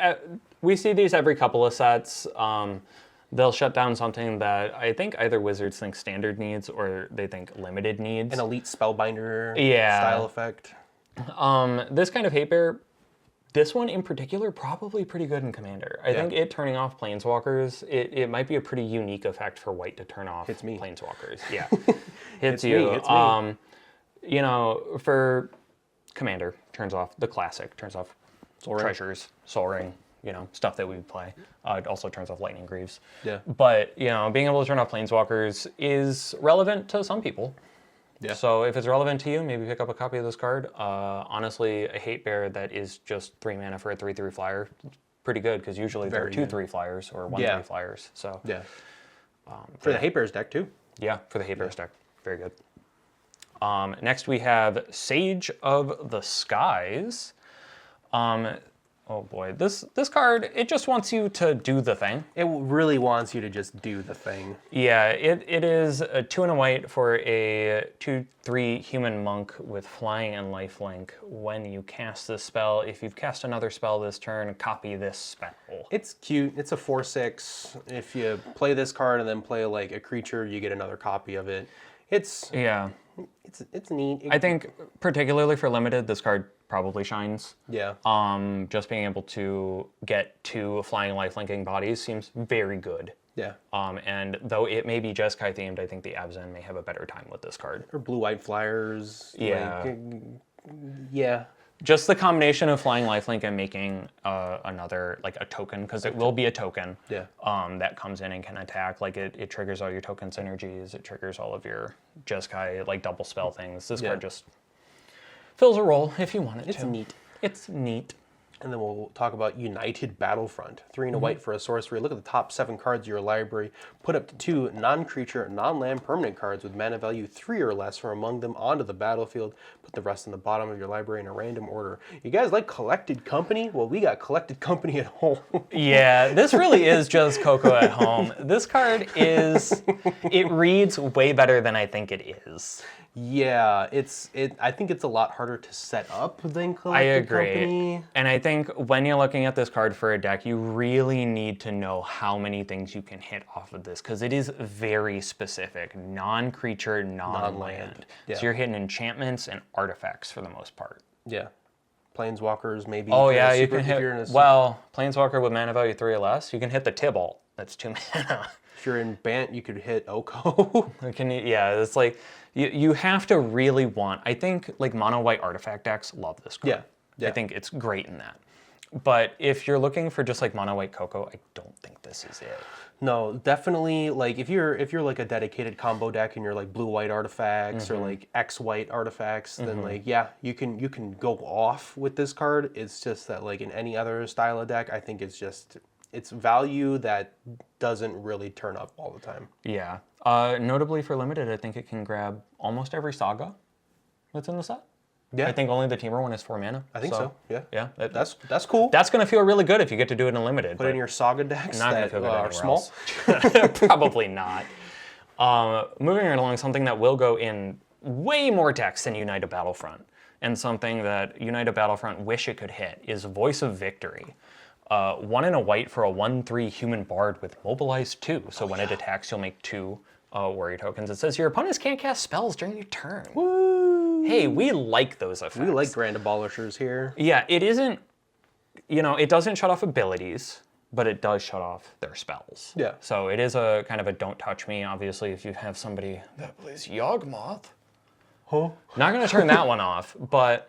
we see these every couple of sets. They'll shut down something that I think either Wizards think standard needs or they think limited needs. An elite spellbinder Yeah. style effect. This kind of hate bear, this one in particular, probably pretty good in Commander. I think it turning off Planeswalkers, it might be a pretty unique effect for white to turn off Planeswalkers. Yeah, hits you. It's me. You know, for Commander, turns off the classic, turns off Treasures, Soul Ring, you know, stuff that we play. It also turns off Lightning Greaves. Yeah. But, you know, being able to turn off Planeswalkers is relevant to some people. Yeah. So if it's relevant to you, maybe pick up a copy of this card. Honestly, a hate bear that is just 3 mana for a 3/3 flyer, pretty good because usually there are 2/3 flyers or 1/3 flyers. So yeah. For the hate bears deck too. yeah, for the hate bears deck, very good. Next we have Sage of the Skies. Oh boy, this card, it just wants you to do the thing. It really wants you to just do the thing. Yeah, it is a 2 and a white for a 2/3 human monk with flying and lifelink. When you cast this spell, if you've cast another spell this turn, copy this spell. It's cute. It's a 4/6. If you play this card and then play like a creature, you get another copy of it. It's neat. I think particularly for limited, this card probably shines. Yeah. Just being able to get 2 flying lifelinking bodies seems very good. Yeah. And though it may be Jeskai themed, I think the Abzan may have a better time with this card. Or blue-white flyers. Yeah. Like, yeah. Just the combination of flying lifelink and making another, like a token, because it will be a token that comes in and can attack. Like it triggers all your token synergies. It triggers all of your Jeskai, like double spell things. This card just fills a role if you want it to. It's neat. It's neat. And then we'll talk about United Battlefront. 3 and a white for a sorcery. Look at the top 7 cards of your library. Put up to 2 non-creature, non-land permanent cards with mana value 3 or less from among them onto the battlefield. Put the rest in the bottom of your library in a random order. You guys like collected company? Well, we got collected company at home. Yeah, this really is just Coco at home. This card it reads way better than I think it is. Yeah, I think it's a lot harder to set up than collected I agree. company. And I think when you're looking at this card for a deck, you really need to know how many things you can hit off of this, because it is very specific. Non-creature, non-land. Yeah. So you're hitting enchantments and artifacts for the most part. Yeah. Planeswalkers, maybe. Oh if you're yeah, in a you super- can if you're in hit, a well, Planeswalker with mana value 3 or less, you can hit the Tibalt. That's 2 mana. If you're in Bant, you could hit Oko. Yeah, it's like, you have to really want, I think like mono white artifact decks love this card. Yeah. I think it's great in that. But if you're looking for just like mono white Coco, I don't think this is it. No, definitely. Like if you're like a dedicated combo deck and you're like blue white artifacts or like X white artifacts, then like you can go off with this card. It's just that like in any other style of deck, I think it's value that doesn't really turn up all the time. Yeah. Notably for limited, I think it can grab almost every saga that's in the set. Yeah. I think only the Temur one is 4 mana. I think so. Yeah. Yeah. That's cool. That's going to feel really good if you get to do it in a limited. Put in your saga decks not gonna that feel good are anywhere small. else. Probably not. Moving right along, something that will go in way more decks than United Battlefront, and something that United Battlefront wish it could hit, is Voice of Victory. 1 and a white for a 1/3 human bard with mobilize 2. So when it attacks, you'll make 2 warrior tokens. It says your opponents can't cast spells during your turn. Woo! Hey, we like those effects. We like grand abolishers here. Yeah, it isn't, it doesn't shut off abilities, but it does shut off their spells. Yeah. So it is a kind of a don't touch me. Obviously, if you have somebody that plays Yawgmoth, Huh? not going to turn that one off, but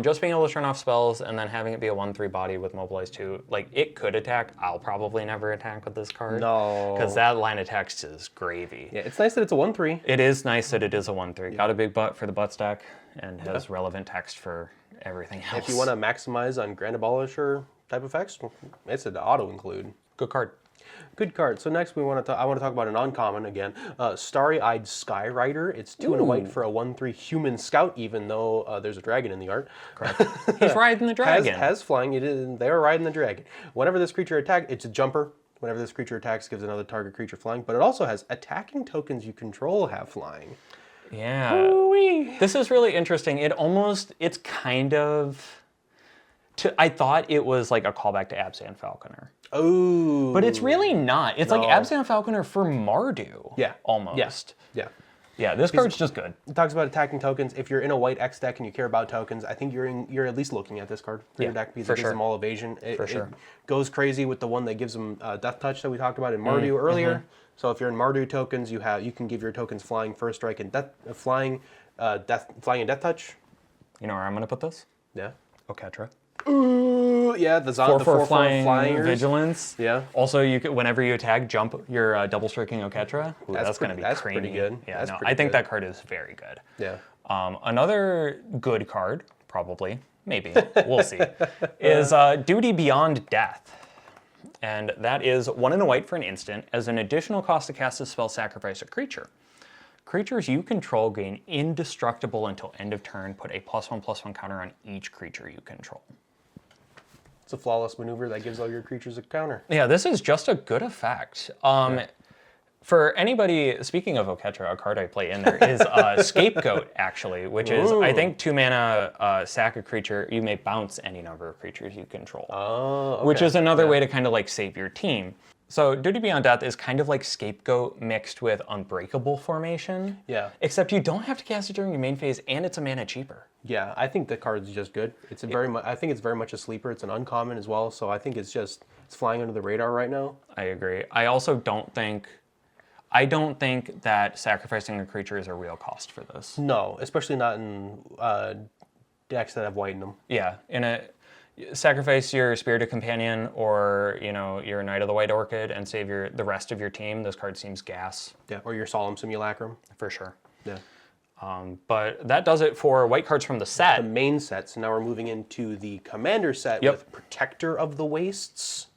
Just being able to turn off spells and then having it be a 1/3 body with mobilize 2, like it could attack. I'll probably never attack with this card. No. Because that line of text is gravy. Yeah, it's nice that it's a 1/3. It is nice that it is a 1/3. Got a big butt for the butt stack and has relevant text for everything else. If you want to maximize on Grand Abolisher type effects, it's an auto include. Good card. Good card. So next I want to talk about an uncommon again. Starry-Eyed Skyrider. It's 2 and a white for a 1/3 human scout, even though there's a dragon in the art. Correct. He's riding the dragon. Has flying. They're riding the dragon. Whenever this creature attacks, it's a jumper. Whenever this creature attacks, gives another target creature flying. But it also has attacking tokens you control have flying. Yeah. Ooh-wee. This is really interesting. It's kind of... I thought it was like a callback to Abzan Falconer. Oh. But it's really not. It's like Abzan Falconer for Mardu. Yeah. Almost. Yeah. Yeah, this card's just good. It talks about attacking tokens. If you're in a white X deck and you care about tokens, I think you're at least looking at this card for your deck because it gives them all evasion. It goes crazy with the one that gives them Death Touch that we talked about in Mardu earlier. So if you're in Mardu tokens, you can give your tokens flying, first strike, and flying and Death Touch. You know where I'm going to put this? Yeah. Oketra. Ooh, yeah, the 4/4 flyers. vigilance. Yeah. Also, whenever you attack, jump your double striking Oketra. Ooh, that's going to be that's creamy. pretty good. Yeah, I think that card is very good. Yeah. Another good card, probably, maybe, we'll see, is Duty Beyond Death. And that is 1 and a white for an instant. As an additional cost to cast this spell, sacrifice a creature. Creatures you control gain indestructible until end of turn. Put a +1/+1 counter on each creature you control. It's a flawless maneuver that gives all your creatures a counter. Yeah, this is just a good effect. For anybody, speaking of Oketra, a card I play in there is Scapegoat, actually, which is, I think, 2 mana, sack a creature. You may bounce any number of creatures you control. Oh, okay. Which is another way to kind of like save your team. So Duty Beyond Death is kind of like Scapegoat mixed with Unbreakable formation. Yeah. Except you don't have to cast it during your main phase, and it's a mana cheaper. Yeah, I think the card's just good. It's I think it's very much a sleeper. It's an uncommon as well, so I think it's flying under the radar right now. I agree. I also don't think that sacrificing a creature is a real cost for this. No, especially not in decks that have white in them. Yeah, sacrifice your Spirited Companion or your Knight of the White Orchid and save the rest of your team. This card seems gas. Yeah, or your Solemn Simulacrum. For sure. Yeah. But that does it for white cards from the set. The main set. So now we're moving into the Commander set with Protector of the Wastes.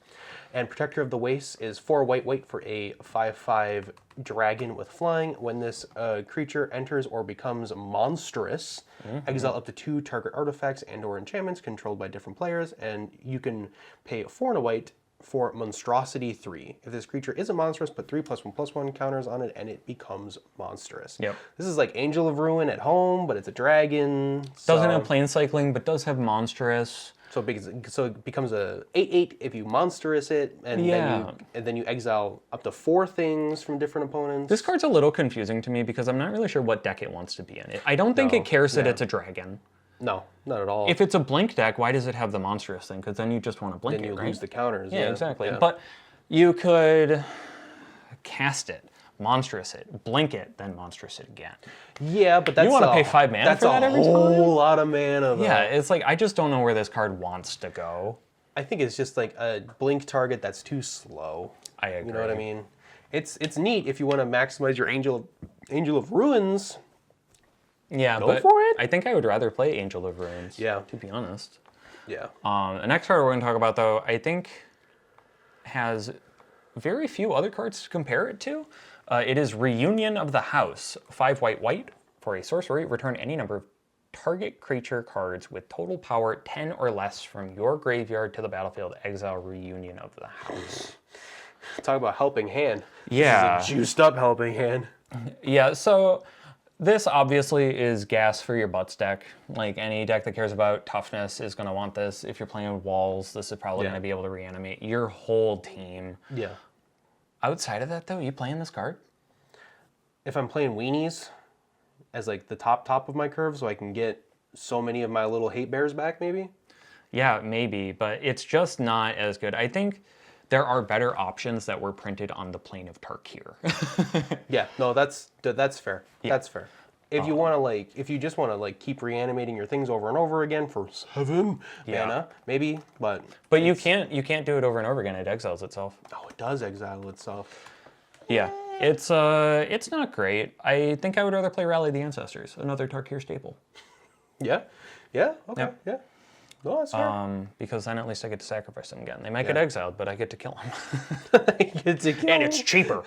And Protector of the Wastes is 4 white for a 5/5 dragon with flying. When this creature enters or becomes monstrous, exile up to 2 target artifacts and/or enchantments controlled by different players, and you can pay 4 and a white for Monstrosity 3. If this creature is a monstrous, put 3 +1/+1 counters on it, and it becomes monstrous. Yep. This is like Angel of Ruin at home, but it's a dragon. Doesn't have plane cycling, but does have monstrous. So it becomes a 8/8 if you monstrous it, and then you exile up to 4 things from different opponents. This card's a little confusing to me because I'm not really sure what deck it wants to be in. I don't think it cares that it's a dragon. No, not at all. If it's a blink deck, why does it have the monstrous thing? Because then you just want to blink then you right? lose the counters. Yeah, exactly. Yeah. But you could cast it, monstrous it, blink it, then monstrous it again. Yeah, but that's you want to pay 5 mana for that every time? That's a whole lot of mana, though. Yeah, it's like I just don't know where this card wants to go. I think it's just like a blink target that's too slow. I agree. You know what I mean? It's neat if you want to maximize your Angel of Ruins. Yeah, Go but for it. I think I would rather play Angel of Ruins. Yeah. To be honest. Yeah. The next card we're going to talk about, though, I think has very few other cards to compare it to. It is Reunion of the House. 5 white for a sorcery. Return any number of target creature cards with total power 10 or less from your graveyard to the battlefield. Exile Reunion of the House. Talk about helping hand. Yeah. This is a juiced up helping hand. Yeah, so this obviously is gas for your butts deck. Like any deck that cares about toughness is going to want this. If you're playing with walls, this is probably going to be able to reanimate your whole team. Yeah. Outside of that, though, you playing this card? If I'm playing weenies as like the top of my curve so I can get so many of my little hate bears back, maybe? Yeah, maybe, but it's just not as good. I think there are better options that were printed on the plane of Tarkir. Yeah, no, that's fair. Yeah. That's fair. if you want to if you just want to keep reanimating your things over and over again for 7 mana, maybe, but you can't do it over and over again. It exiles itself. Oh, it does exile itself. Yeah, it's not great. I think I would rather play Rally the Ancestors, another Tarkir staple. Yeah, okay, yeah. No, that's fair. Because then at least I get to sacrifice them again. They might get exiled, but I get to kill them. And it's cheaper.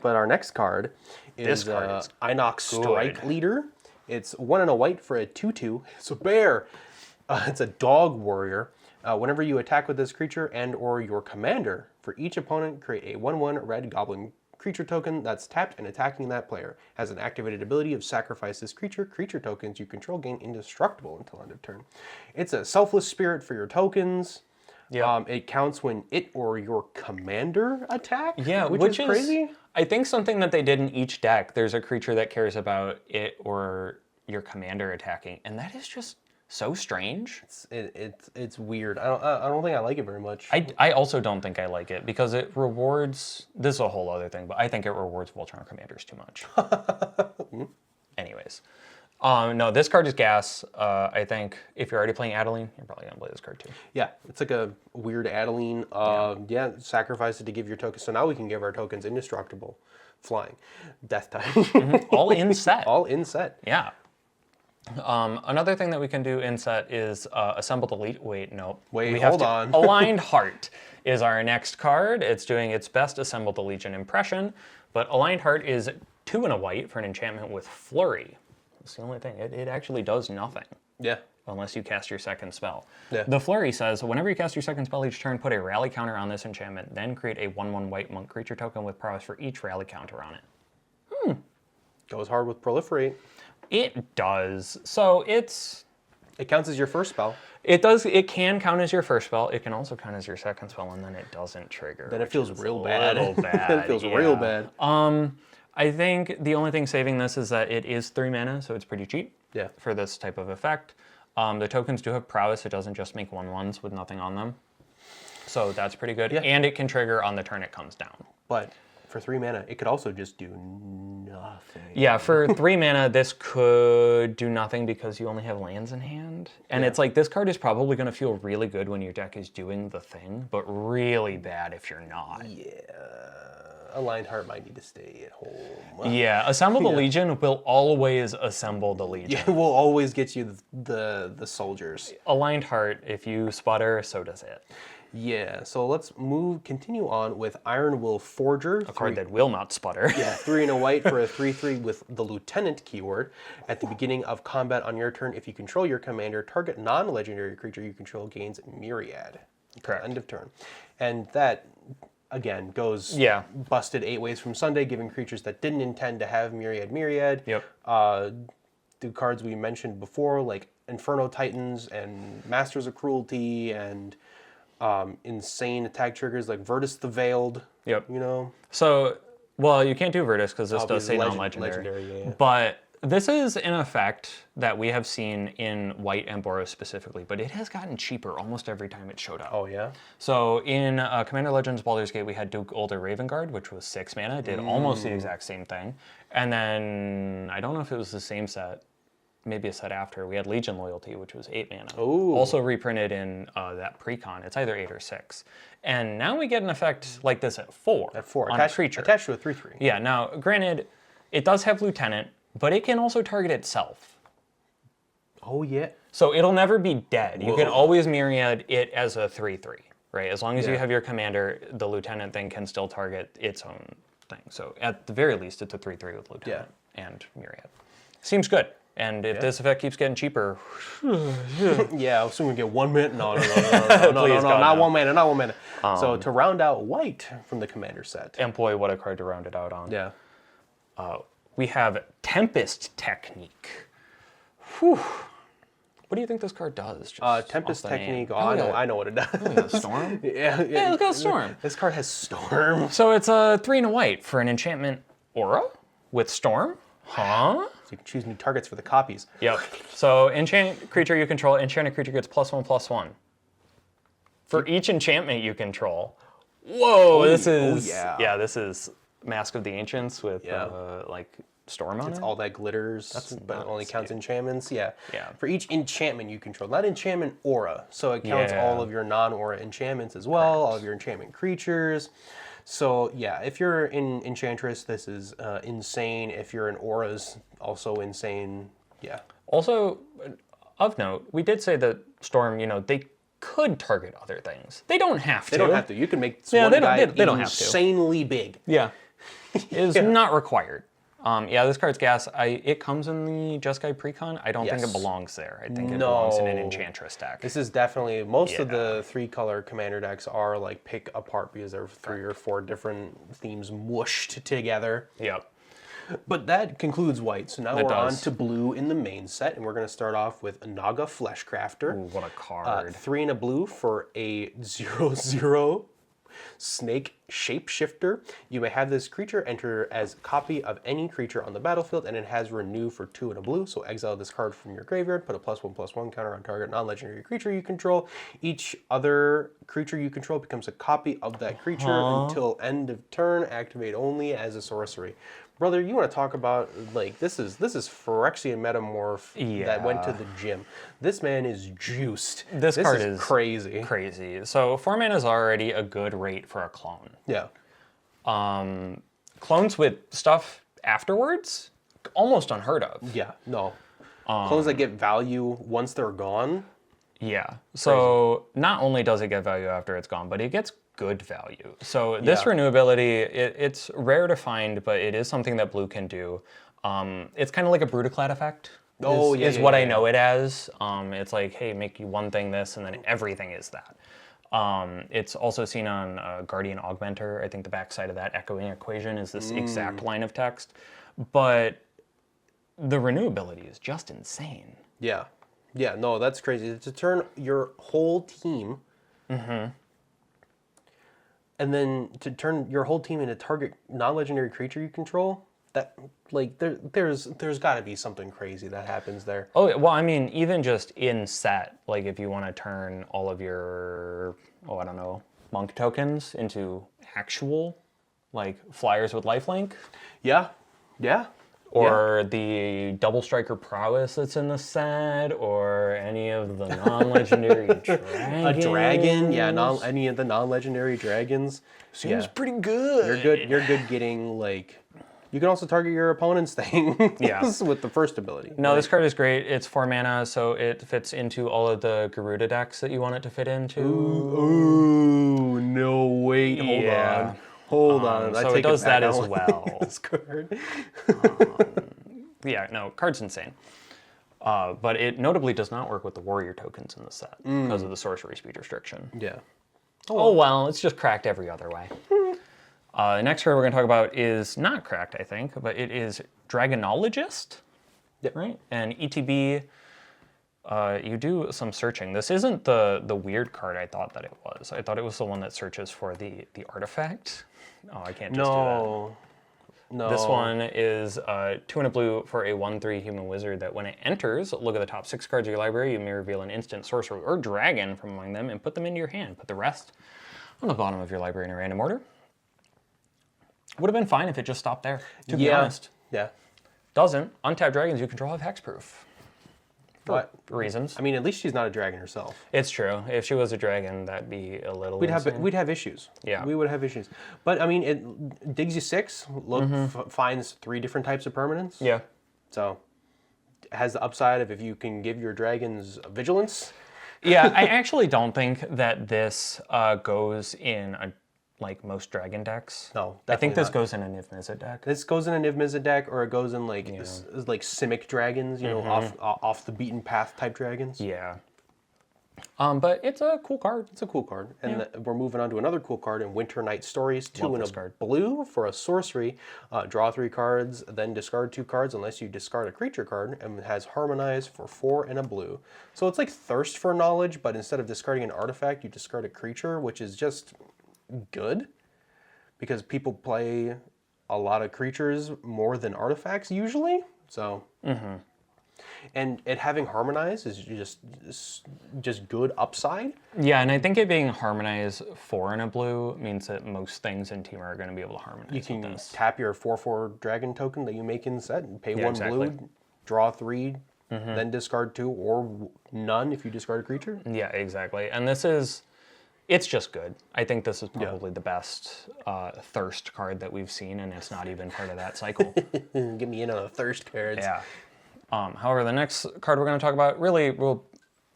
But our next card is Inox Strike Leader. It's 1 and a white for a 2/2. It's a bear. It's a dog warrior. Whenever you attack with this creature and or your commander, for each opponent, create a 1/1 red goblin creature token that's tapped and attacking that player. Has an activated ability of sacrifice this creature. Creature tokens you control gain indestructible until end of turn. It's a selfless spirit for your tokens. Yeah. It counts when it or your commander attack. Yeah, which is crazy. I think something that they did in each deck, there's a creature that cares about it or your commander attacking, and that is just so strange. It's weird. I don't think I like it very much. I also don't think I like it because it rewards. This is a whole other thing, but I think it rewards Voltron commanders too much. Anyways. No, this card is gas. I think if you're already playing Adeline, you're probably going to play this card too. Yeah, it's like a weird Adeline. Sacrifice it to give your tokens. So now we can give our tokens indestructible, flying, death type. All in set. All in set. Yeah. Another thing that we can do in set is assemble the legion. Wait, no. Wait, hold on. Aligned Heart is our next card. It's doing its best assemble the legion impression, but Aligned Heart is 2 and a white for an enchantment with Flurry. That's the only thing. It actually does nothing. Yeah. Unless you cast your second spell. Yeah. The Flurry says, whenever you cast your second spell each turn, put a rally counter on this enchantment, then create a 1/1 white monk creature token with prowess for each rally counter on it. Goes hard with proliferate. It does. So it counts as your first spell. It does. It can count as your first spell. It can also count as your second spell, and then it doesn't trigger. Then it feels real bad. Then it feels real bad. I think the only thing saving this is that it is 3 mana, so it's pretty cheap. Yeah. For this type of effect. The tokens do have prowess. It doesn't just make 1/1s with nothing on them. So that's pretty good. Yeah. And it can trigger on the turn it comes down. But for 3 mana, it could also just do nothing. Yeah, for 3 mana, this could do nothing because you only have lands in hand. And it's like, this card is probably going to feel really good when your deck is doing the thing, but really bad if you're not. Yeah. Aligned Heart might need to stay at home. Yeah, Assemble the Legion will always assemble the Legion. Yeah, it will always get you the soldiers. Aligned Heart, if you sputter, so does it. Yeah, so let's continue on with Iron Will Forger. A card that will not sputter. Yeah, 3 and a white for a 3/3 with the Lieutenant keyword. At the beginning of combat on your turn, if you control your commander, target non-legendary creature you control gains Myriad. Correct. End of turn. And that, again, goes busted 8 ways from Sunday, giving creatures that didn't intend to have Myriad. Yep. The cards we mentioned before, like Inferno Titans and Masters of Cruelty and insane attack triggers like Virtus the Veiled. Yep. You know? So, well, you can't do Virtus because this does say non-legendary. Yeah. But this is an effect that we have seen in White and Boros specifically, but it has gotten cheaper almost every time it showed up. Oh, yeah? So in Commander Legends Baldur's Gate, we had Duke Older Ravengard, which was 6 mana. It did almost the exact same thing. And then, I don't know if it was the same set, maybe a set after, we had Legion Loyalty, which was 8 mana. Ooh. Also reprinted in that Precon. It's either 8 or 6. And now we get an effect like this at 4. At 4. On a creature. Attached to a 3/3. Yeah, now, granted, it does have Lieutenant, but it can also target itself. Oh, yeah. So it'll never be dead. You can always Myriad it as a 3/3, right? As long as you have your commander, the Lieutenant thing can still target its own thing. So at the very least, it's a 3/3 with Lieutenant and Myriad. Seems good. And if this effect keeps getting cheaper... Yeah, I'll assume we get 1 minute. No, not 1 mana, not 1 mana. So to round out White from the commander set. And boy, what a card to round it out on. Yeah. We have Tempest Technique. Whew. What do you think this card does? Tempest Technique. I know what it does. Storm? Yeah, look at Storm. This card has Storm. So it's a 3 and a white for an enchantment aura with Storm. Huh? So you can choose new targets for the copies. Yep. So enchant creature you control, enchanted creature gets +1/+1. For each enchantment you control. Whoa, this is... Oh, yeah. Yeah, this is Mask of the Ancients with like Storm on it. All that glitters, but it only counts enchantments. Yeah. Yeah. For each enchantment you control, not enchantment aura. So it counts all of your non-aura enchantments as well, all of your enchantment creatures. So yeah, if you're in Enchantress, this is insane. If you're in auras, also insane. Yeah. Also, of note, we did say that Storm, you know, they could target other things. They don't have to. They don't have to. You can make one guy they don't have to. insanely big. Yeah. It is not required. Yeah, this card's gas. It comes in the Jeskai Precon. I don't think it belongs there. I think it belongs in an Enchantress deck. This is definitely, most of the 3-color commander decks are like pick apart because there are 3 or 4 different themes mushed together. Yep. But that concludes white. So now we're on to blue in the main set, and we're going to start off with Naga Fleshcrafter. Ooh, what a card. 3 and a blue for a 0/0 Snake Shapeshifter. You may have this creature enter as a copy of any creature on the battlefield, and it has renew for 2 and a blue. So exile this card from your graveyard, put a +1/+1 counter on target non-legendary creature you control. Each other creature you control becomes a copy of that creature until end of turn, activate only as a sorcery. Brother, you want to talk about, like, this is Phyrexian Metamorph that went to the gym. This man is juiced. This card is crazy. Crazy. So 4 mana is already a good rate for a clone. Yeah. Clones with stuff afterwards, almost unheard of. Yeah, no. Clones that get value once they're gone. Yeah. So not only does it get value after it's gone, but it gets good value. So this renewability, it's rare to find, but it is something that blue can do. It's kind of like a Brutaclad effect. Is what I know it as. It's like, hey, make you one thing this, and then everything is that. It's also seen on Guardian Augmenter. I think the backside of that echoing equation is this exact line of text. But the renewability is just insane. Yeah. Yeah, no, that's crazy. To turn your whole team, and then to turn your whole team into target non-legendary creature you control, that, like, there's got to be something crazy that happens there. Oh, well, I mean, even just in set, like if you want to turn all of your, I don't know, monk tokens into actual, like, flyers with lifelink. Yeah, yeah. Or the double striker prowess that's in the set, or any of the non-legendary dragons. A dragon, yeah, any of the non-legendary dragons. Seems pretty good. You're good getting, like, you can also target your opponent's thing with the first ability. No, this card is great. It's 4 mana, so it fits into all of the Garuda decks that you want it to fit into. Ooh, no, wait, hold on. So it does that as well. This card. Yeah, no, card's insane. But it notably does not work with the warrior tokens in the set because of the sorcery speed restriction. Yeah. Oh well, it's just cracked every other way. The next card we're going to talk about is not cracked, I think, but it is Dragonologist. Yep. Right? And ETB, you do some searching. This isn't the weird card I thought that it was. I thought it was the one that searches for the artifact. Oh, I can't just do that. No. This one is 2 and a blue for a 1/3 human wizard that when it enters, look at the top 6 cards of your library, you may reveal an instant sorcerer or dragon from among them and put them into your hand. Put the rest on the bottom of your library in a random order. Would have been fine if it just stopped there, to be honest. Yeah. Doesn't. Untapped dragons you control have hexproof. For reasons. I mean, at least she's not a dragon herself. It's true. If she was a dragon, that'd be a little We'd have issues. Yeah. We would have issues. But, I mean, it digs you 6, finds 3 different types of permanents. Yeah. So, it has the upside of if you can give your dragons vigilance. Yeah, I actually don't think that this goes in like most dragon decks. No, I think this not. Goes in a Niv-Mizzet deck. This goes in a Niv-Mizzet deck, or it goes in like like Simic dragons, you know, off the beaten path type dragons. Yeah. But it's a cool card. It's a cool card. And we're moving on to another cool card in Winter Night Stories. 2 and a blue for a sorcery. Draw 3 cards, then discard 2 cards unless you discard a creature card, and it has Harmonize for 4 and a blue. So it's like Thirst for Knowledge, but instead of discarding an artifact, you discard a creature, which is just good because people play a lot of creatures more than artifacts usually. So And it having harmonize is just good upside. Yeah, and I think it being harmonized 4 in a blue means that most things in Temur are going to be able to harmonize You can with this. tap your 4/4 dragon token that you make in set and pay Yeah, 1 exactly. blue, draw 3, then discard 2, or none if you discard a creature. Yeah, exactly. And it's just good. I think this is probably the best thirst card that we've seen, and it's not even part of that cycle. Get me in on the thirst cards. Yeah. However, the next card we're going to talk about, really, we'll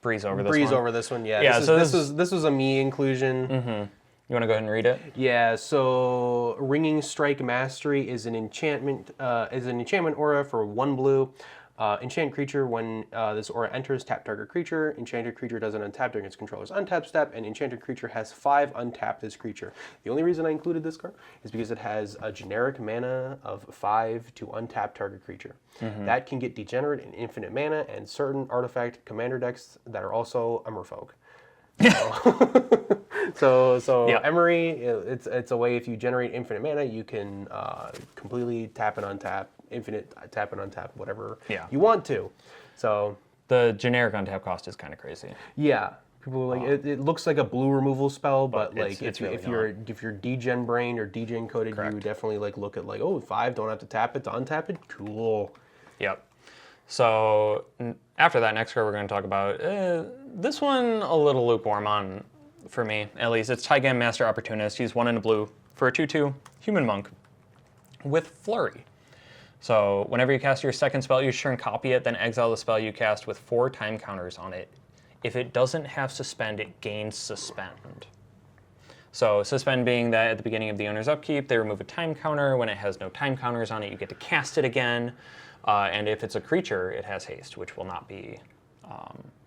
breeze over this one. Breeze over this one, yeah. Yeah, This was a me inclusion. You want to go ahead and read it? Yeah, so Ringing Strike Mastery is an enchantment aura for 1 blue. Enchant creature, when this aura enters, tap target creature. Enchanted creature doesn't untap during its controller's untap step, and enchanted creature has 5 untap this creature. The only reason I included this card is because it has a generic mana of 5 to untap target creature. That can get degenerate in infinite mana and certain artifact commander decks that are also Merfolk. So Yeah. Emery, it's a way if you generate infinite mana, you can completely tap and untap, infinite tap and untap, whatever you want to. So The generic untap cost is kind of crazy. yeah, people are like it looks like a blue removal spell, but like it's really if you're degen brained or degen coded, you definitely like look at like, oh, 5, don't have to tap it to untap it. Cool. Yep. So after that, next card we're going to talk about, this one a little lukewarm on, for me at least. It's Taigan Master Opportunist. He's 1 in a blue for a 2/2 human monk with Flurry. So whenever you cast your second spell, you turn copy it, then exile the spell you cast with 4 time counters on it. If it doesn't have Suspend, it gains Suspend. So Suspend being that at the beginning of the owner's upkeep, they remove a time counter. When it has no time counters on it, you get to cast it again. And if it's a creature, it has haste, which will not be...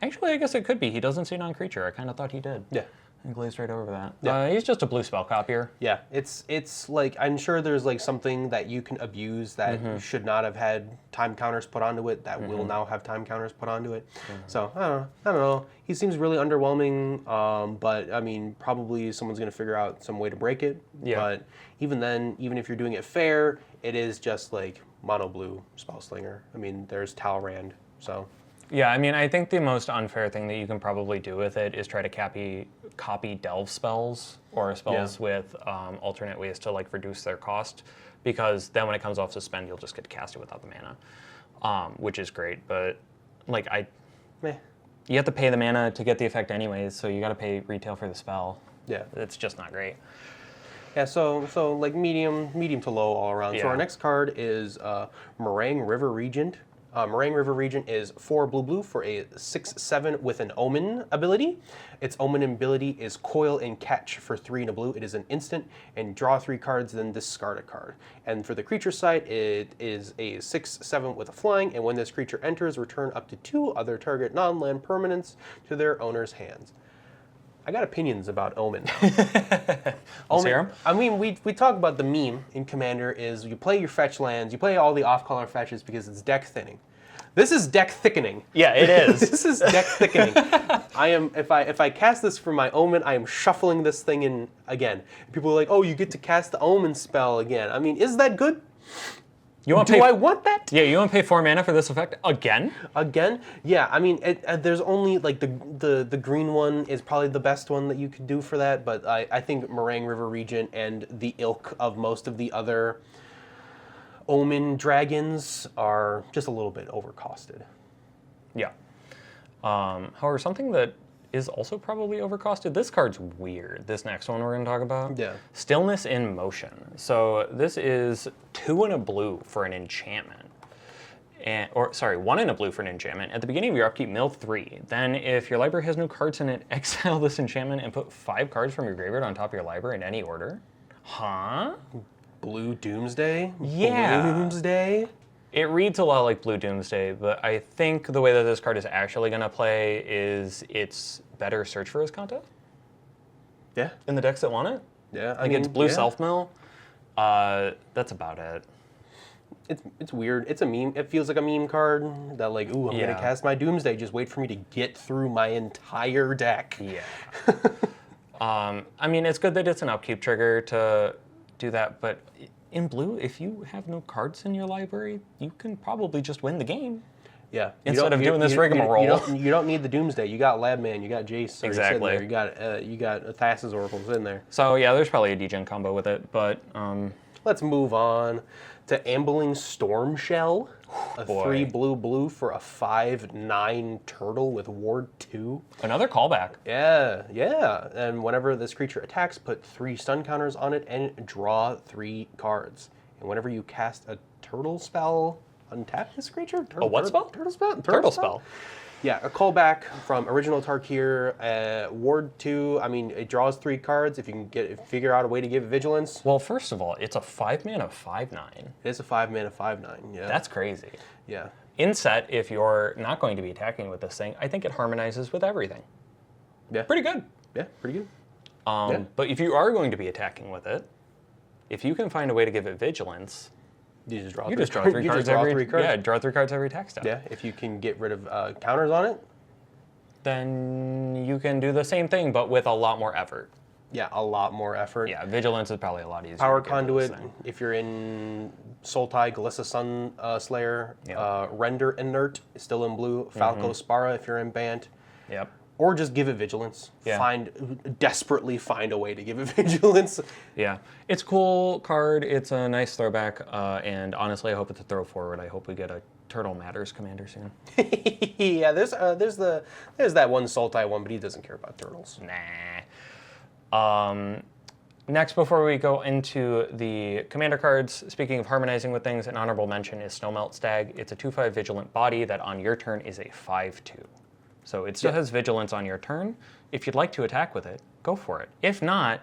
actually, I guess it could be. He doesn't see non-creature. I kind of thought he did. Yeah. I glazed right over that. Yeah. He's just a blue spell copier. Yeah, it's like, I'm sure there's like something that you can abuse that should not have had time counters put onto it that will now have time counters put onto it. So I don't know. He seems really underwhelming, but I mean, probably someone's gonna figure out some way to break it. Yeah. But even then, even if you're doing it fair, it is just like mono blue spell slinger. I mean, there's Talrand, so. Yeah, I mean, I think the most unfair thing that you can probably do with it is try to copy delve spells or spells with alternate ways to like reduce their cost, because then when it comes off Suspend, you'll just get to cast it without the mana, which is great. But like you have to pay the mana to get the effect anyways, so you got to pay retail for the spell. Yeah, it's just not great. Yeah, so like medium to low all around. Yeah. So our next card is Meringue River Regent. Meringue River Regent is 4 blue for a 6/7 with an Omen ability. Its Omen ability is Coil and Catch for 3 in a blue. It is an instant, and draw 3 cards, then discard a card. And for the creature side, it is a 6/7 with a flying, and when this creature enters, return up to 2 other target non-land permanents to their owner's hands. I got opinions about Omen. Omen. I mean, we talk about the meme in Commander is you play your fetch lands, you play all the off-color fetches because it's deck thinning. This is deck thickening. Yeah, it is. This is deck thickening. If I cast this for my Omen, I am shuffling this thing in again. People are like, oh, you get to cast the Omen spell again. I mean, is that good? Do I want that? Yeah, you want to pay 4 mana for this effect again? Again? Yeah, I mean, there's only, like, the green one is probably the best one that you could do for that, but I think Meringue River Regent and the ilk of most of the other Omen dragons are just a little bit overcosted. Yeah. However, something that is also probably overcosted, this card's weird. This next one we're going to talk about. Yeah. Stillness in Motion. So this is 2 in a blue for an enchantment. 1 in a blue for an enchantment. At the beginning of your upkeep, mill 3. Then if your library has no cards in it, exile this enchantment and put 5 cards from your graveyard on top of your library in any order. Huh? Blue Doomsday? Yeah. Doomsday? It reads a lot like Blue Doomsday, but I think the way that this card is actually going to play is it's better Search for Azcanta. Yeah. In the decks that want it. Yeah. Against Blue Self-Mill. That's about it. It's weird. It's a meme. It feels like a meme card that like, ooh, I'm going to cast my Doomsday. Just wait for me to get through my entire deck. Yeah. I mean, it's good that it's an upkeep trigger to do that, but in blue, if you have no cards in your library, you can probably just win the game. Yeah. Instead of doing this rigmarole. You don't need the Doomsday. You got Labman. You got Jace. Exactly. You got Thassa's Oracles in there. So yeah, there's probably a degen combo with it, but Let's move on to Ambling Storm Shell. A Boy. 3 blue for a 5/9 turtle with Ward 2. another callback. Yeah. And whenever this creature attacks, put 3 stun counters on it and draw 3 cards. And whenever you cast a turtle spell, untap this creature? What spell? Turtle spell? Turtle spell. Yeah, a callback from original Tarkir. Ward 2, I mean, it draws 3 cards. If you can figure out a way to give it vigilance. Well, first of all, it's a 5-mana 5/9. It is a 5-mana 5/9, yeah. That's crazy. Yeah. In set, if you're not going to be attacking with this thing, I think it harmonizes with everything. Yeah. Pretty good. Yeah, pretty good. But if you are going to be attacking with it, if you can find a way to give it vigilance, You just draw you 3 just draw 3 you cards just draw every 3 cards. Yeah, draw 3 cards every attack step. Yeah, if you can get rid of counters on it. Then you can do the same thing, but with a lot more effort. Yeah, a lot more effort. Yeah, vigilance is probably a lot easier. Power to get rid of this Conduit, thing. if you're in Sultai, Galissa Sun Slayer, Yeah. Render Inert is still in blue, Falco Spara if you're in Bant, Yep. or just give it vigilance. Yeah. Desperately find a way to give it vigilance. Yeah, it's a cool card. It's a nice throwback, and honestly, I hope it's a throw forward. I hope we get a Turtle Matters commander soon. Yeah, there's that one Sultai one, but he doesn't care about turtles. Nah. Next, before we go into the commander cards, speaking of harmonizing with things, an honorable mention is Snowmelt Stag. It's a 2/5 vigilant body that on your turn is a 5/2. So it still has vigilance on your turn. If you'd like to attack with it, go for it. If not,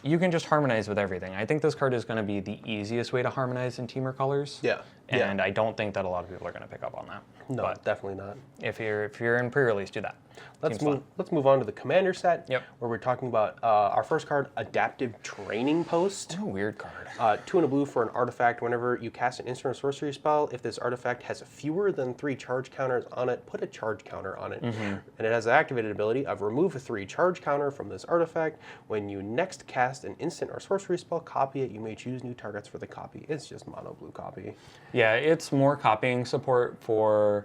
you can just harmonize with everything. I think this card is going to be the easiest way to harmonize in Temur colors. Yeah. And I don't think that a lot of people are going to pick up on that. No, But definitely not. if you're in pre-release, do that. Let's Seems move on to the commander set, Yep. where we're talking about our first card, Adaptive Training Post. What a weird card. 2 and a blue for an artifact. Whenever you cast an instant or sorcery spell, if this artifact has fewer than 3 charge counters on it, put a charge counter on it. And it has the activated ability of remove a 3 charge counter from this artifact. When you next cast an instant or sorcery spell, copy it. You may choose new targets for the copy. It's just mono blue copy. Yeah, it's more copying support for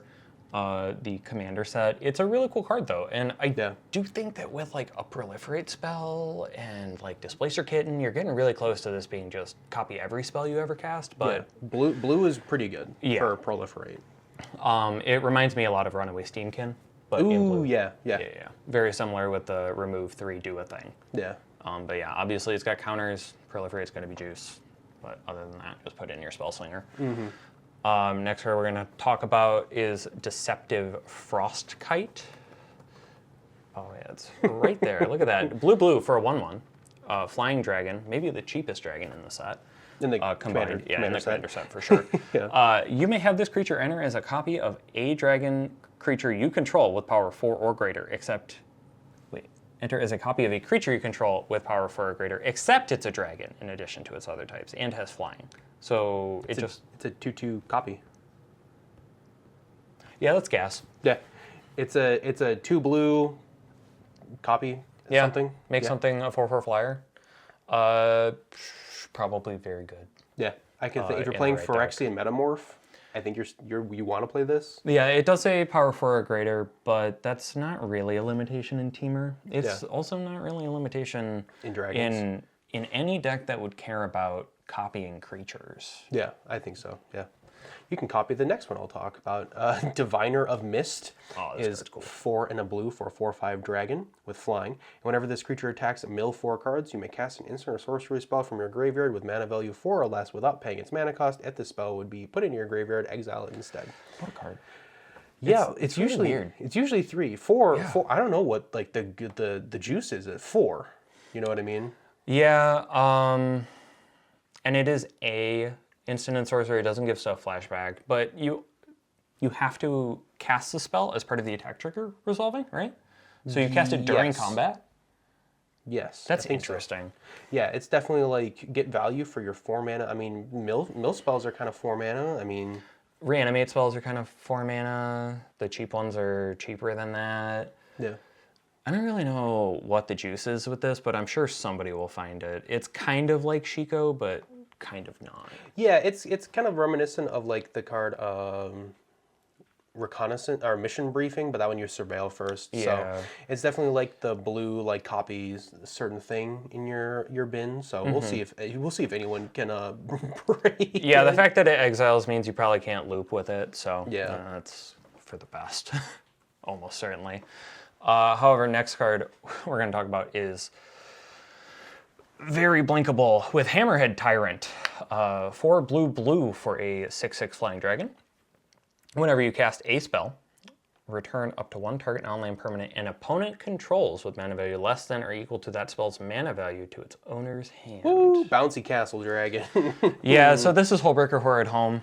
the commander set. It's a really cool card though, and I do think that with like a proliferate spell and like Displacer Kitten, you're getting really close to this being just copy every spell you ever cast. But blue is pretty good for proliferate. It reminds me a lot of Runaway Steamkin, but in Ooh, blue. yeah. Very similar with the remove 3, do a thing. Yeah. But yeah, obviously it's got counters. Proliferate's going to be juice, but other than that, just put it in your Spell Slinger. Next card we're going to talk about is Deceptive Frostkite. Oh yeah, it's right there. Look at that. Blue for a 1/1. Flying Dragon, maybe the cheapest dragon in the set. In the combined, commander commander set for sure. Yeah. You may have this creature enter as a copy of a dragon creature you control with power 4 or greater, except... Enter as a copy of a creature you control with power 4 or greater, except it's a dragon in addition to its other types, and has flying. So it's a 2/2 copy. Yeah, let's gas. Yeah. It's a 2 blue copy. Yeah. Something. Make something a 4/4 flyer. Probably very good. Yeah. I can think if you're in playing the right deck. Phyrexian Metamorph, I think you want to play this. Yeah, it does say power 4 or greater, but that's not really a limitation in Temur. It's also not really a limitation In Dragons. in any deck that would care about copying creatures. Yeah, I think so. Yeah. You can copy the next one I'll talk about. Diviner of Mist is 4 and a blue for a 4/5 dragon with flying. And whenever this creature attacks mill 4 cards, you may cast an instant or sorcery spell from your graveyard with mana value 4 or less without paying its mana cost. If the spell would be put in your graveyard, exile it instead. What a card. Yeah, It's usually really weird. It's usually 3, 4. I don't know what like the juice is at 4. You know what I mean? Yeah, and it is a instant and sorcery. It doesn't give stuff flashback, but you have to cast the spell as part of the attack trigger resolving, right? So you cast it during combat? Yes. That's I think so. interesting. Yeah, it's definitely like get value for your 4 mana. I mean, mill spells are kind of 4 mana. I mean, Reanimate spells are kind of 4 mana. The cheap ones are cheaper than that. yeah. I don't really know what the juice is with this, but I'm sure somebody will find it. It's kind of like Shiko, but kind of not. Yeah, it's kind of reminiscent of like the card reconnaissance or mission briefing, but that one you surveil first. Yeah. So it's definitely like the blue like copies a certain thing in your bin. So we'll see if anyone can break. Yeah, the fact that it exiles means you probably can't loop with it, so Yeah. That's for the best, almost certainly. However, next card we're going to talk about is very blinkable with Hammerhead Tyrant. 4 blue for a 6/6 flying dragon. Whenever you cast a spell, return up to 1 target non-land permanent an opponent controls with mana value less than or equal to that spell's mana value to its owner's hand. Woo, bouncy castle dragon. Yeah, so this is Hullbreaker Horror at home.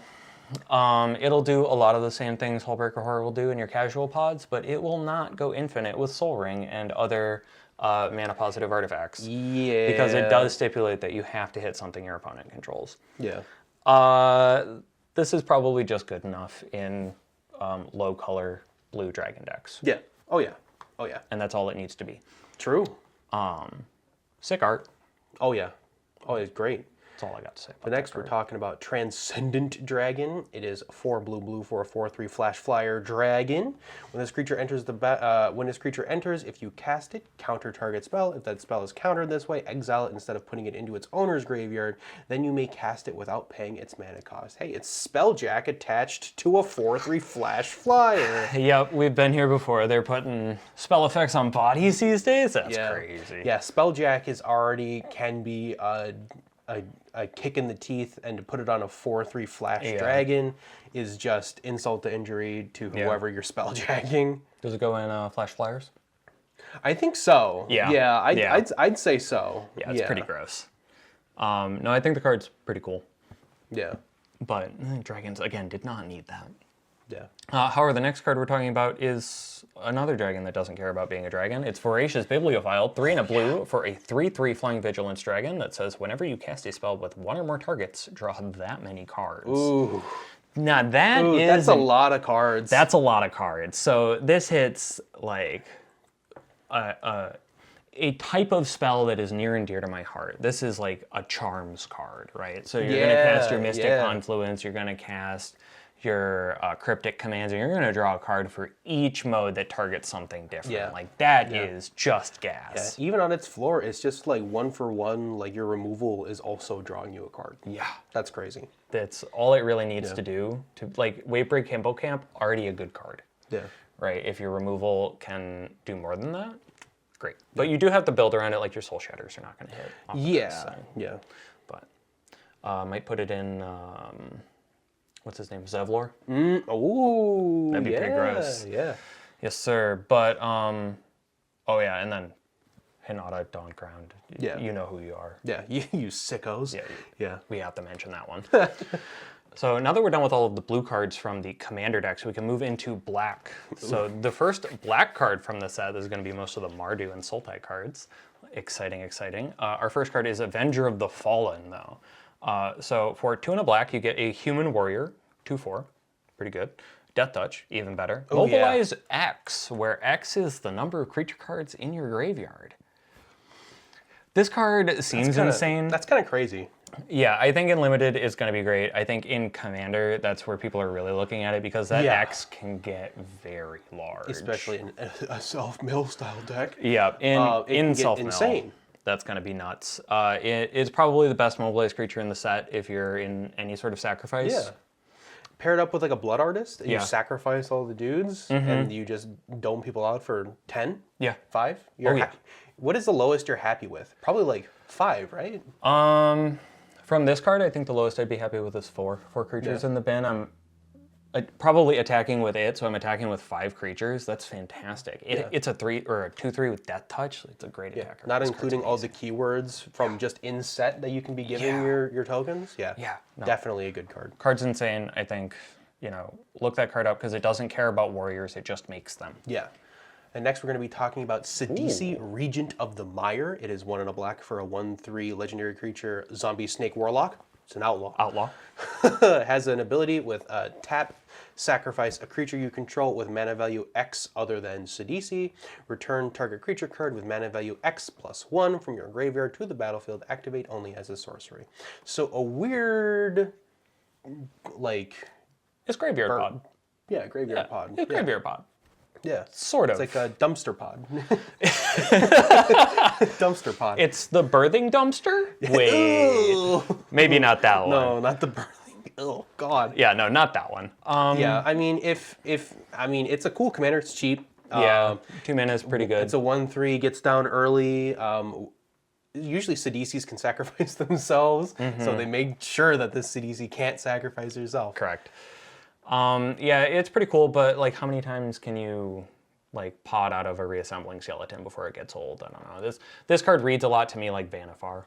It'll do a lot of the same things Hullbreaker Horror will do in your casual pods, but it will not go infinite with Soul Ring and other mana positive artifacts. Yeah. Because it does stipulate that you have to hit something your opponent controls. Yeah. This is probably just good enough in low color blue dragon decks. Yeah. Oh yeah. Oh yeah. And that's all it needs to be. True. Sick art. Oh yeah. Oh, it's great. That's all I got to say about The next we're talking about Transcendent Dragon. It is 4 blue for a 4/3 flash flyer dragon. When this creature enters if you cast it, counter target spell. If that spell is countered this way, exile it instead of putting it into its owner's graveyard. Then you may cast it without paying its mana cost. Hey, it's Spelljack attached to a 4/3 flash flyer. Yep, we've been here before. They're putting spell effects on bodies these days. That's crazy. Yeah, Spelljack can be a kick in the teeth, and to put it on a 4/3 flash dragon is just insult to injury to whoever you're spelljacking. Does it go in flash flyers? I think so. Yeah. I'd say so. Yeah, it's pretty gross. No, I think the card's pretty cool. Yeah. But dragons, again, did not need that. Yeah. However, the next card we're talking about is another dragon that doesn't care about being a dragon. It's Voracious Bibliophile, 3 and a blue for a 3/3 flying vigilance dragon that says whenever you cast a spell with 1 or more targets, draw that many cards. Ooh. Now that's a lot of cards. That's a lot of cards. So this hits like a type of spell that is near and dear to my heart. This is like a charms card, right? So you're going to cast your Mystic Confluence, you're going to cast your cryptic commands, and you're going to draw a card for each mode that targets something different. Yeah. Like that is just gas. Yeah. Even on its floor, it's just like 1 for 1. Like your removal is also drawing you a card. Yeah. That's crazy. That's all it really needs to do. To like Wavebreak Himbo Camp, already a good card. Yeah. Right. If your removal can do more than that, great. But you do have to build around it. Like your Soul Shatters are not going to hit. Yeah. But might put it in. What's his name? Zevlor? Oh, That'd be pretty gross. Yeah. Yes, sir. But, and then Hinata Dawnground. Yeah. You know who you are. Yeah, you sickos. Yeah. We have to mention that one. So now that we're done with all of the blue cards from the Commander decks, we can move into black. So the first black card from the set is going to be most of the Mardu and Sultai cards. Exciting, exciting. Our first card is Avenger of the Fallen, though. So for 2 and a black, you get a Human Warrior, 2/4, pretty good. Death Touch, even better. Mobilize X, where X is the number of creature cards in your graveyard. This card seems insane. That's kind of crazy. Yeah, I think in Limited it's going to be great. I think in Commander, that's where people are really looking at it, because that X can get very large. Especially in a self-mill style deck. Yeah, in self-mill. Insane. That's going to be nuts. It is probably the best mobilized creature in the set if you're in any sort of sacrifice. Yeah. Paired up with like a Blood Artist, you sacrifice all the dudes, and you just dome people out for 10? Yeah. 5? What is the lowest you're happy with? Probably like 5, right? From this card, I think the lowest I'd be happy with is 4. 4 creatures in the bin. I'm probably attacking with it, so I'm attacking with 5 creatures. That's fantastic. It's a 3 or a 2/3 with Death Touch. It's a great attacker. Not including all the keywords from just in set that you can be giving your tokens. Yeah. No. Definitely a good card. Card's insane. I think, look that card up because it doesn't care about warriors. It just makes them. Yeah. And next we're going to be talking about Sidisi, Regent of the Mire. It is 1 and a black for a 1/3 legendary creature, Zombie Snake Warlock. It's an outlaw. Has an ability with tap, sacrifice a creature you control with mana value X other than Sidisi. Return target creature card with mana value X +1 from your graveyard to the battlefield. Activate only as a sorcery. So a weird, It's graveyard pod. Yeah, graveyard pod. Yeah, graveyard pod. Yeah. Sort of. It's like a dumpster pod. Dumpster pod. It's the birthing dumpster? Wait. Maybe not that one. No, not the birthing. Oh God. Yeah, no, not that one. Yeah, I mean, it's a cool commander. It's cheap. Yeah, 2 mana is pretty good. It's a 1/3, gets down early. Usually Siddiqis can sacrifice themselves, so they make sure that this Siddiqi can't sacrifice herself. Correct. Yeah, it's pretty cool, but like how many times can you like pod out of a reassembling skeleton before it gets old? I don't know. This card reads a lot to me like Vanifar.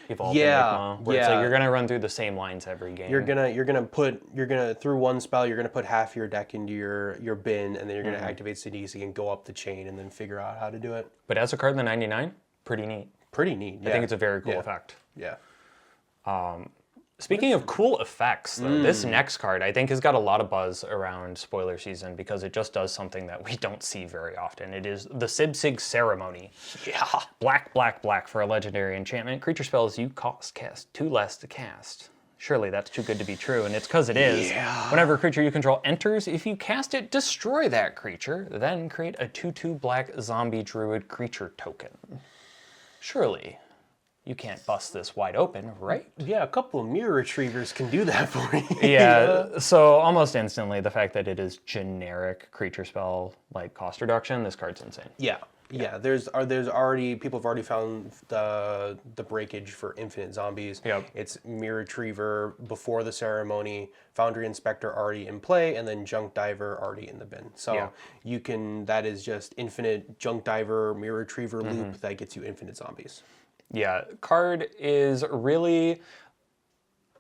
Evolved Enigma, where it's like you're gonna run through the same lines every game. You're gonna through one spell, you're gonna put half your deck into your bin, and then you're gonna activate Siddiqi and go up the chain and then figure out how to do it. But as a card in the 99, pretty neat. Pretty neat. Yeah. I think it's a very cool effect. Yeah. Speaking of cool effects, though, this next card I think has got a lot of buzz around spoiler season because it just does something that we don't see very often. It is the Sib-Sig Ceremony. Yeah. Black for a legendary enchantment. Creature spells you cast 2 less to cast. Surely that's too good to be true, and it's because it is. Yeah. Whenever a creature you control enters, if you cast it, destroy that creature, then create a 2/2 black zombie druid creature token. Surely you can't bust this wide open, right? Yeah, a couple of mirror retrievers can do that for you. Yeah, so almost instantly, the fact that it is generic creature spell, like cost reduction, this card's insane. Yeah. There's already people have already found the breakage for infinite zombies. Yep. It's mirror retriever before the ceremony, Foundry Inspector already in play, and then Junk Diver already in the bin. So you can that is just infinite Junk Diver mirror retriever loop that gets you infinite zombies. Yeah, card is really,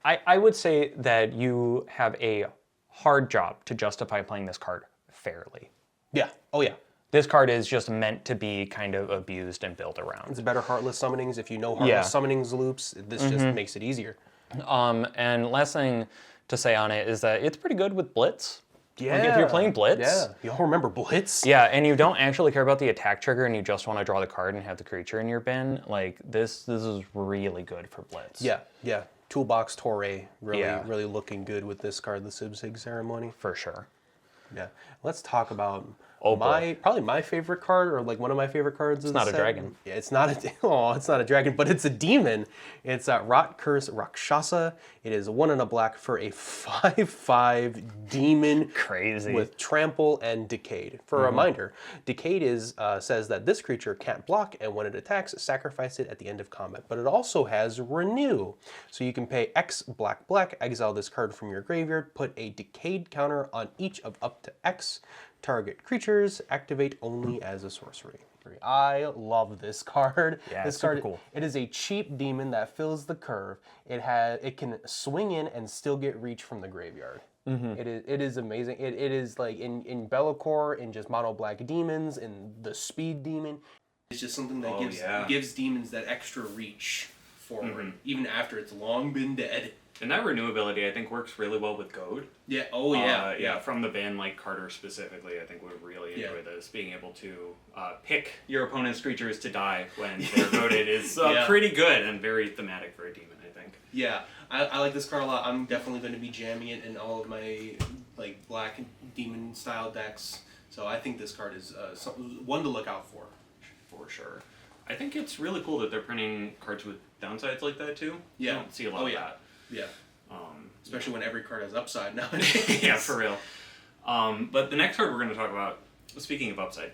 I would say that you have a hard job to justify playing this card fairly. Yeah. Oh yeah. This card is just meant to be kind of abused and built around. It's better Heartless Summonings. If you know Heartless Summonings loops, this just makes it easier. And last thing to say on it is that it's pretty good with Blitz. Yeah. Like if you're playing Blitz. Yeah. Y'all remember Blitz? Yeah, and you don't actually care about the attack trigger and you just want to draw the card and have the creature in your bin, like this is really good for Blitz. Yeah. Toolbox Torre really looking good with this card, the Sib-Sig Ceremony. For sure. Yeah. Let's talk about boy. probably my favorite card, or like one of my favorite cards. It's not a dragon. Yeah, it's not a dragon, but it's a demon. It's Rot Curse Rakshasa. It is 1 and a black for a 5/5 demon. Crazy. With trample and decayed. For a reminder, decayed says that this creature can't block, and when it attacks, sacrifice it at the end of combat. But it also has renew, so you can pay X black, exile this card from your graveyard, put a decayed counter on each of up to X target creatures, activate only as a sorcery. I love this card. Yeah, this super card, cool. It is a cheap demon that fills the curve. It can swing in and still get reach from the graveyard. It is amazing. It is like in Bellacore, in just mono black demons, in the speed demon. It's just something that gives demons that extra reach forward, even after it's long been dead. And that renewability, I think, works really well with Goad. Yeah. Oh, yeah. Yeah. From the bin, like Carter specifically, I think would really enjoy this. Being able to pick your opponent's creatures to die when they're goaded is pretty good and very thematic for a demon, I think. Yeah, I like this card a lot. I'm definitely going to be jamming it in all of my like black demon style decks. So I think this card is one to look out for. For sure. I think it's really cool that they're printing cards with downsides like that too. Yeah. You don't see a lot of that. Yeah. Especially when every card has upside nowadays. Yeah, for real. But the next card we're going to talk about, speaking of upside,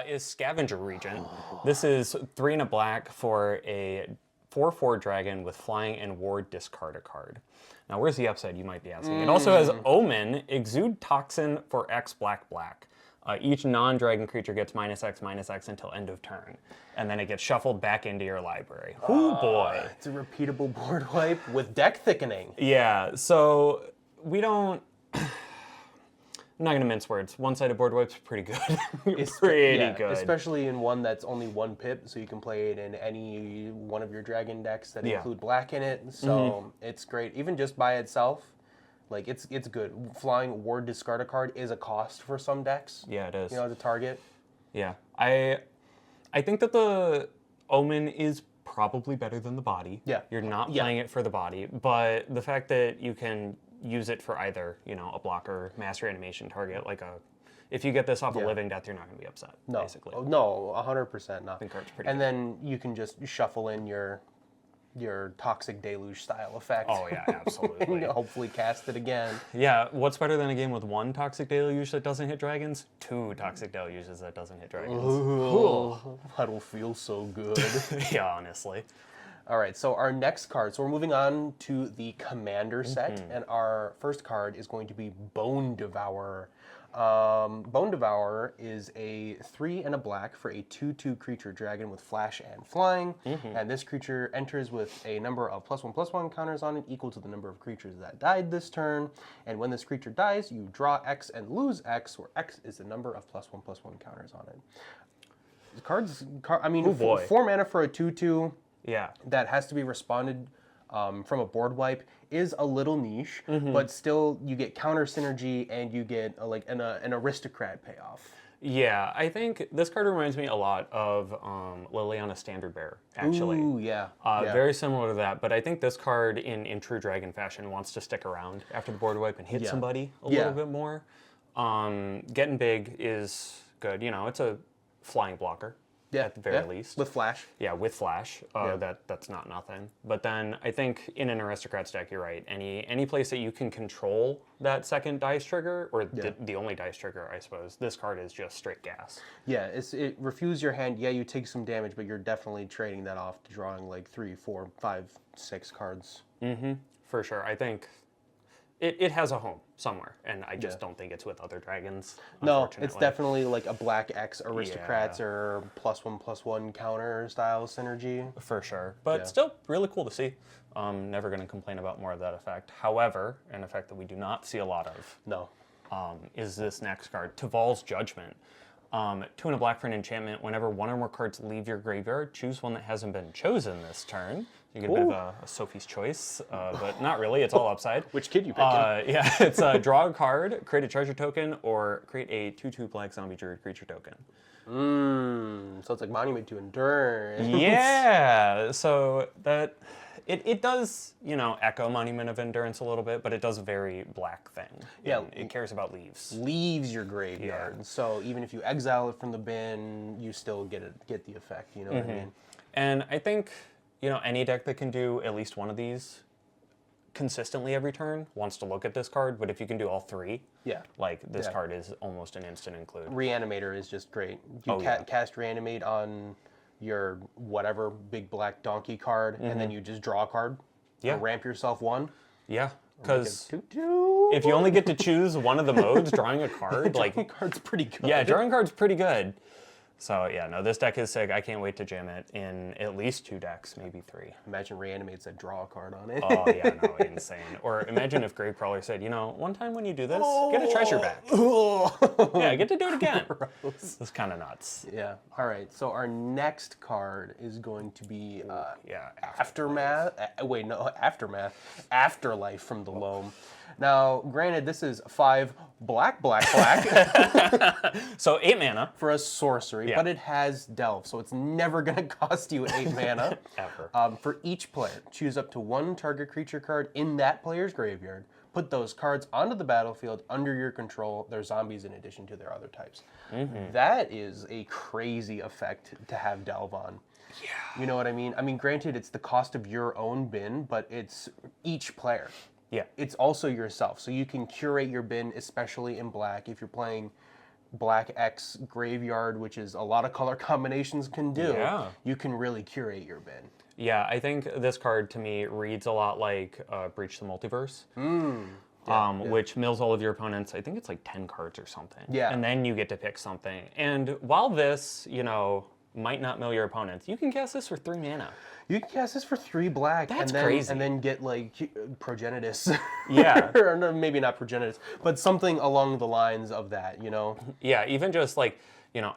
is Scavenger Regent. This is 3 and a black for a 4/4 dragon with flying and ward, discard a card. Now, where's the upside, you might be asking? It also has Omen, Exude Toxin for X black. Each non-dragon creature gets -X until end of turn. And then it gets shuffled back into your library. Oh boy. It's a repeatable board wipe with deck thickening. Yeah, so we don't... I'm not going to mince words. One-sided board wipe's pretty good. It's pretty good. Especially in one that's only 1 pip, so you can play it in any one of your dragon decks that include black in it. So it's great. Even just by itself, like it's good. Flying ward discard a card is a cost for some decks. Yeah, it is. You know, to target. Yeah. I think that the Omen is probably better than the body. Yeah. You're not playing it for the body, but the fact that you can use it for either, a blocker, mass reanimation target, if you get this off a living death, you're not going to be upset, No. basically. No, 100% not. I think card's pretty And good. then you can just shuffle in your Toxic Deluge style effect. Oh, yeah, absolutely. And hopefully cast it again. Yeah, what's better than a game with 1 Toxic Deluge that doesn't hit dragons? 2 Toxic Deluges that doesn't hit dragons. Ooh, that'll feel so good. Yeah, honestly. All right, so our next card. So we're moving on to the Commander set, and our first card is going to be Bone Devourer. Bone Devourer is a 3 and a black for a 2/2 creature dragon with flash and flying, and this creature enters with a number of +1/+1 counters on it equal to the number of creatures that died this turn, and when this creature dies, you draw X and lose X, where X is the number of +1/+1 counters on it. boy. 4 mana for a 2/2 Yeah. that has to be responded from a board wipe is a little niche, but still you get counter synergy and you get an aristocrat payoff. Yeah, I think this card reminds me a lot of Liliana Standard Bearer, actually. Ooh, yeah. Very similar to that, but I think this card in true dragon fashion wants to stick around after the board wipe and hit somebody a little bit more. Getting big is good. It's a flying blocker. At the very least. With flash. Yeah, with flash. That's not nothing. But then I think in an Aristocrats deck, you're right. Any place that you can control that second dice trigger, or the only dice trigger, I suppose, this card is just straight gas. Yeah, it refuse your hand. Yeah, you take some damage, but you're definitely trading that off to drawing like 3, 4, 5, 6 cards. For sure. I think it has a home somewhere, and I just don't think it's with other dragons. No, it's definitely like a black X Aristocrats or +1/+1 counter style synergy. For sure. But still really cool to see. Never going to complain about more of that effect. However, an effect that we do not see a lot of is this next card, Tival's Judgment. 2 and a black for an enchantment. Whenever one or more cards leave your graveyard, choose one that hasn't been chosen this turn. You get a bit of a Sophie's choice, but not really. It's all upside. Which kid you picking? Yeah, it's draw a card, create a treasure token, or create a 2/2 black zombie druid creature token. So it's like Monument to Endurance. Yeah, so that it does, echo Monument of Endurance a little bit, but it does a very black thing. Yeah. It cares about leaves. Leaves your graveyard. So even if you exile it from the bin, you still get the effect, you know what I mean? And I think, any deck that can do at least one of these consistently every turn wants to look at this card, but if you can do all 3, this card is almost an instant include. Reanimator is just great. You cast Reanimate on your whatever big black donkey card, and then you just draw a card. Yeah. Or ramp yourself 1. Yeah, because 2/2. if you only get to choose one of the modes, drawing a card, Drawing card's pretty good. Yeah, drawing card's pretty good. So yeah, no, this deck is sick. I can't wait to jam it in at least 2 decks, maybe 3. Imagine Reanimate's that draw a card on it. Oh yeah, no, insane. Or imagine if Gravecrawler said, one time when you do this, get a treasure back. Yeah, get to do it again. It's kind of nuts. Yeah. All right. So our next card is going to be Aftermath. Aftermath. Afterlife from the Loam. Now, granted, this is 5 black So 8 mana for a sorcery, but it has Delve, so it's never going to cost you 8 mana. Ever. For each player, choose up to 1 target creature card in that player's graveyard. Put those cards onto the battlefield under your control. They're zombies in addition to their other types. That is a crazy effect to have Delve on. Yeah. You know what I mean? I mean, granted, it's the cost of your own bin, but it's each player. Yeah. It's also yourself. So you can curate your bin, especially in black. If you're playing Black X Graveyard, which is a lot of color combinations can do, you can really curate your bin. Yeah, I think this card to me reads a lot like Breach the Multiverse. Which mills all of your opponents. I think it's like 10 cards or something. Yeah. And then you get to pick something. And while this, might not mill your opponents, you can cast this for 3 mana. You can cast this for 3 black. That's crazy. And then get like Progenitus. Yeah. Or no, maybe not Progenitus, but something along the lines of that, Yeah, even just like,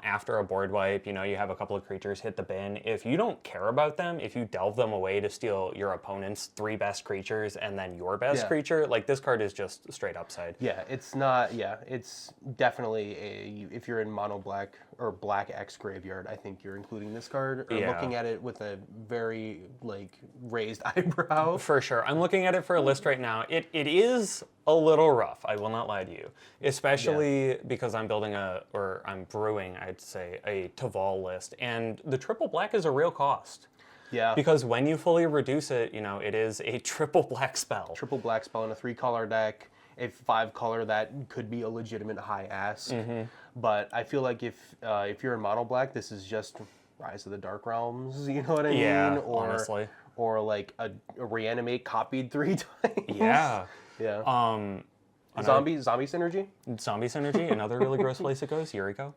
after a board wipe, you have a couple of creatures hit the bin. If you don't care about them, if you delve them away to steal your opponent's 3 best creatures and then your best creature, like this card is just straight upside. Yeah, it's not, it's definitely if you're in mono black or Black X Graveyard, I think you're including this card or looking at it with a very raised eyebrow. For sure. I'm looking at it for a list right now. It is a little rough. I will not lie to you, especially because I'm building I'm brewing, I'd say, a Taval list, and the triple black is a real cost. Yeah. Because when you fully reduce it, it is a triple black spell. Triple black spell in a 3-color deck. A 5-color, that could be a legitimate high ask. But I feel like if you're in mono black, this is just Rise of the Dark Realms. You know what I mean? Yeah, honestly. Or like a reanimate copied 3 times. Yeah. Yeah. Zombie synergy. Zombie synergy. Another really gross place it goes. Yuriko.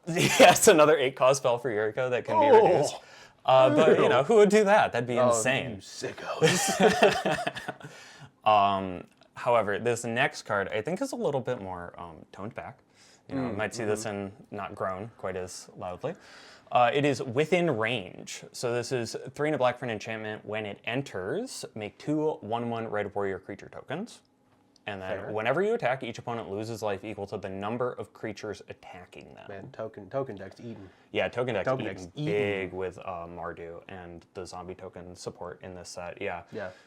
Yes, another 8-cost spell for Yuriko that can be reduced. But who would do that? That'd be insane. You sickos. However, this next card I think is a little bit more toned back. You might see this in not grown quite as loudly. It is within range. So this is 3 and a black for an enchantment. When it enters, make 2 1/1 red warrior creature tokens. And then whenever you attack, each opponent loses life equal to the number of creatures attacking them. Man, token deck's eaten. Yeah, token deck's eaten big with Mardu and the zombie token support in this set. Yeah.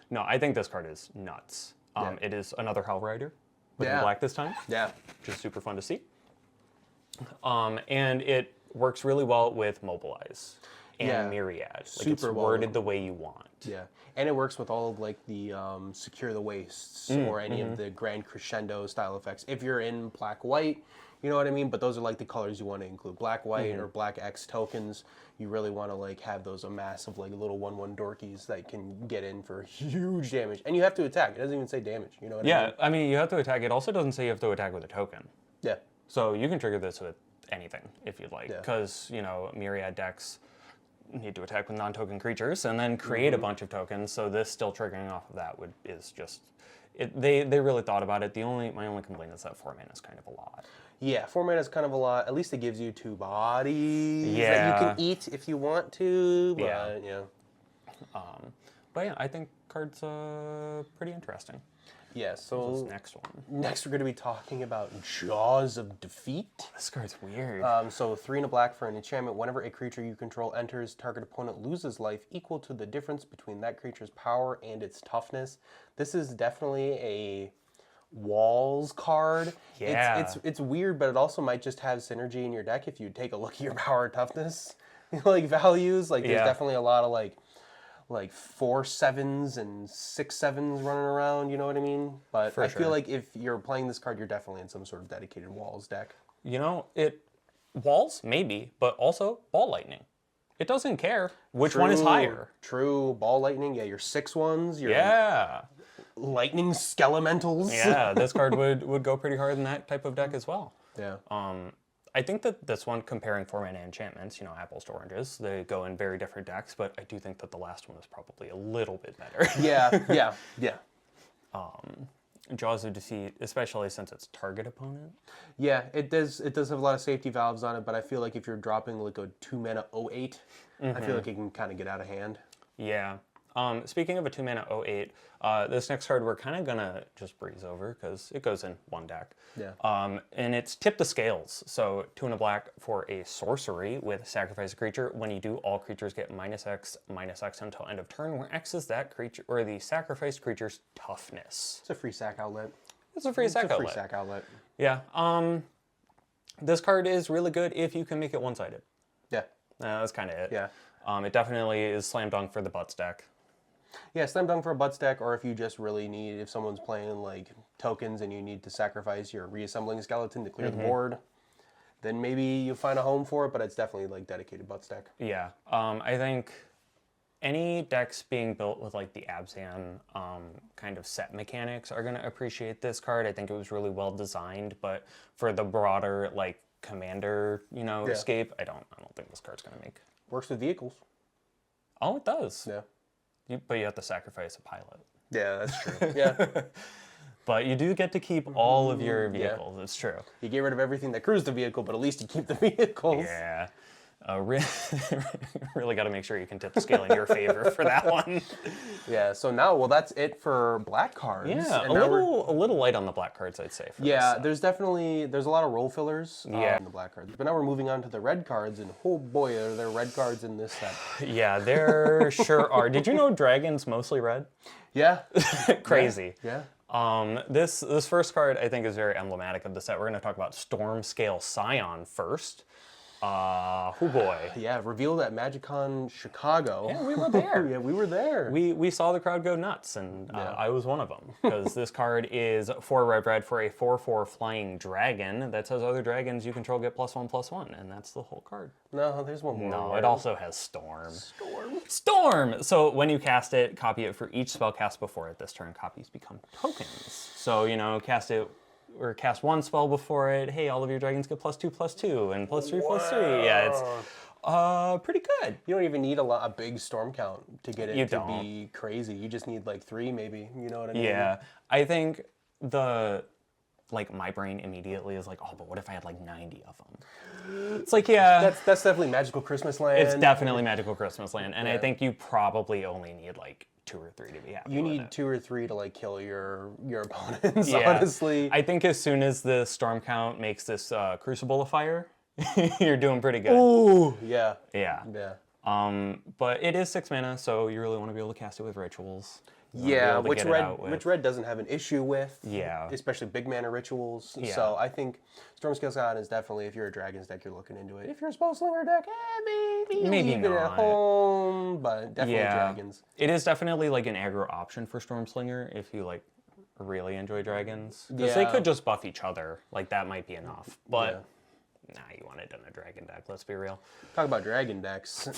No, I think this card is nuts. It is another Hell Rider with black this time. Yeah. Which is super fun to see. And it works really well with Mobilize and Myriad. Like it's worded the way you want. Yeah. And it works with all of like the Secure the Wastes or any of the Grand Crescendo style effects. If you're in black-white, you know what I mean? But those are like the colors you want to include. Black-white or black X tokens. You really want to like have those massive like little 1/1 dorkies that can get in for huge damage. And you have to attack. It doesn't even say damage. You know what I mean? Yeah, I mean, you have to attack. It also doesn't say you have to attack with a token. Yeah. So you can trigger this with anything if you'd like. Because, Myriad decks need to attack with non-token creatures and then create a bunch of tokens. So this still triggering off of that is just... They really thought about it. My only complaint is that 4 mana is kind of a lot. Yeah, 4 mana is kind of a lot. At least it gives you 2 bodies that you can eat if you want to. But, But yeah, I think card's pretty interesting. Yeah, so this next one. Next we're going to be talking about Jaws of Defeat. This card's weird. So 3 and a black for an enchantment. Whenever a creature you control enters, target opponent loses life equal to the difference between that creature's power and its toughness. This is definitely a walls card. Yeah. It's weird, but it also might just have synergy in your deck if you take a look at your power toughness like values. Like there's definitely a lot of like 4/7s and 6/7s running around, you know what I mean? But I feel like if you're playing this card, you're definitely in some sort of dedicated walls deck. Walls, maybe, but also ball lightning. It doesn't care which one is higher. True, ball lightning, your 6/1s, your lightning skelementals. Yeah, this card would go pretty hard in that type of deck as well. Yeah. I think that this one, comparing 4 mana enchantments, apples to oranges, they go in very different decks, but I do think that the last one is probably a little bit better. Yeah. Jaws of Defeat, especially since it's target opponent. Yeah, it does have a lot of safety valves on it, but I feel like if you're dropping like a 2 mana 08, I feel like it can kind of get out of hand. Yeah. Speaking of a 2 mana 08, this next card we're kind of going to just breeze over because it goes in one deck. Yeah. And it's Tip the Scales. So 2 and a black for a sorcery with sacrifice a creature. When you do, all creatures get -X until end of turn, where X is that creature or the sacrificed creature's toughness. It's a free sack outlet. It's a free sack outlet. Yeah. This card is really good if you can make it one-sided. Yeah. That's kind of it. Yeah. It definitely is slam dunk for the butts deck. Yeah, slam dunk for a butts deck, or if you just really need, if someone's playing like tokens and you need to sacrifice your reassembling skeleton to clear the board, then maybe you find a home for it, but it's definitely like dedicated butts deck. Yeah, I think any decks being built with like the Abzan kind of set mechanics are going to appreciate this card. I think it was really well designed, but for the broader like commander, escape, I don't think this card's going to make. Works with vehicles. Oh, it does. Yeah. But you have to sacrifice a pilot. Yeah, that's true. Yeah. But you do get to keep all of your vehicles. It's true. You get rid of everything that crews the vehicle, but at least you keep the vehicles. Yeah. Really got to make sure you can tip the scale in your favor for that one. Yeah, so now, that's it for black cards. Yeah, and a little light on the black cards, I'd say. There's a lot of role fillers in the black cards. But now we're moving on to the red cards, and oh boy, are there red cards in this set. Yeah, there sure are. Did you know Dragon's mostly red? Yeah. Crazy. Yeah. This first card I think is very emblematic of the set. We're going to talk about Storm Scale Scion first. Oh boy. Yeah, revealed at MagicCon Chicago. Yeah, we were there. Yeah, we were there. We saw the crowd go nuts, and I was one of them. Because this card is 4 red for a 4/4 flying dragon that says other dragons you control get +1/+1, and that's the whole card. No, there's one more. No, it also has Storm. Storm! So when you cast it, copy it for each spell cast before it. This turn, copies become tokens. So, cast it or cast one spell before it. Hey, all of your dragons get +2/+2 and +3/+3. Yeah, it's pretty good. You don't even need a big storm count to get it to don't. be crazy. You just need like 3 maybe. You know what I mean? Yeah, I think my brain immediately is like, oh, but what if I had like 90 of them? It's like, yeah. That's definitely Magical Christmas Land. It's definitely Magical Christmas Land, and I think you probably only need like 2 or 3 to be happy. You with need it. 2 or 3 to like kill your opponents. Yeah. Honestly, I think as soon as the storm count makes this Crucible of Fire, you're doing pretty good. ooh, yeah, Yeah. yeah. But it is 6 mana, so you really want to be able to cast it with rituals. Yeah, which red doesn't have an issue with. Yeah. Especially big mana rituals. Yeah. So I think Stormscale Scion is definitely, if you're a Dragons deck, you're looking into it. If you're a Spellslinger deck, maybe leave it at home. But definitely Dragons. It is definitely like an aggro option for Stormslinger if you like really enjoy dragons. Because they could just buff each other. Like that might be enough. But nah, you want it in a dragon deck, let's be real. Talk about dragon decks.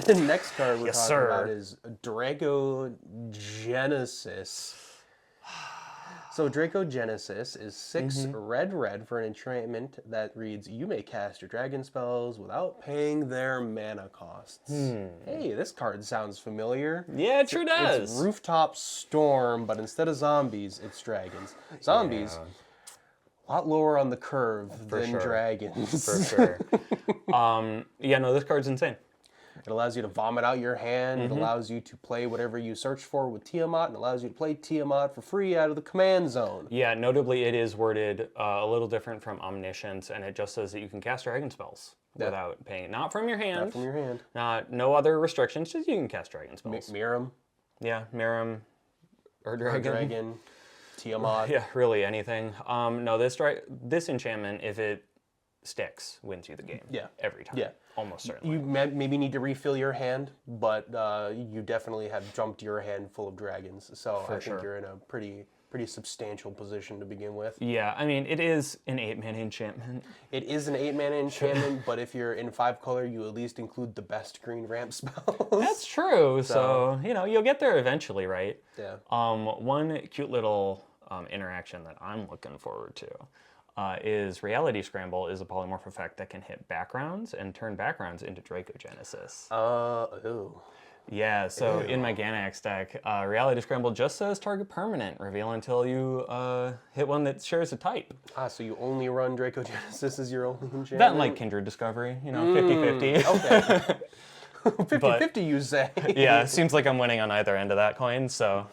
The next card we're talking about is Dracogenesis. So Dracogenesis is 6 red for an enchantment that reads, you may cast your dragon spells without paying their mana costs. Hey, this card sounds familiar. Yeah, it sure does. It's Rooftop Storm, but instead of zombies, it's dragons. Zombies, a lot lower on the curve than dragons. For sure. Yeah, no, this card's insane. It allows you to vomit out your hand. It allows you to play whatever you search for with Tiamat, and allows you to play Tiamat for free out of the command zone. Yeah, notably it is worded a little different from Omniscience, and it just says that you can cast dragon spells without paying. Not from your hand. Not from your hand. No other restrictions, just you can cast dragon spells. Miram. Yeah, Miram or Dragon. Tiamat. Yeah, really anything. No, this enchantment, if it sticks, wins you the game. Yeah. Every time. Yeah. Almost certainly. You maybe need to refill your hand, but you definitely have jumped your hand full of dragons. So I think you're in a pretty substantial position to begin with. Yeah, I mean, it is an 8-mana enchantment. It is an 8-mana enchantment, but if you're in 5 color, you at least include the best green ramp spells. That's true. So you'll get there eventually, right? Yeah. One cute little interaction that I'm looking forward to is Reality Scramble is a polymorph effect that can hit backgrounds and turn backgrounds into Dracogenesis. Ooh. Yeah, so in my Ganax deck, Reality Scramble just says target permanent, reveal until you hit one that shares a type. So you only run Dracogenesis as your only enchantment? That and like Kindred Discovery, 50-50. Okay. 50-50 you say. Yeah, it seems like I'm winning on either end of that coin, so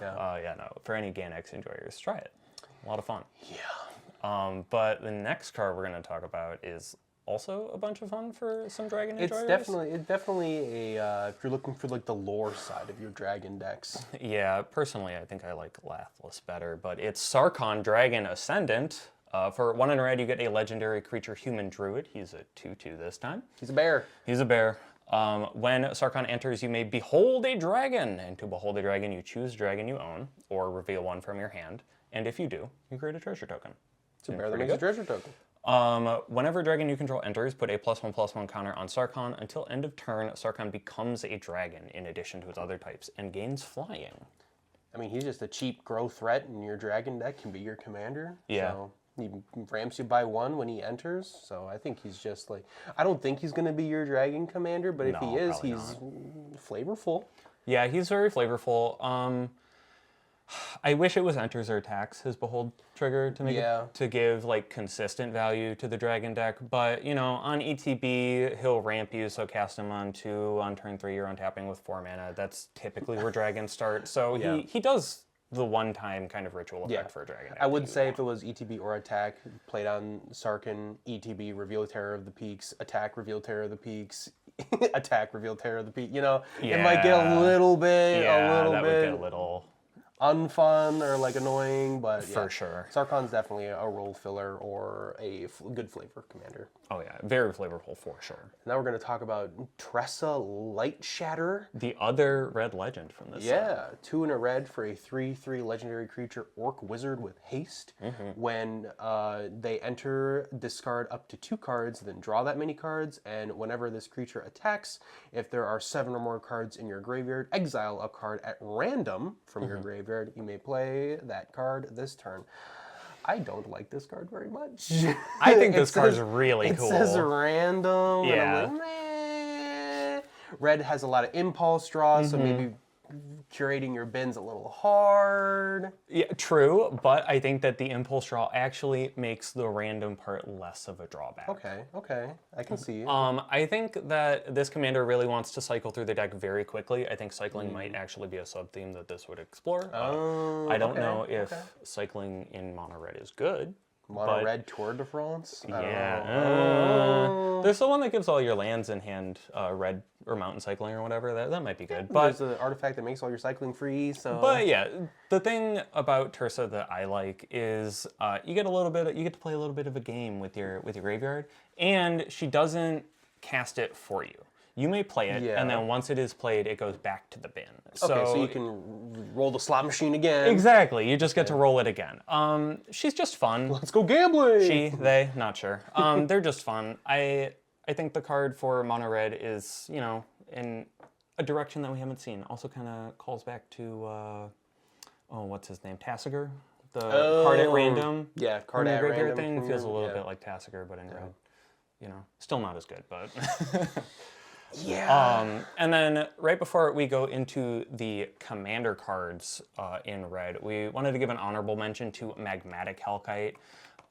for any Ganax enjoyers, try it. A lot of fun. Yeah. But the next card we're going to talk about is also a bunch of fun for some dragon enjoyers. It's definitely a if you're looking for like the lore side of your dragon decks. Yeah, personally I think I like Lathless better, but it's Sarkhan Dragon Ascendant. For 1 in red, you get a legendary creature human druid. He's a 2/2 this time. He's a bear. He's a bear. When Sarkhan enters, you may behold a dragon, and to behold a dragon, you choose a dragon you own, or reveal one from your hand. And if you do, you create a treasure token. It's a bear that makes a treasure token. Whenever a dragon you control enters, put a +1/+1 counter on Sarkhan. Until end of turn, Sarkhan becomes a dragon in addition to its other types and gains flying. I mean, he's just a cheap grow threat, and your dragon deck can be your commander. Yeah. So he ramps you by 1 when he enters. So I think he's just like, I don't think he's going to be your dragon commander, but if he is, he's flavorful. Yeah, he's very flavorful. I wish it was enters or attacks his behold trigger to make it, to give like consistent value to the dragon deck. But on ETB he'll ramp you, so cast him on 2 on turn 3. You're untapping with 4 mana. That's typically where dragons start. So he does the one-time kind of ritual effect for a dragon deck. I would say if it was ETB or attack, played on Sarkhan, ETB, reveal Terror of the Peaks, attack, reveal Terror of the Peaks, attack, reveal Terror of the Peaks. It might get a little bit, that would get a little unfun or like annoying, but yeah. For sure. Sarkhan's definitely a role filler or a good flavor commander. Oh yeah, very flavorful for sure. Now we're going to talk about Tressa Light Shatter. The other red legend from this set. Yeah, 2 and a red for a 3/3 legendary creature orc wizard with haste. When they enter, discard up to 2 cards, then draw that many cards, and whenever this creature attacks, if there are 7 or more cards in your graveyard, exile a card at random from your graveyard. You may play that card this turn. I don't like this card very much. I think this card's really cool. It says random. Yeah. And I'm like, meh. Red has a lot of impulse draws, so maybe curating your bins a little hard. Yeah, true, but I think that the impulse draw actually makes the random part less of a drawback. Okay, I can see. I think that this commander really wants to cycle through the deck very quickly. I think cycling might actually be a sub-theme that this would explore. I don't know if cycling in mono red is good. Mono red Tour de France? Yeah. There's the one that gives all your lands in hand red or mountain cycling or whatever. That might be good. But there's an artifact that makes all your cycling free, so... But yeah, the thing about Tersa that I like is you get to play a little bit of a game with your graveyard, and she doesn't cast it for you. You may play it, and then once it is played, it goes back to the bin. So you can roll the slot machine again. Exactly. You just get to roll it again. She's just fun. Let's go gambling! They, not sure. They're just fun. I think the card for mono red is, in a direction that we haven't seen. Also kind of calls back to, what's his name? Tasigur? The card at random. Yeah, card at random thing feels a little bit like Tasigur, but in red. Still not as good, but... Yeah. And then right before we go into the commander cards in red, we wanted to give an honorable mention to Magmatic Halkite.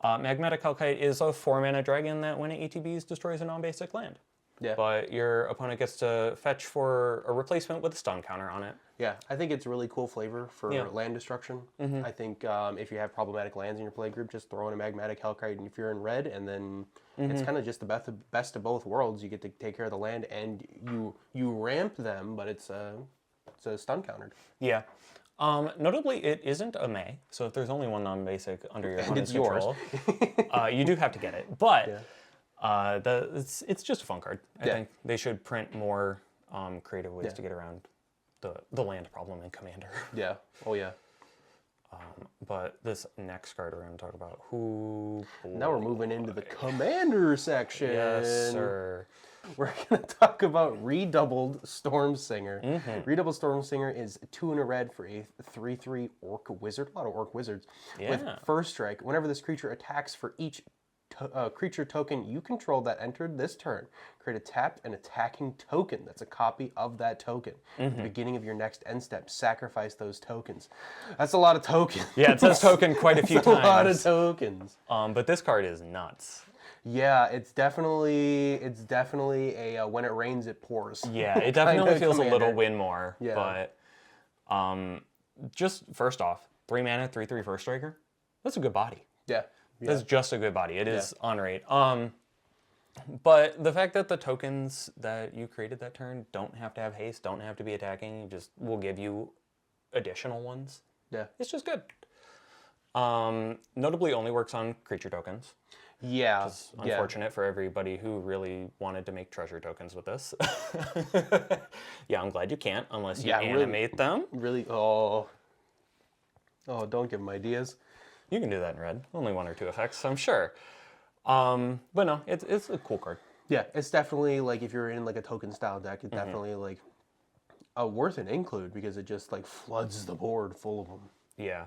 Magmatic Halkite is a 4-mana dragon that when it ETBs destroys a non-basic land. Yeah. But your opponent gets to fetch for a replacement with a stun counter on it. Yeah, I think it's a really cool flavor for land destruction. I think if you have problematic lands in your play group, just throw in a Magmatic Hellkite if you're in red, and then it's kind of just the best of both worlds. You get to take care of the land, and you ramp them, but it's a stun counter. Yeah. Notably, it isn't a May, so if there's only one non-basic under your opponent's control, you do have to get it. But it's just a fun card. I think they should print more creative ways to get around the land problem in Commander. Yeah. Oh yeah. But this next card we're going to talk about, now we're moving into the Commander section. Yes, sir. We're going to talk about Redoubled Stormsinger. Redoubled Stormsinger is 2 and a red for a 3/3 orc wizard. A lot of orc wizards. With first strike, whenever this creature attacks for each creature token you control that entered this turn, create a tapped and attacking token that's a copy of that token. At the beginning of your next end step, sacrifice those tokens. That's a lot of tokens. Yeah, it says token quite a few times. A lot of tokens. But this card is nuts. Yeah, it's definitely a when it rains it pours. Yeah, it definitely feels a little win more. Yeah. But just first off, 3 mana, 3/3 first striker. That's a good body. Yeah. That's just a good body. It is on rate. But the fact that the tokens that you created that turn don't have to have haste, don't have to be attacking, just will give you additional ones. Yeah. It's just good. Notably only works on creature tokens. Yeah. Which is unfortunate for everybody who really wanted to make treasure tokens with this. Yeah, I'm glad you can't unless you animate them. Really? Oh, don't give them ideas. You can do that in red. Only 1 or 2 effects, I'm sure. But no, it's a cool card. Yeah, it's definitely like if you're in like a token style deck, it's definitely like worth an include because it just like floods the board full of them. Yeah.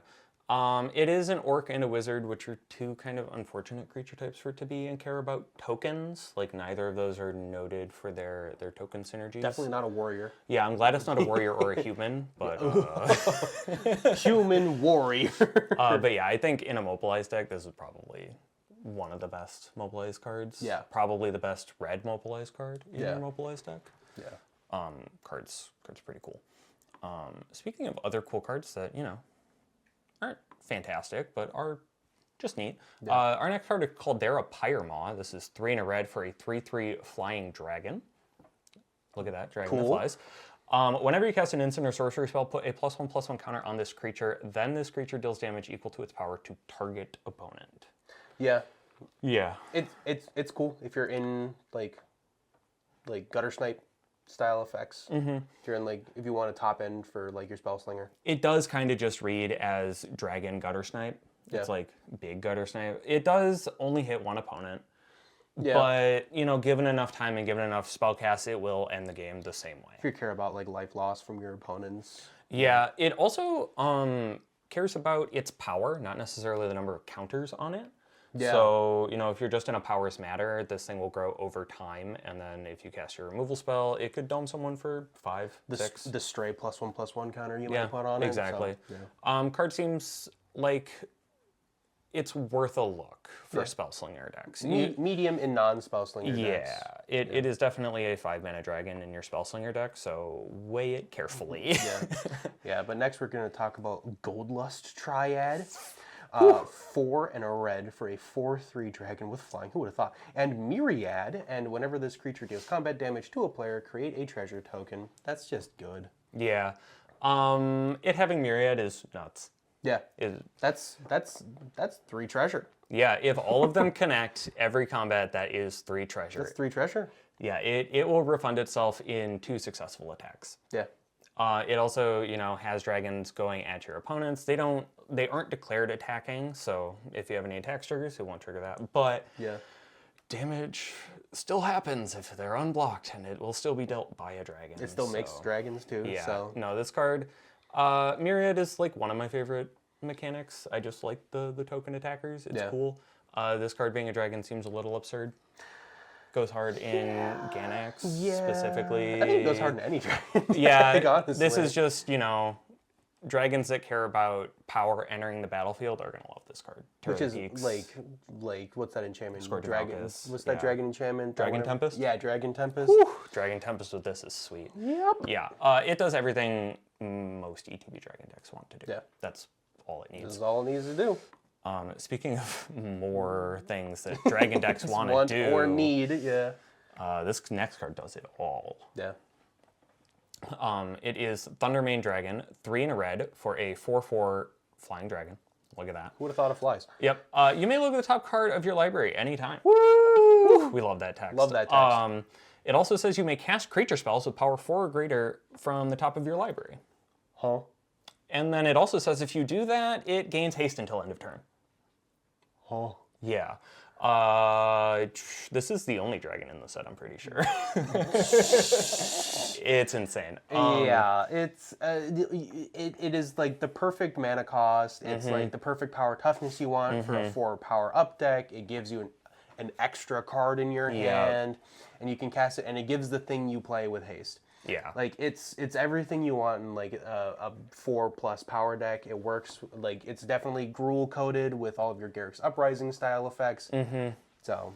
It is an orc and a wizard, which are 2 kind of unfortunate creature types for it to be and care about tokens. Like neither of those are noted for their token synergies. Definitely not a warrior. Yeah, I'm glad it's not a warrior or a human, but human warrior. But yeah, I think in a mobilized deck, this is probably one of the best mobilized cards. Yeah. Probably the best red mobilized card in your mobilized deck. Yeah. Card's pretty cool. Speaking of other cool cards that, aren't fantastic, but are just neat. Our next card is Caldera Pyremaw. This is 3 and a red for a 3/3 flying dragon. Look at that, dragon that flies. Whenever you cast an instant or sorcery spell, put a +1/+1 counter on this creature. Then this creature deals damage equal to its power to target opponent. Yeah. Yeah. It's cool if you're in like gutter snipe style effects. If you're in if you want a top end for like your spell slinger. It does kind of just read as dragon gutter snipe. It's like big gutter snipe. It does only hit one opponent. Yeah. But, you know, given enough time and given enough spell casts, it will end the game the same way. If you care about like life loss from your opponents. Yeah, it also cares about its power, not necessarily the number of counters on it. Yeah. So, you know, if you're just in a powers matter, this thing will grow over time. And then if you cast your removal spell, it could dome someone for 5, 6. The stray +1/+1 counter you might put on exactly. it. So, yeah. Card seems like it's worth a look for spellslinger decks. Medium and non-spellslinger decks. Yeah, it is definitely a 5-mana dragon in your spellslinger deck, so weigh it carefully. Yeah, but next we're going to talk about Goldlust Triad. 4 and a red for a 4/3 dragon with flying. Who would have thought? And Myriad, and whenever this creature deals combat damage to a player, create a treasure token. That's just good. Yeah. It having Myriad is nuts. Yeah, that's 3 treasure. Yeah, if all of them connect every combat, that is 3 treasure. That's 3 treasure. Yeah, it will refund itself in 2 successful attacks. Yeah. It also, you know, has dragons going at your opponents. They aren't declared attacking, so if you have any attack triggers, it won't trigger that. But damage still happens if they're unblocked, and it will still be dealt by a dragon. It still makes dragons too. Yeah. So. No, this card, Myriad is like one of my favorite mechanics. I just like the token attackers. It's cool. This card being a dragon seems a little absurd. Goes hard in Ganax specifically. I think it goes hard in any dragon. Yeah, this is just, you know, dragons that care about power entering the battlefield are going to love this card. Which is like what's that enchantment? Dragon. What's that dragon enchantment? Dragon Tempest? Yeah, Dragon Tempest. Whew. Dragon Tempest with this is sweet. Yep. Yeah, it does everything most ETB dragon decks want to do. Yeah. That's all it needs. This is all it needs to do. Speaking of more things that dragon decks want to do. Or need, this next card does it all. Yeah. It is Thundermane Dragon, 3 and a red for a 4/4 flying dragon. Look at that. Who would have thought of flies? Yep. You may look at the top card of your library anytime. Woo! We love that text. Love that text. It also says you may cast creature spells with power 4 or greater from the top of your library. Huh? And then it also says if you do that, it gains haste until end of turn. Huh? Yeah. This is the only dragon in the set, I'm pretty sure. It's insane. Yeah, it is like the perfect mana cost. It's like the perfect power toughness you want for a 4 power up deck. It gives you an extra card in your hand, and you can cast it, and it gives the thing you play with haste. Yeah. Like it's everything you want in like a 4+ power deck. It works like it's definitely Gruul coated with all of your Garruk's Uprising style effects. So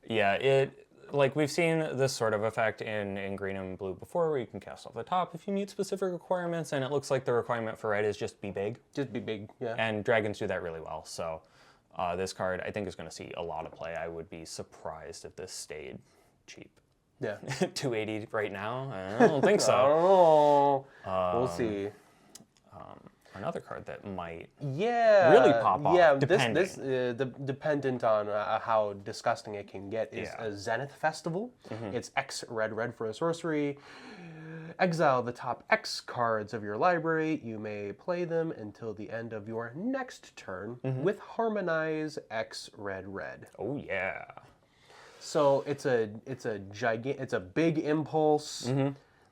yeah, like we've seen this sort of effect in green and blue before, where you can cast off the top if you meet specific requirements, and it looks like the requirement for red is just be big. Just be big, yeah. And dragons do that really well. So this card I think is going to see a lot of play. I would be surprised if this stayed cheap. Yeah. 280 right now? I don't think so. I don't know. We'll see. Another card that might really pop off. Yeah, depending. Dependent on how disgusting it can get is a Zenith Festival. It's X red for a sorcery. Exile the top X cards of your library. You may play them until the end of your next turn with Harmonize X red. Oh yeah. So it's a big impulse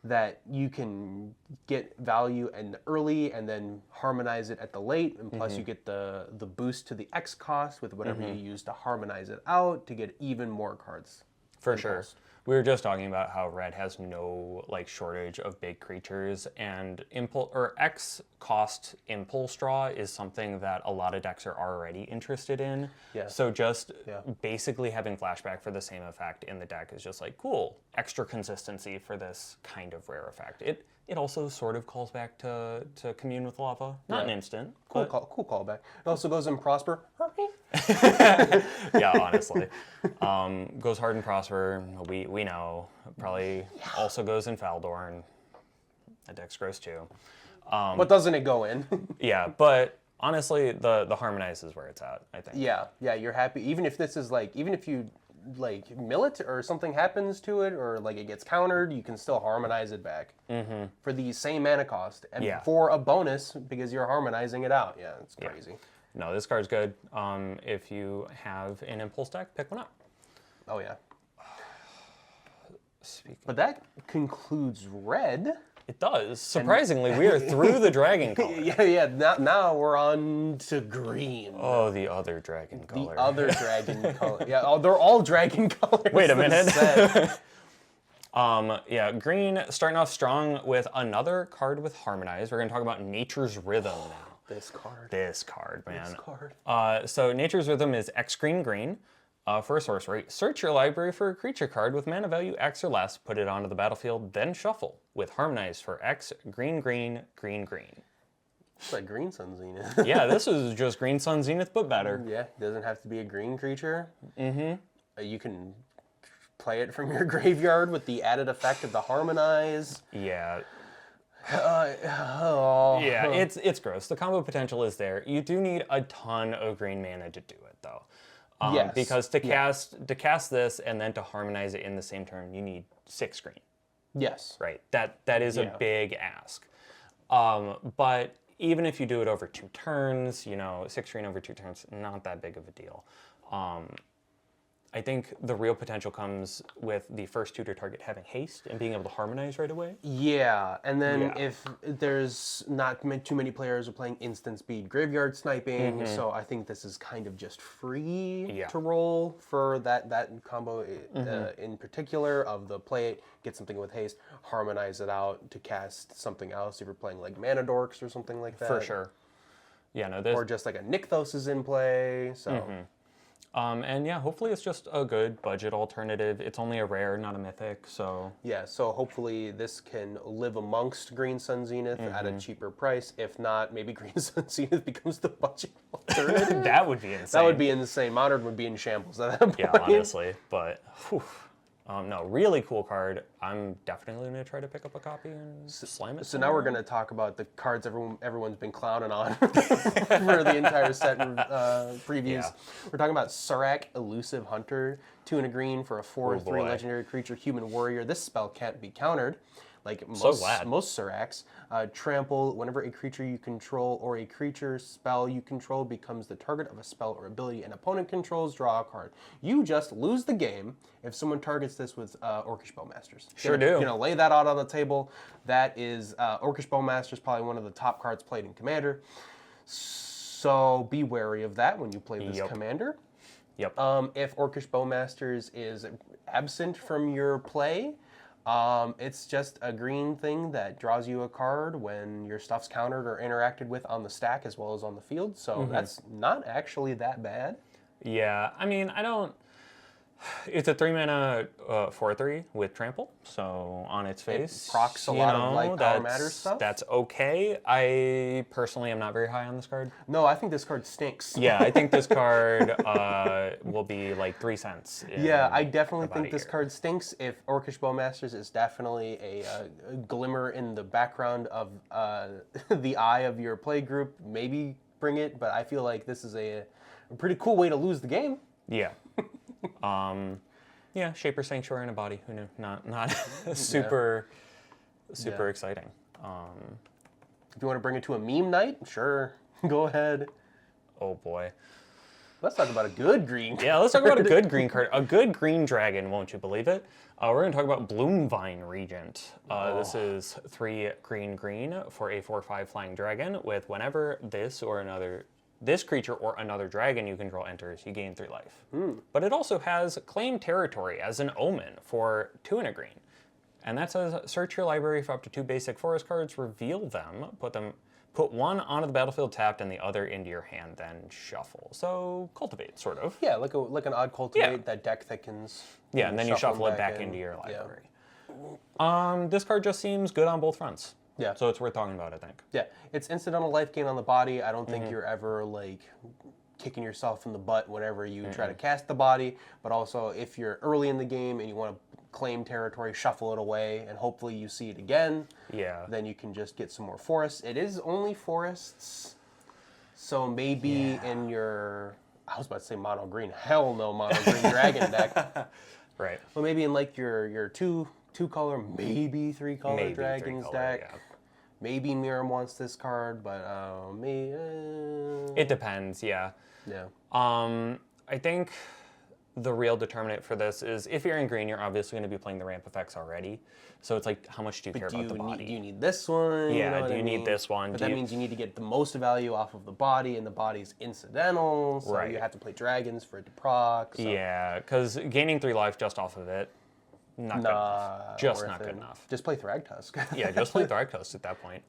that you can get value in early and then harmonize it at the late, and plus you get the boost to the X cost with whatever you use to harmonize it out to get even more cards. For sure. We were just talking about how red has no like shortage of big creatures, and X cost impulse draw is something that a lot of decks are already interested in. Yeah. So just basically having flashback for the same effect in the deck is just like cool, extra consistency for this kind of rare effect. It also sort of calls back to Commune with Lava. Not an instant. Cool callback. It also goes in Prosper. Yeah, honestly. Goes hard in Prosper. We know. Probably also goes in Faldorn. That deck's gross too. But doesn't it go in? Yeah, but honestly, the Harmonize is where it's at, I think. Yeah, you're happy. Even if this is like, even if you like mill it or something happens to it or like it gets countered, you can still harmonize it back for the same mana cost and for a bonus because you're harmonizing it out. Yeah, it's crazy. No, this card's good. If you have an Impulse deck, pick one up. Oh yeah. But that concludes red. It does. Surprisingly, we are through the dragon color. Yeah. Now we're on to green. Oh, the other dragon color. The other dragon color. Yeah, they're all dragon colors. Wait a minute. Yeah, green starting off strong with another card with Harmonize. We're going to talk about Nature's Rhythm now. This card, man. This card. So Nature's Rhythm is X green. For a sorcery, search your library for a creature card with mana value X or less, put it onto the battlefield, then shuffle with Harmonize for X green. It's like Green Sun Zenith. Yeah, this is just Green Sun Zenith, but better. Yeah, doesn't have to be a green creature. You can play it from your graveyard with the added effect of the Harmonize. Yeah. Yeah, it's gross. The combo potential is there. You do need a ton of green mana to do it, though. Yes. Because to cast this and then to harmonize it in the same turn, you need 6 green. Yes. Right. That is a big ask. But even if you do it over 2 turns, 6 green over 2 turns, not that big of a deal. I think the real potential comes with the first tutor target having haste and being able to harmonize right away. Yeah, and then if there's not too many players who are playing instant speed graveyard sniping, so I think this is kind of just free to roll for that combo in particular of the play it, get something with haste, harmonize it out to cast something else if you're playing like Mana Dorks or something like that. For sure. Yeah, no, or just like a Nykthos is in play, so... And yeah, hopefully it's just a good budget alternative. It's only a rare, not a mythic, so... Yeah, so hopefully this can live amongst Green Sun Zenith at a cheaper price. If not, maybe Green Sun Zenith becomes the budget alternative. That would be insane. That would be insane. Modern would be in shambles at that point. Yeah, honestly, but... Whew. No, really cool card. I'm definitely going to try to pick up a copy and slam it. So now we're going to talk about the cards everyone's been clowning on for the entire set previews. Yeah. We're talking about Surrak, Elusive Hunter, 2 and a green for a 4/3 legendary creature, human warrior. This spell can't be countered. Like most Surraks, trample, whenever a creature you control or a creature spell you control becomes the target of a spell or ability an opponent controls, draw a card. You just lose the game if someone targets this with Orcish Bowmasters. Sure do. Lay that out on the table. That is Orcish Bowmasters, probably one of the top cards played in Commander. So be wary of that when you play this Commander. Yep. If Orcish Bowmasters is absent from your play, it's just a green thing that draws you a card when your stuff's countered or interacted with on the stack as well as on the field. So that's not actually that bad. Yeah, I mean, it's a 3-mana 4/3 with trample, so on its face, it procs a lot of like Power Matters stuff. That's okay. I personally am not very high on this card. No, I think this card stinks. Yeah, I think this card will be like 3 cents. Yeah, I definitely think this card stinks. If Orcish Bowmasters is definitely a glimmer in the background of the eye of your play group, maybe bring it. But I feel like this is a pretty cool way to lose the game. Yeah. Yeah, Shaper Sanctuary in a body. Who knew? Not super exciting. If you want to bring it to a meme night, sure, go ahead. Oh boy. Let's talk about a good green card. Yeah, let's talk about a good green card. A good green dragon, won't you believe it? We're going to talk about Bloomvine Regent. This is 3 green for a 4/5 flying dragon with whenever this creature or another dragon you control enters, you gain 3 life. But it also has Claim Territory as an omen for 2 and a green. And that says, search your library for up to 2 basic forest cards, reveal them, put one onto the battlefield tapped and the other into your hand, then shuffle. So cultivate, sort of. Yeah, like an odd cultivate that deck thickens. Yeah, and then you shuffle it back into your library. Yeah. This card just seems good on both fronts. Yeah. So it's worth talking about, I think. Yeah. It's incidental life gain on the body. I don't think you're ever like kicking yourself in the butt whenever you try to cast the body. But also if you're early in the game and you want to claim territory, shuffle it away, and hopefully you see it again. Yeah. Then you can just get some more forests. It is only forests, so maybe in your, I was about to say mono green. Hell no, mono green dragon deck. Right. Well, maybe in like your two color, maybe three color Maybe dragons three-color, deck. yeah. Maybe Miram wants this card, but me. It depends, yeah. Yeah. I think the real determinant for this is if you're in green, you're obviously going to be playing the ramp effects already. So it's like, how much do you care about the body? Do you need this one? Yeah, You know do what you I need mean? this one? But Do that you- means you need to get the most value off of the body, and the body's incidental. So Right. you have to play dragons for it to proc. So. Yeah, because gaining 3 life just off of it, not good enough. Just worth not it. good enough. Just play Thragtusk. Yeah, just play Dragonstorm at that point.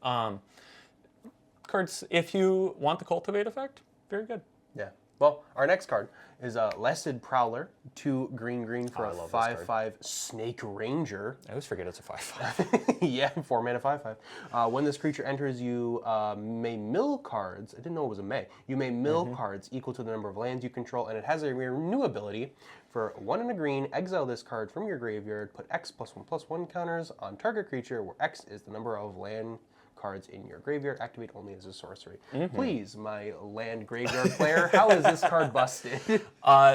Cards, if you want the Cultivate effect, very good. Yeah. Well, our next card is Lested Prowler, 2 green for I a love this card. 5/5 Snake Ranger. I always forget it's a 5/5. Yeah, 4 mana 5/5. When this creature enters, you may mill cards. I didn't know it was a may. You may mill cards equal to the number of lands you control, and it has a renew ability. For 1 and a green, exile this card from your graveyard. Put X +1/+1 counters on target creature, where X is the number of land cards in your graveyard. Activate only as a sorcery. Please, my land graveyard player, how is this card busted?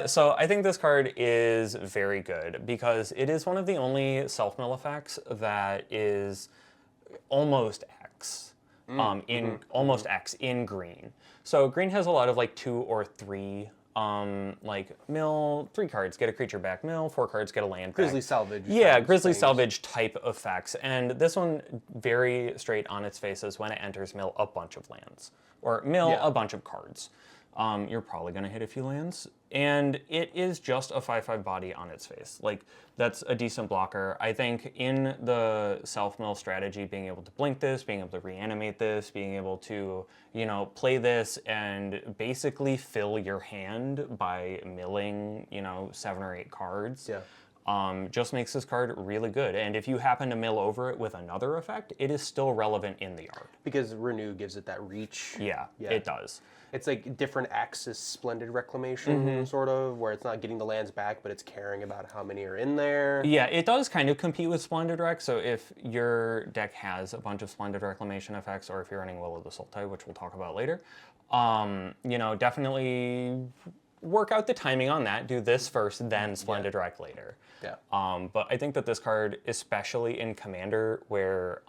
So I think this card is very good because it is one of the only self-mill effects that is almost X. Almost X in green. So green has a lot of like 2 or 3 like mill 3 cards, get a creature back, mill 4 cards, get a land back. Grizzly Salvage. Yeah, Grizzly Salvage type effects. And this one, very straight on its face, is when it enters, mill a bunch of lands. Or mill a bunch of cards. You're probably going to hit a few lands. And it is just a 5/5 body on its face. Like, that's a decent blocker. I think in the self-mill strategy, being able to blink this, being able to reanimate this, being able to, you know, play this and basically fill your hand by milling, you know, 7 or 8 cards. Just makes this card really good. And if you happen to mill over it with another effect, it is still relevant in the art. Because Renew gives it that reach. Yeah, it does. It's like different Axis Splendid Reclamation, sort of, where it's not getting the lands back, but it's caring about how many are in there. Yeah, it does kind of compete with Splendid Rec, so if your deck has a bunch of Splendid Reclamation effects, or if you're running Will of the Sultai, which we'll talk about later, you know, definitely work out the timing on that. Do this first, then Splendid Rec later. Yeah. But I think that this card, especially in Commander, where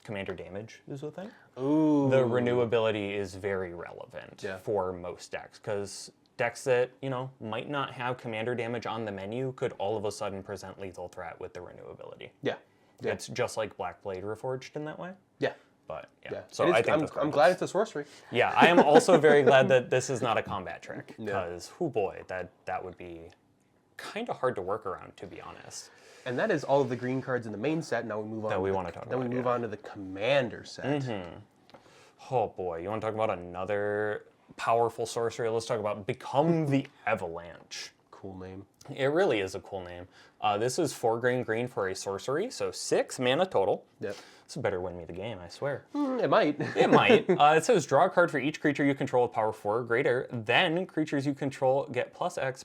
Commander damage is a thing, Ooh. the renewability is very relevant for most decks, because decks that, you know, might not have Commander damage on the menu could all of a sudden present lethal threat with the renewability. Yeah. It's just like Black Blade Reforged in that way. Yeah. But yeah, Yeah. so I think I'm glad it's a sorcery. Yeah, I am also very glad that this is not a combat trick, because, oh boy, that would be kind of hard to work around, to be honest. And that is all of the green cards in the main set. Now we move on. That we want to talk about. Then we move on to the Commander set. Oh boy, you want to talk about another powerful sorcery? Let's talk about Become the Avalanche. Cool name. It really is a cool name. This is 4 green for a sorcery, so 6 mana total. Yep. This better win me the game, I swear. It might. It might. It says draw a card for each creature you control with power 4 or greater. Then creatures you control get +X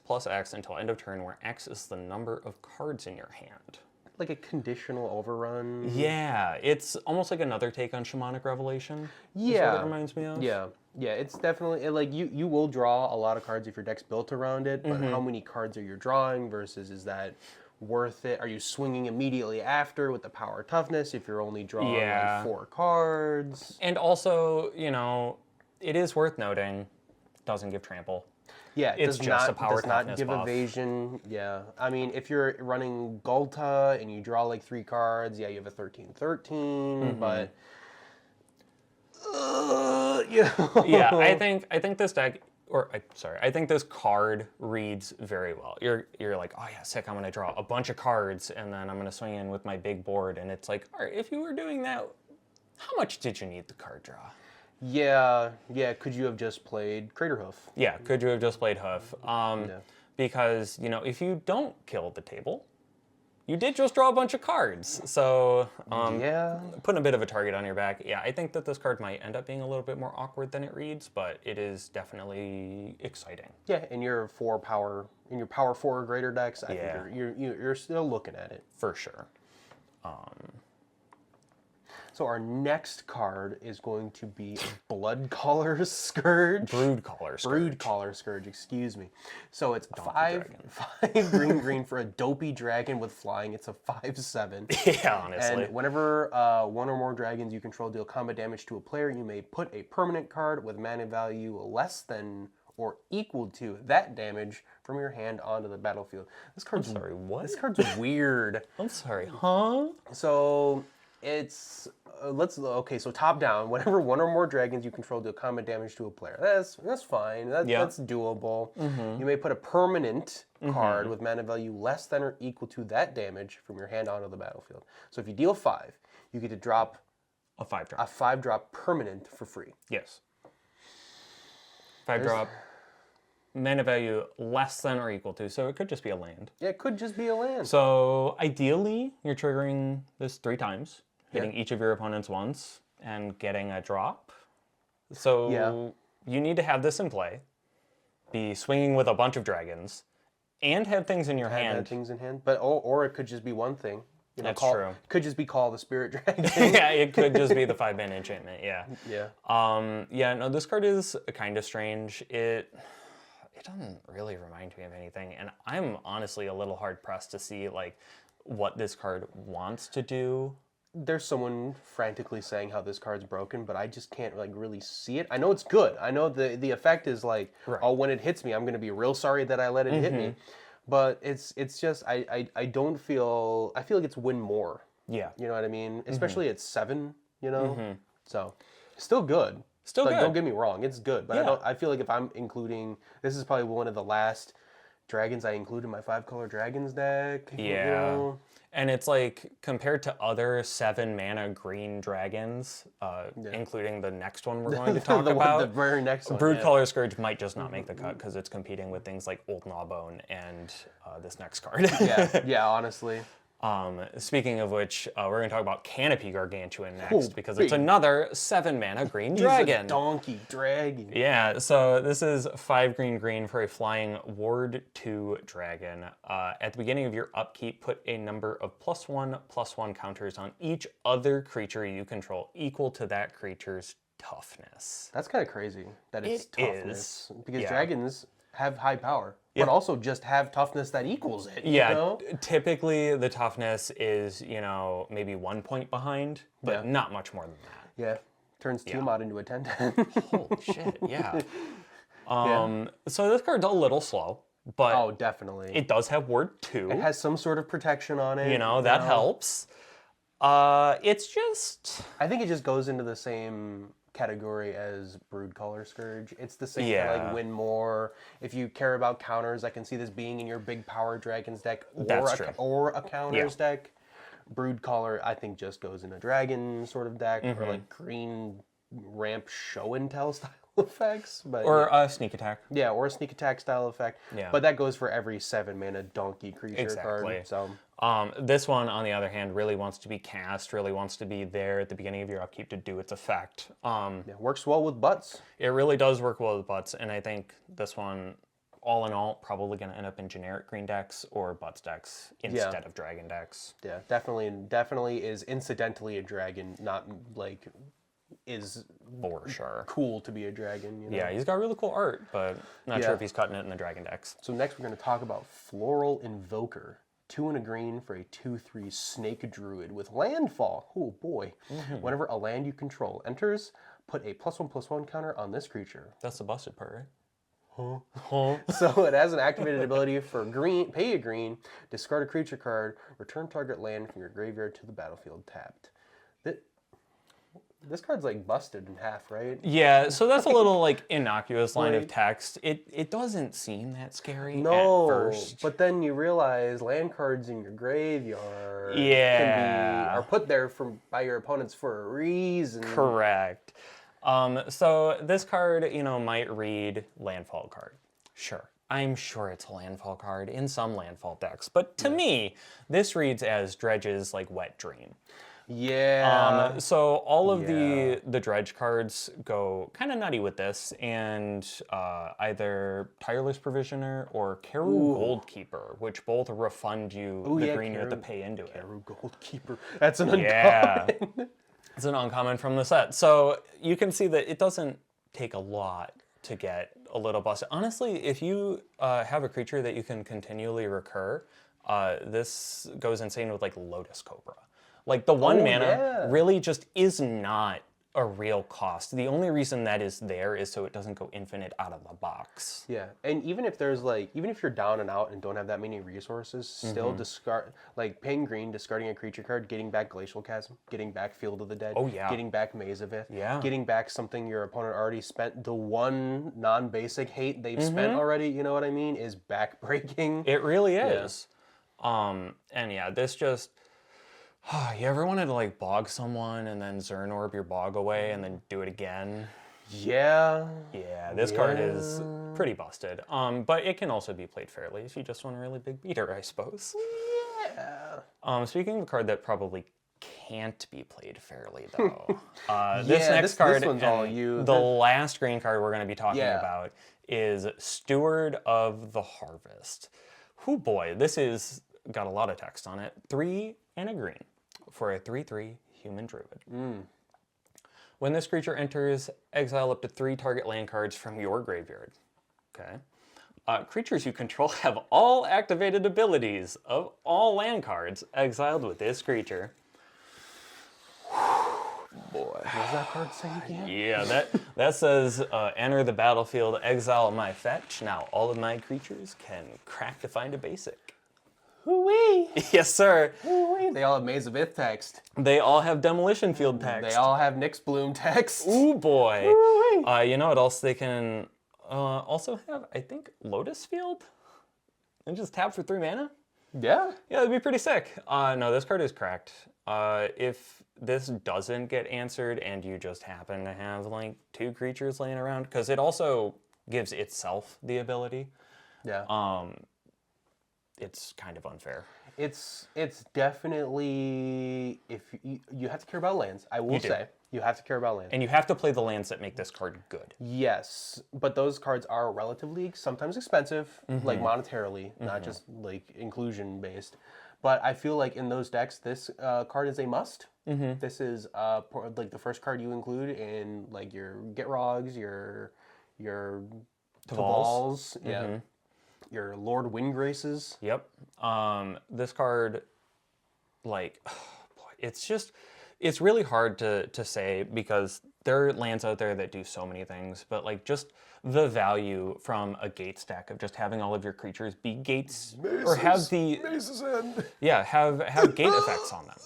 until end of turn, where X is the number of cards in your hand. Like a conditional overrun. Yeah, it's almost like another take on Shamanic Revelation. Yeah. Is what it reminds me of. Yeah. Yeah, it's definitely, like, you will draw a lot of cards if your deck's built around it, but how many cards are you drawing versus is that worth it? Are you swinging immediately after with the power toughness if you're only drawing like 4 cards? And also, you know, it is worth noting, doesn't give trample. Yeah, It's just a power does not toughness give buff. evasion. Yeah, I mean, if you're running Gulta and you draw like 3 cards, yeah, you have a 13/13, but you know. Yeah, I think this deck, I think this card reads very well. You're like, oh yeah, sick, I'm gonna draw a bunch of cards and then I'm gonna swing in with my big board, and it's like, all right, if you were doing that, how much did you need the card draw? Yeah, could you have just played Craterhoof? Yeah, could you have just played Hoof? Because, you know, if you don't kill the table, you did just draw a bunch of cards. So Yeah. putting a bit of a target on your back. Yeah, I think that this card might end up being a little bit more awkward than it reads, but it is definitely exciting. Yeah, in your power 4 or greater decks, I Yeah. think you're still looking at it. For sure. So our next card is going to be Blood Collar Scourge. Brood Collar Scourge. Brood Collar Scourge, excuse me. So it's five green for a dopey dragon with flying. It's a 5/7. Yeah, honestly. And whenever one or more dragons you control deal combat damage to a player, you may put a permanent card with mana value less than or equal to that damage from your hand onto the battlefield. This card's Sorry, what? This card's weird. I'm sorry, huh? So it's so top down. Whenever one or more dragons you control deal combat damage to a player, that's fine. That's doable. You may put a permanent card with mana value less than or equal to that damage from your hand onto the battlefield. So if you deal 5, you get to drop A 5-drop. a 5-drop permanent for free. Yes. 5-drop. Mana value less than or equal to, so it could just be a land. Yeah, it could just be a land. So ideally, you're triggering this 3 times, hitting each of your opponents once, and getting a drop. So you need to have this in play, be swinging with a bunch of dragons, and have things in your hand. Have things in hand, but or it could just be one thing. You know, That's true. It could just be Call the Spirit Dragon. Yeah, it could just be the 5-mana enchantment. Yeah. Yeah. Yeah. No, this card is kind of strange. It doesn't really remind me of anything, and I'm honestly a little hard pressed to see like what this card wants to do. There's someone frantically saying how this card's broken, but I just can't like really see it. I know it's good. I know the effect is like, oh, when it hits me, I'm gonna be real sorry that I let it hit me. But it's just I don't feel I feel like it's win more. Yeah. You know what I mean? Especially at 7. You know. So still good. Still like, good. Don't get me wrong, it's good. But I feel like if I'm including, this is probably one of the last dragons I include in my 5-color dragons deck. Yeah. You know? And it's like, compared to other 7-mana green dragons, including the next one we're going to talk about, the very next one. Brood Collar Scourge might just not make the cut because it's competing with things like Old Gnawbone and this next card. Yeah, honestly. Speaking of which, we're going to talk about Canopy Gargantuan next because it's another 7-mana green dragon. He's a donkey dragon. Yeah, so this is 5 green for a flying Ward 2 dragon. At the beginning of your upkeep, put a number of +1/+1 counters on each other creature you control equal to that creature's toughness. That's kind of crazy that it's toughness. Because Yeah. dragons have high power, but also just have toughness that equals it. Yeah, You know? typically the toughness is, maybe 1 point behind, but not much more than that. Yeah. Turns Tiamat into a 10/10. Holy shit, yeah. So this card's a little slow, but Oh, definitely. it does have Ward 2. It has some sort of protection on it. That helps. It's just... I think it just goes into the same category as Brood Collar Scourge. It's the same like win more. If you care about counters, I can see this being in your big power dragons deck or a counters deck. Brood Collar, I think, just goes in a dragon sort of deck or like green ramp show and tell style effects. But or a sneak attack. Yeah, or a sneak attack style effect. Yeah. But that goes for every 7-mana donkey creature card. So this one, on the other hand, really wants to be cast, really wants to be there at the beginning of your upkeep to do its effect. works well with butts. It really does work well with butts, and I think this one, all in all, probably going to end up in generic green decks or butts decks instead of dragon decks. Yeah, definitely is incidentally a dragon, not like is for sure cool to be a dragon. Yeah, he's got really cool art, but not sure if he's cutting it in the dragon decks. So next we're going to talk about Floral Invoker. 2 and a green for a 2/3 snake druid with landfall. Oh boy. Whenever a land you control enters, put a +1/+1 counter on this creature. That's the busted part, right? So it has an activated ability for green, pay a green, discard a creature card, return target land from your graveyard to the battlefield tapped. This card's like busted in half, right? Yeah, so that's a little like innocuous line of text. It doesn't seem that scary at first. But then you realize land cards in your graveyard are put there by your opponents for a reason. Correct. So this card, might read landfall card. Sure. I'm sure it's a landfall card in some landfall decks, but to me, this reads as Dredge's like Wet Dream. Yeah. So all of the Dredge cards go kind of nutty with this, and either Tireless Provisioner or Karu Goldkeeper, which both refund you the green you have to pay into it. Karu Goldkeeper. That's an uncommon. Yeah. It's an uncommon from the set. So you can see that it doesn't take a lot to get a little busted. Honestly, if you have a creature that you can continually recur, this goes insane with like Lotus Cobra. Like the one mana really just is not a real cost. The only reason that is there is so it doesn't go infinite out of the box. Yeah, and even if there's like, even if you're down and out and don't have that many resources, still discard, like paying green, discarding a creature card, getting back Glacial Chasm, getting back Field of the Dead, getting back Maze of Ith, getting back something your opponent already spent, the one non-basic hate they've spent already, you know what I mean, is backbreaking. It really is. And yeah, this just... you ever wanted to like bog someone and then Zern Orb your bog away and then do it again? Yeah. Yeah, this card is pretty busted. But it can also be played fairly if you just want a really big beater, I suppose. Yeah. Speaking of a card that probably can't be played fairly, though. This next card, this one's all you. The last green card we're going to be talking about is Steward of the Harvest. Oh boy, this is got a lot of text on it. 3 and a green for a 3/3 human druid. When this creature enters, exile up to 3 target land cards from your graveyard. Okay. Creatures you control have all activated abilities of all land cards exiled with this creature. Boy. What does that card say again? Yeah, that says, enter the battlefield, exile my fetch. Now all of my creatures can crack to find a basic. Hoo-wee! Yes, sir. Hoo-wee! They all have Maze of Ith text. They all have Demolition Field text. They all have Nyx Bloom text. Ooh, boy. Hoo-wee! You know what else they can also have? I think Lotus Field? And just tap for 3 mana? Yeah. Yeah, that'd be pretty sick. No, this card is cracked. If this doesn't get answered and you just happen to have like 2 creatures laying around, because it also gives itself the ability. Yeah. It's kind of unfair. It's definitely, if you have to care about lands, I will say. You have to care about lands. And you have to play the lands that make this card good. Yes, but those cards are relatively sometimes expensive, like monetarily, not just like inclusion based. But I feel like in those decks, this card is a must. This is like the first card you include in like your Get Rogs, your Tavals, your Lord Windgraces. Yep. This card, like, boy, it's really hard to say because there are lands out there that do so many things, but like just the value from a Gates deck of just having all of your creatures be Gates or have the have Gate effects on them.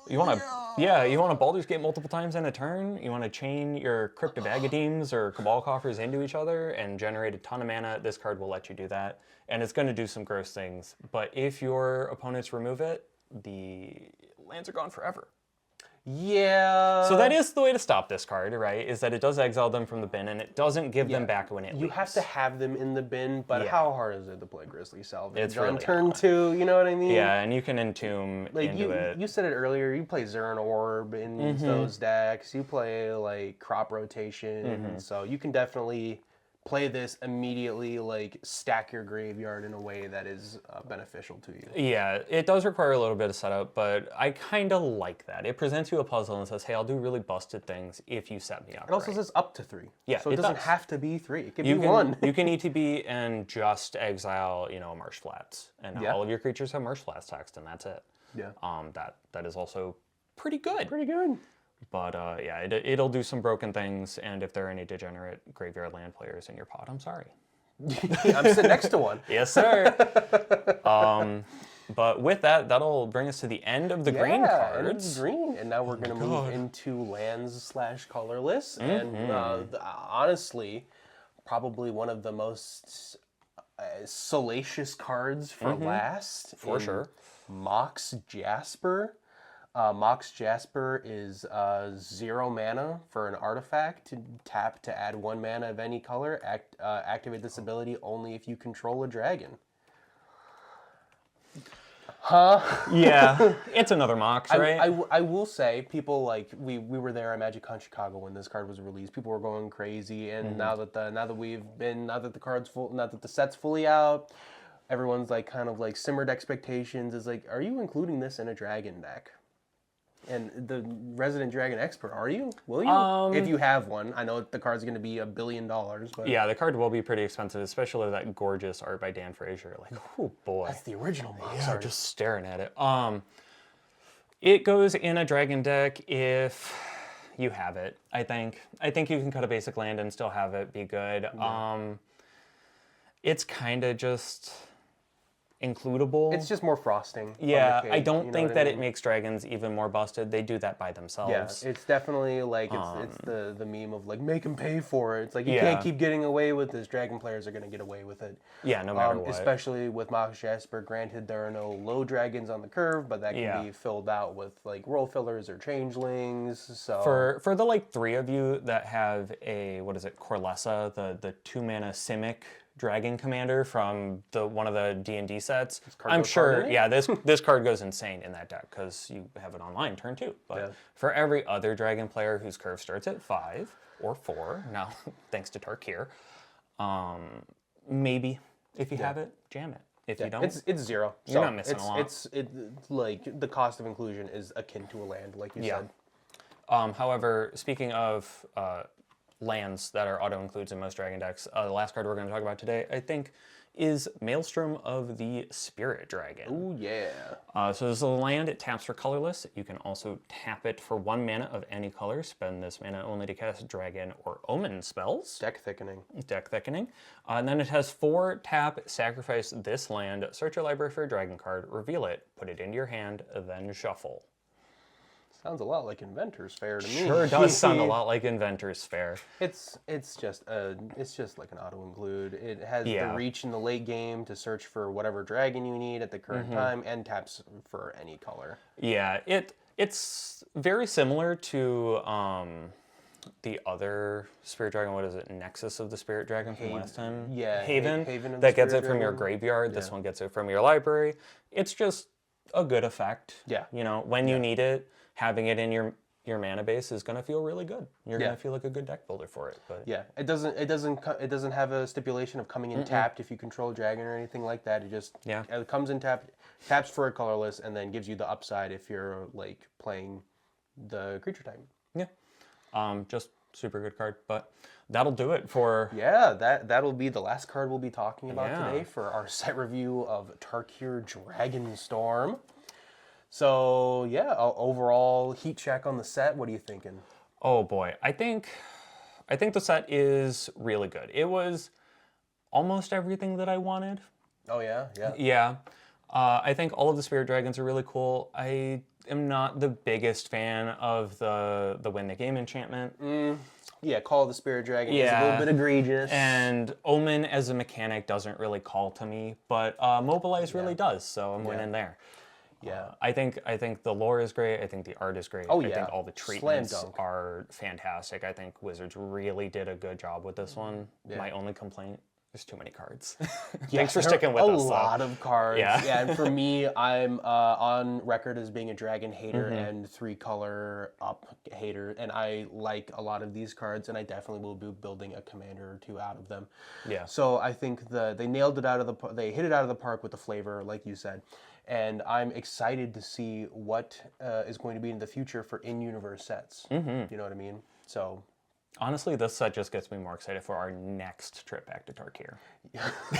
You want to Baldur's Gate multiple times in a turn. You want to chain your Crypt of Agadeems or Cabal Coffers into each other and generate a ton of mana. This card will let you do that, and it's going to do some gross things. But if your opponents remove it, the lands are gone forever. Yeah. So that is the way to stop this card, right? Is that it does exile them from the bin and it doesn't give them back when it leaves. You have to have them in the bin, but how hard is it to play Grizzly Salvage it's on really turn 2? You know what I mean? Yeah, and you can entomb like into it. You said it earlier. You play Zern Orb in those decks. You play like Crop Rotation, so you can definitely play this immediately, like stack your graveyard in a way that is beneficial to you. Yeah, it does require a little bit of setup, but I kind of like that. It presents you a puzzle and says, hey, I'll do really busted things if you set me up. It also says up to 3. Yeah, so it doesn't have to be 3. It can be 1. You can ETB and just exile, Marsh Flats. And all of your creatures have Marsh Flats text, and that's it. Yeah. That is also pretty good. Pretty good. But yeah, it'll do some broken things, and if there are any degenerate graveyard land players in your pot, I'm sorry. I'm sitting next to one. Yes, sir. But with that, that'll bring us to the end of the green cards. End of the green, and now we're going to move into lands / colorless, and honestly, probably one of the most salacious cards for last. For sure. Mox Jasper. Mox Jasper is 0 mana for an artifact to tap to add 1 mana of any color. Activate this ability only if you control a dragon. Huh? Yeah, it's another Mox, right? I will say, people like we were there at MagicCon Chicago when this card was released. People were going crazy, and now that the set's fully out, everyone's like kind of like simmered expectations. Is like, are you including this in a dragon deck? And the resident dragon expert, are you? Will you? If you have one, I know the card's going to be $1 billion, but Yeah, the card will be pretty expensive, especially that gorgeous art by Dan Frazier. Like, oh boy. that's the original Mox Yeah, art. just staring at it. It goes in a dragon deck if you have it, I think. I think you can cut a basic land and still have it be good. It's kind of just includable. It's just more frosting. Yeah, on the cake, I don't you know think what I that mean? it makes dragons even more busted. They do that by themselves. Yeah, it's definitely like it's the meme of like make them pay for it. It's like you Yeah. can't keep getting away with this. Dragon players are going to get away with it. Yeah, no matter what. Especially with Mox Jasper. Granted, there are no low dragons on the curve, but that can Yeah. be filled out with like role fillers or changelings. So For the like 3 of you that have a, what is it, Corlessa, the 2 mana Simic dragon commander from one of the D&D sets, card I'm goes sure, hard in it? yeah, this card goes insane in that deck because you have it online turn 2. But Yeah. for every other dragon player whose curve starts at 5 or 4, now thanks to Tarkir, maybe if you have it, jam it. If you don't, it's 0. You're not missing a lot. It's like the cost of inclusion is akin to a land, like you said. However, speaking of lands that are auto-includes in most dragon decks, the last card we're going to talk about today, I think, is Maelstrom of the Spirit Dragon. Ooh, yeah. So this is a land, it taps for colorless. You can also tap it for 1 mana of any color. Spend this mana only to cast dragon or omen spells. Deck thickening. Deck thickening. And then it has 4 tap, sacrifice this land, search your library for a dragon card, reveal it, put it into your hand, then shuffle. Sounds a lot like Inventor's Fair to me. Sure does sound a lot like Inventor's Fair. It's just like an auto include. It has Yeah. the reach in the late game to search for whatever dragon you need at the current time, and taps for any color. Yeah, it's very similar to the other Spirit Dragon. What is it? Nexus of the Spirit Dragon from last time? Yeah, Haven. Haven of the that gets Spirit it from your Dragon. graveyard. This one gets it from your library. It's just a good effect. Yeah. You know, when you need it, having it in your mana base is going to feel really good. You're going to feel like a good deck builder for it. But Yeah, it doesn't have a stipulation of coming in tapped if you control a dragon or anything like that. It just it comes in tapped, taps for a colorless, and then gives you the upside if you're like playing the creature type. yeah, just super good card. But that'll do it for Yeah, that'll be the last card we'll be talking about Yeah. today for our set review of Tarkir Dragonstorm. So yeah, overall heat check on the set. What are you thinking? Oh boy, I think the set is really good. It was almost everything that I wanted. Oh yeah, yeah. Yeah, I think all of the Spirit Dragons are really cool. I am not the biggest fan of the win the game enchantment. Yeah, Call of the Spirit Dragon is a Yeah. little bit egregious. And Omen as a mechanic doesn't really call to me, but Mobilize really does, so I'm winning there. yeah, I think the lore is great. I think the art is great. Oh, I yeah. think all the Slam treatments dunk. are fantastic. I think Wizards really did a good job with this one. My only complaint, there's too many cards. Thanks for there sticking with are us. a lot of cards. Yeah. And for me, I'm on record as being a dragon hater Mm-hmm. and 3-color up hater, and I like a lot of these cards, and I definitely will be building a commander or 2 out of them. Yeah. So I think they nailed it out of they hit it out of the park with the flavor, like you said, and I'm excited to see what is going to be in the future for in-universe sets. You know what I mean? So. Honestly, this set just gets me more excited for our next trip back to Tarkir.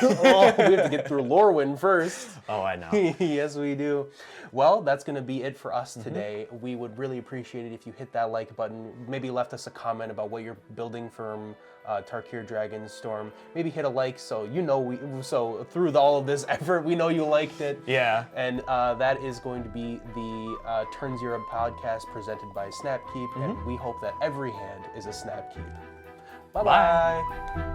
Oh, we have to get through Lorwyn first. Oh, I know. Yes, we do. Well, that's going to be it for us today. We would really appreciate it if you hit that like button, maybe left us a comment about what you're building from Tarkir Dragonstorm. Maybe hit a like so you know so through all of this effort, we know you liked it. Yeah. And that is going to be the Turn Zero podcast presented by Snapkeep, and we hope that every hand is a Snapkeep. Bye-bye.